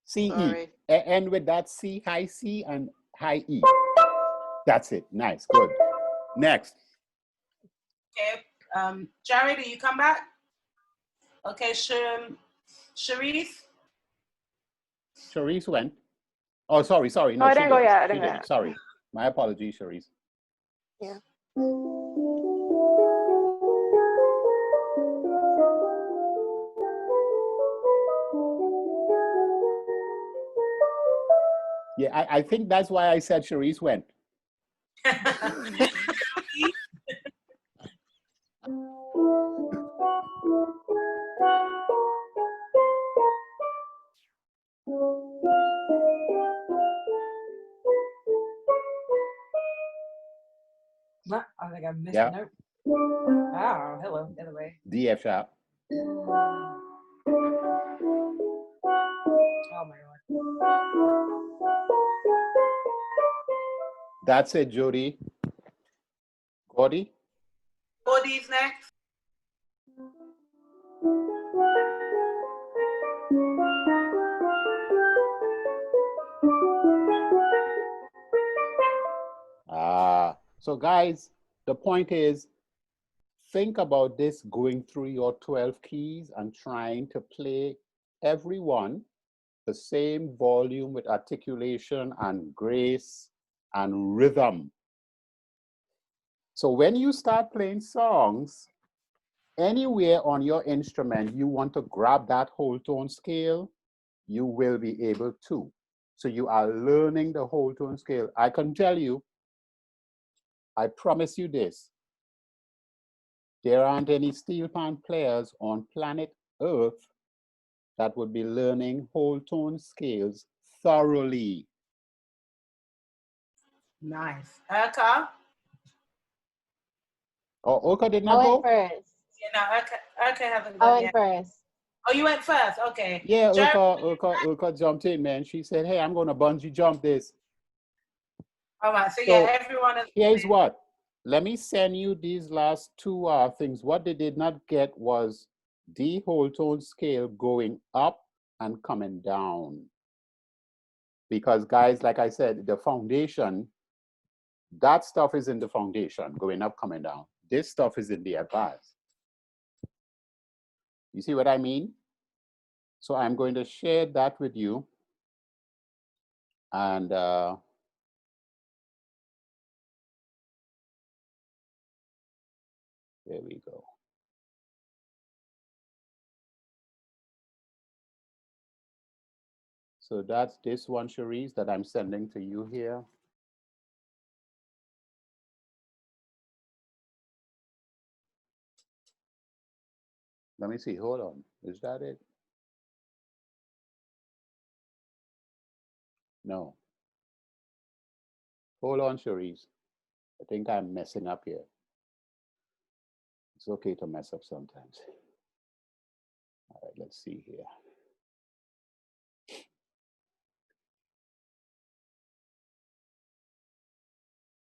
CE. End with that C, high C and high E. That's it. Nice. Good. Next. Okay. Jared, do you come back? Okay, Sharice. Sharice went. Oh, sorry. No, Oh, I she didn't go didn't. yet. I She didn't go didn't. yet. Sorry. My apologies, Sharice. Yeah. Yeah, I think that's why I said Sharice went. I think I missed Yeah. a note. Oh, hello, the other way. D F sharp. Oh my God. That's it, Jody. Gordy? Gordy's next. So guys, the point is, think about this going through your 12 keys and trying to play every one the same volume with articulation and grace and rhythm. So when you start playing songs, anywhere on your instrument you want to grab that whole tone scale, you will be able to. So you are learning the whole tone scale. I can tell you, I promise you this, there aren't any Steelpan players on planet Earth that would be learning whole tone scales thoroughly. Nice. Urka? Oh, Urka did I not went go? first. Yeah, no, Urka hasn't I gone went yet. first. Oh, you went first? Okay. Yeah, Urka jumped in, man. She said, hey, I'm going to bungee jump this. All right, so So yeah, everyone is. here's what. Let me send you these last two things. What they did not get was the whole tone scale going up and coming down. Because guys, like I said, the foundation, that stuff is in the foundation, going up, coming down. This stuff is in the advance. You see what I mean? So I'm going to share that with you. And there we go. So that's this one, Cherise, that I'm sending to you here. Let me see, hold on. Is that it? No. Hold on, Cherise. I think I'm messing up here. It's okay to mess up sometimes. All right, let's see here.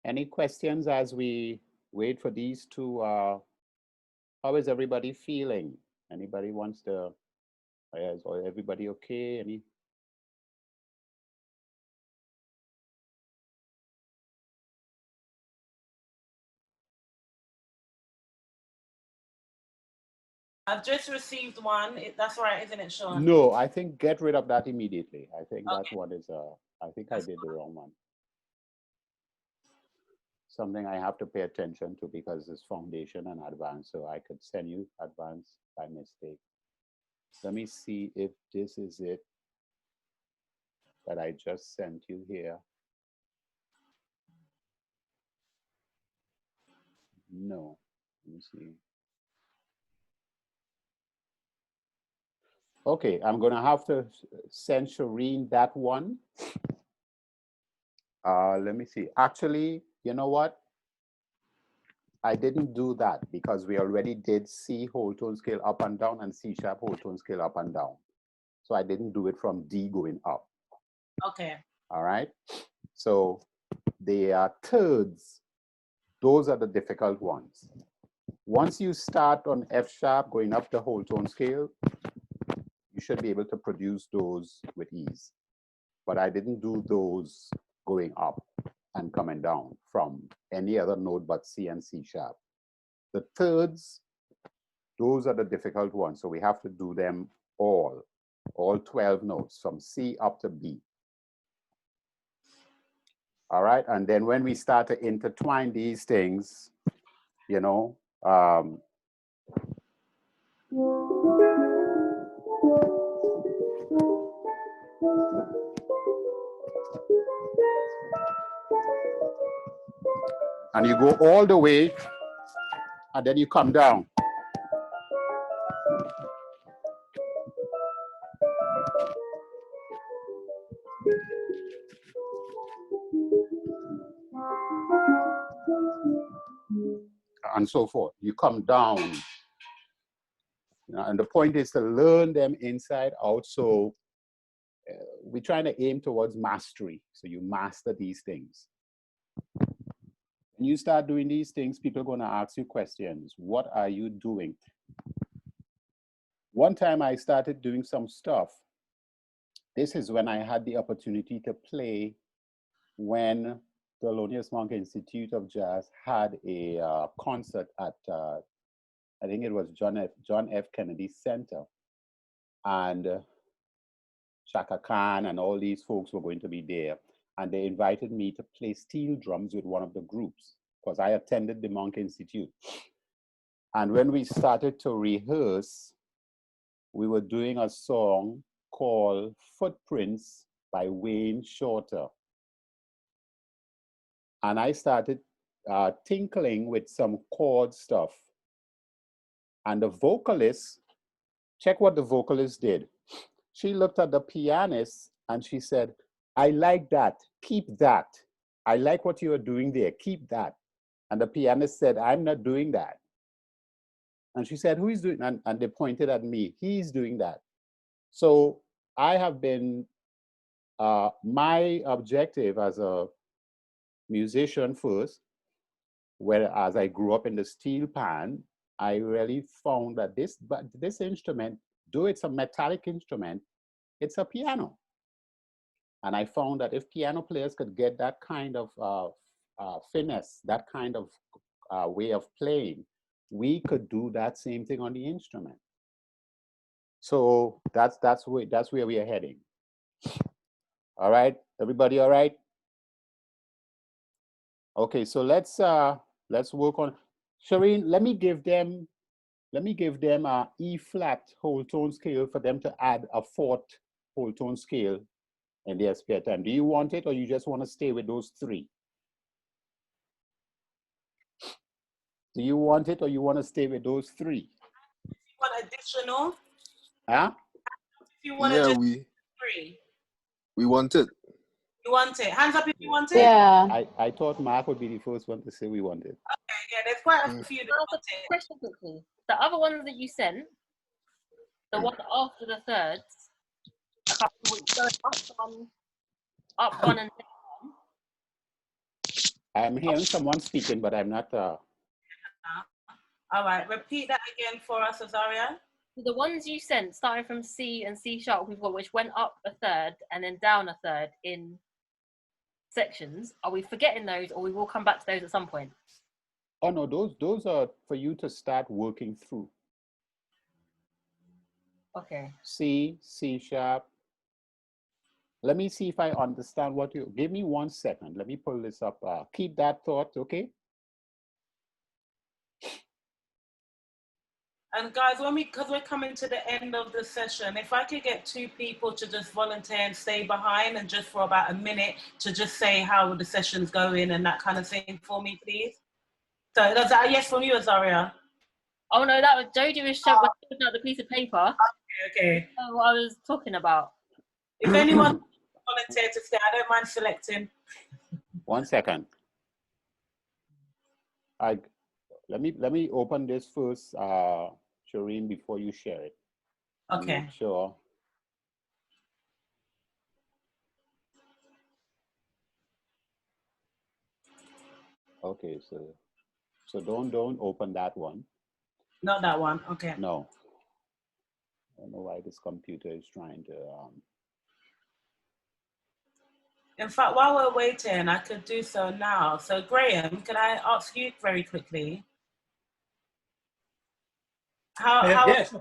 Any questions as we wait for these two? How is everybody feeling? Anybody wants to, is everybody okay? Any? I've just received one. That's right, isn't it, Sean? No, I think get rid of that immediately. I think that one is, I think I did the wrong one. Something I have to pay attention to because it's foundation and advanced, so I could send you advanced by mistake. Let me see if this is it that I just sent you here. No. Let me see. Okay, I'm gonna have to send Shireen that one. Let me see. Actually, you know what? I didn't do that because we already did C whole tone scale up and down and C sharp whole tone scale up and down. So I didn't do it from D going up. Okay. All right. So the thirds, those are the difficult ones. Once you start on F sharp going up the whole tone scale, you should be able to produce those with ease. But I didn't do those going up and coming down from any other note but C and C sharp. The thirds, those are the difficult ones. So we have to do them all 12 notes from C up to B. All right, and then when we start to intertwine these things, you know, and you go all the way, and then you come down. And so forth. You come down. And the point is to learn them inside out. So we're trying to aim towards mastery. So you master these things. When you start doing these things, people are going to ask you questions. What are you doing? One time I started doing some stuff. This is when I had the opportunity to play when the Thelonious Monk Institute of Jazz had a concert at, I think it was John F. Kennedy Center. And Chaka Khan and all these folks were going to be there. And they invited me to play steel drums with one of the groups because I attended the Monk Institute. And when we started to rehearse, we were doing a song called Footprints by Wayne Shorter. And I started tinkling with some chord stuff. And the vocalist, check what the vocalist did. She looked at the pianist and she said, I like that, keep that. I like what you are doing there, keep that. And the pianist said, I'm not doing that. And she said, who is doing that? And they pointed at me, he's doing that. So I have been, my objective as a musician first, whereas I grew up in the Steelpan, I really found that this instrument, though it's a metallic instrument, it's a piano. And I found that if piano players could get that kind of finesse, that kind of way of playing, we could do that same thing on the instrument. So that's where we are heading. All right, everybody, all right? Okay, so let's work on. Shireen, let me give them a E flat whole tone scale for them to add a fourth whole tone scale in their spare time. Do you want it, or you just want to stay with those three? Do you want it, or you want to stay with those three? If you want additional? Huh? If you want to just three. We want it. You want it? Hands up if you want it? Yeah. I thought Mark would be the first one to say we want it. Okay, yeah, there's quite a few that want it. Question quickly. The other ones that you sent, the one after the thirds, I can't remember which going up one and down. I'm hearing someone speaking, but I'm not. All right, repeat that again for us, Azaria. The ones you sent, starting from C and C sharp, we've got which went up a third and then down a third in sections. Are we forgetting those, or we will come back to those at some point? Oh no, those are for you to start working through. Okay. C sharp. Let me see if I understand what you. Give me 1 second. Let me pull this up. Keep that thought, okay? And guys, because we're coming to the end of the session, if I could get 2 people to just volunteer and stay behind and just for about a minute to just say how the session's going and that kind of thing for me, please. So that's a yes from you, Azaria. Oh no, that was Jodie was showing out the piece of paper. Okay. That's what I was talking about. If anyone volunteer to stay, I don't mind selecting. 1 second. Let me open this first, Shireen, before you share it. Okay. Make sure. Okay, so don't open that one. Not that one. Okay. No. I don't know why this computer is trying to. In fact, while we're waiting, I could do so now. So, Graham, can I ask you very quickly? Yes.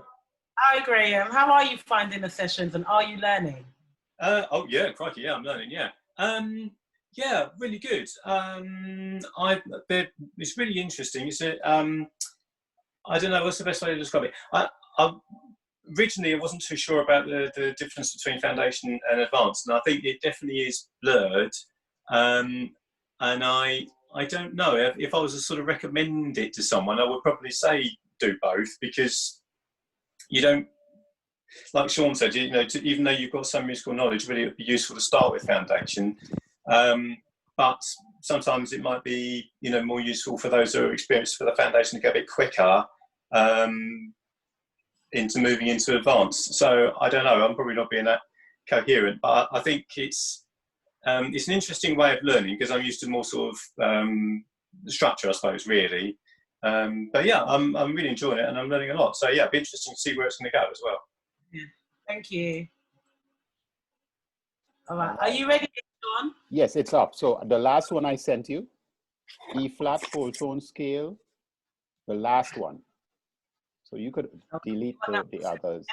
Hi, Graham. How are you finding the sessions, and are you learning? Oh yeah, crikey, yeah, I'm learning. Yeah. Yeah, really good. It's really interesting. It's I don't know what's the best way to describe it. Originally, I wasn't too sure about the difference between foundation and advanced, and I think it definitely is blurred. And I don't know if I was to sort of recommend it to someone, I would probably say do both, because you don't, like Sean said, you know, even though you've got some musical knowledge, really it would be useful to start with foundation. But sometimes it might be, you know, more useful for those who are experienced for the foundation to go a bit quicker into moving into advanced. So I don't know, I'm probably not being that coherent, but I think it's an interesting way of learning, because I'm used to more sort of structure, I suppose, really. But yeah, I'm really enjoying it and I'm learning a lot. So yeah, it'd be interesting to see where it's going to go as well. Yeah. Thank you. All right. Are you ready, Sean? Yes, it's up. So the last one I sent you, E flat whole tone scale, the last one. So you could delete the others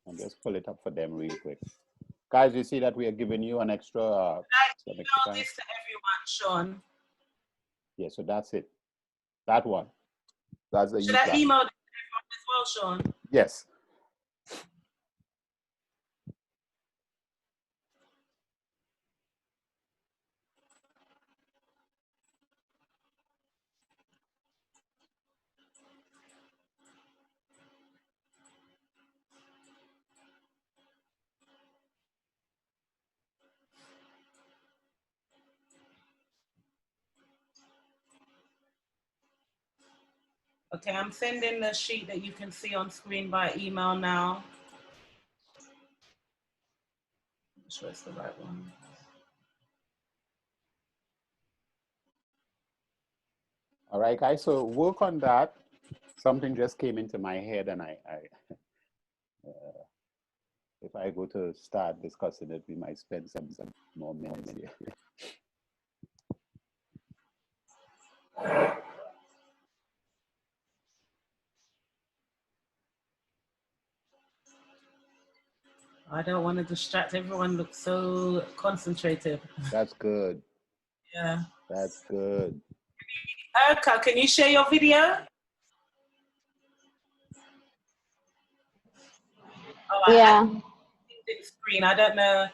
and just pull it up for them real quick. Guys, you see that we are giving you an extra. Should I email this to everyone, Sean? Yeah, so that's it. That one. That's the Should I email this to everyone as well, Sean? Yes. Okay, I'm sending the sheet that you can see on screen by email now. I'm sure it's the right one. All right, guys, so work on that. Something just came into my head, and if I go to start discussing it, we might spend some more minutes here. I don't want to distract. Everyone looks so concentrated. That's good. Yeah. That's good. Erica, can you share your video? Oh, Yeah. Screen. I don't know.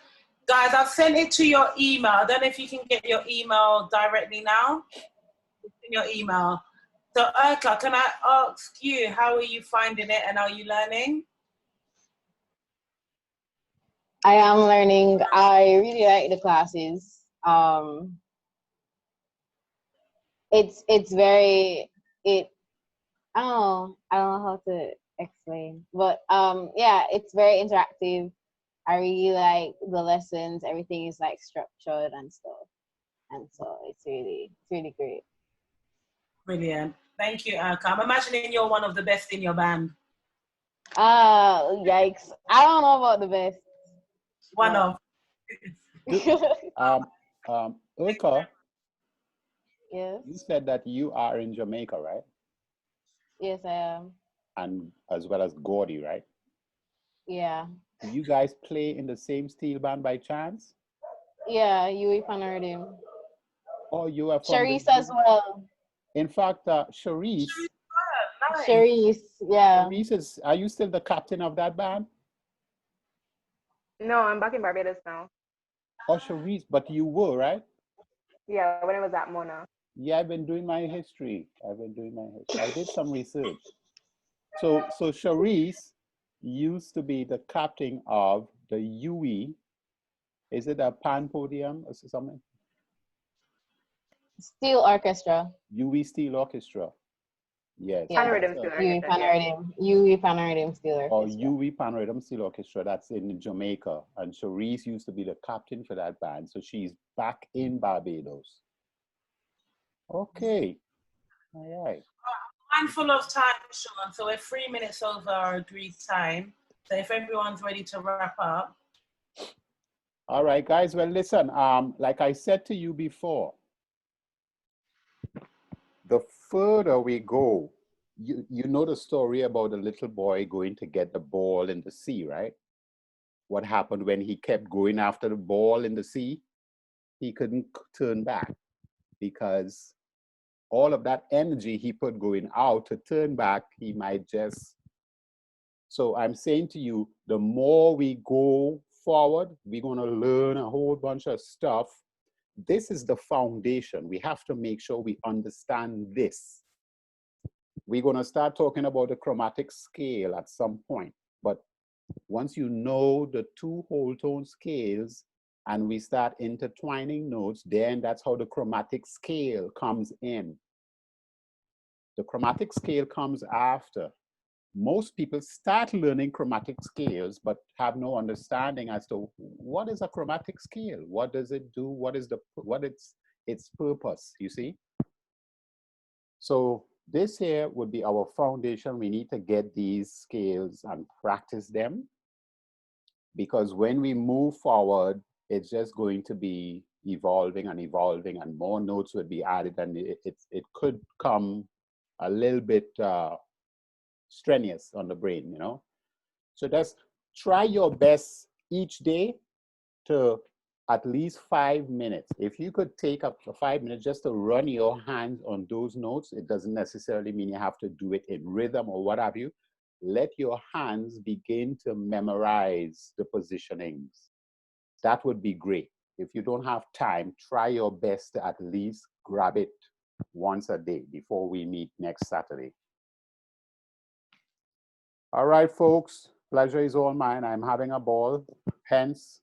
Guys, I've sent it to your email. I don't know if you can get your email directly now. It's in your email. So, Erica, can I ask you, how are you finding it and are you learning? I am learning. I really like the classes. It's very I don't know how to explain, but yeah, it's very interactive. I really like the lessons. Everything is like structured and stuff, and so it's really great. Brilliant. Thank you, Erica. I'm imagining you're one of the best in your band. Yikes! I don't know about the best. One of. Erica. Yes. You said that you are in Jamaica, right? Yes, I am. And as well as Gordy, right? Yeah. Do you guys play in the same steel band by chance? Yeah, Yui Panardim. Oh, you are from Charisse as well. In fact, Charisse. Nice. Charisse, yeah. Charisse is, are you still the captain of that band? No, I'm back in Barbados now. Oh, Charisse, but you were, right? Yeah, when I was at Mona. Yeah, I've been doing my history. I did some research. So Charisse used to be the captain of the UE. Is it a pan podium or something? Steel Orchestra. UE Steel Orchestra. Yes. Yeah. UE Panorama Steel Orchestra. Or UE Panorama Steel Orchestra. That's in Jamaica. And Charisse used to be the captain for that band. So she's back in Barbados. Okay. All right. Mindful of time, Sean. So we're 3 minutes over our agreed time. So if everyone's ready to wrap up. All right, guys. Well, listen, like I said to you before, the further we go, you know the story about the little boy going to get the ball in the sea, right? What happened when he kept going after the ball in the sea? He couldn't turn back because all of that energy he put going out to turn back, he might just. So I'm saying to you, the more we go forward, we're going to learn a whole bunch of stuff. This is the foundation. We have to make sure we understand this. We're going to start talking about the chromatic scale at some point. But once you know the two whole tone scales and we start intertwining notes, then that's how the chromatic scale comes in. The chromatic scale comes after. Most people start learning chromatic scales, but have no understanding as to what is a chromatic scale? What does it do? What is its purpose, you see? So this here would be our foundation. We need to get these scales and practice them, because when we move forward, it's just going to be evolving and evolving, and more notes would be added, and it could come a little bit strenuous on the brain, you know? So just try your best each day to at least 5 minutes. If you could take up for 5 minutes just to run your hands on those notes, it doesn't necessarily mean you have to do it in rhythm or what have you. Let your hands begin to memorize the positionings. That would be great. If you don't have time, try your best to at least grab it once a day before we meet next Saturday. All right, folks, pleasure is all mine. I'm having a ball. Hence,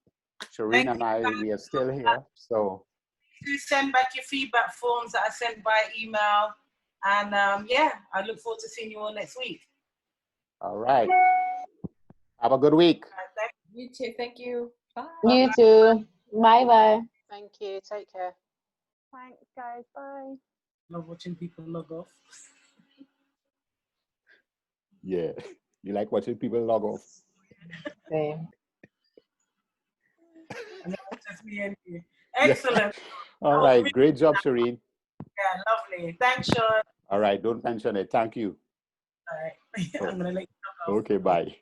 Shireen and I, we are still here. So Please send back your feedback forms that I sent by email. And yeah, I look forward to seeing you all next week. all right. Have a good week. You too. Thank you. Bye. You too. Bye-bye. Thank you. Take care. Thanks, guys. Bye. Love watching people log off. Yeah, you like watching people log off. Same. Just me and you. Excellent. All right, great job, Shireen. Yeah, lovely. Thanks, Sean. All right, don't mention it. Thank you. All right. I'm going to let you go. Okay, bye.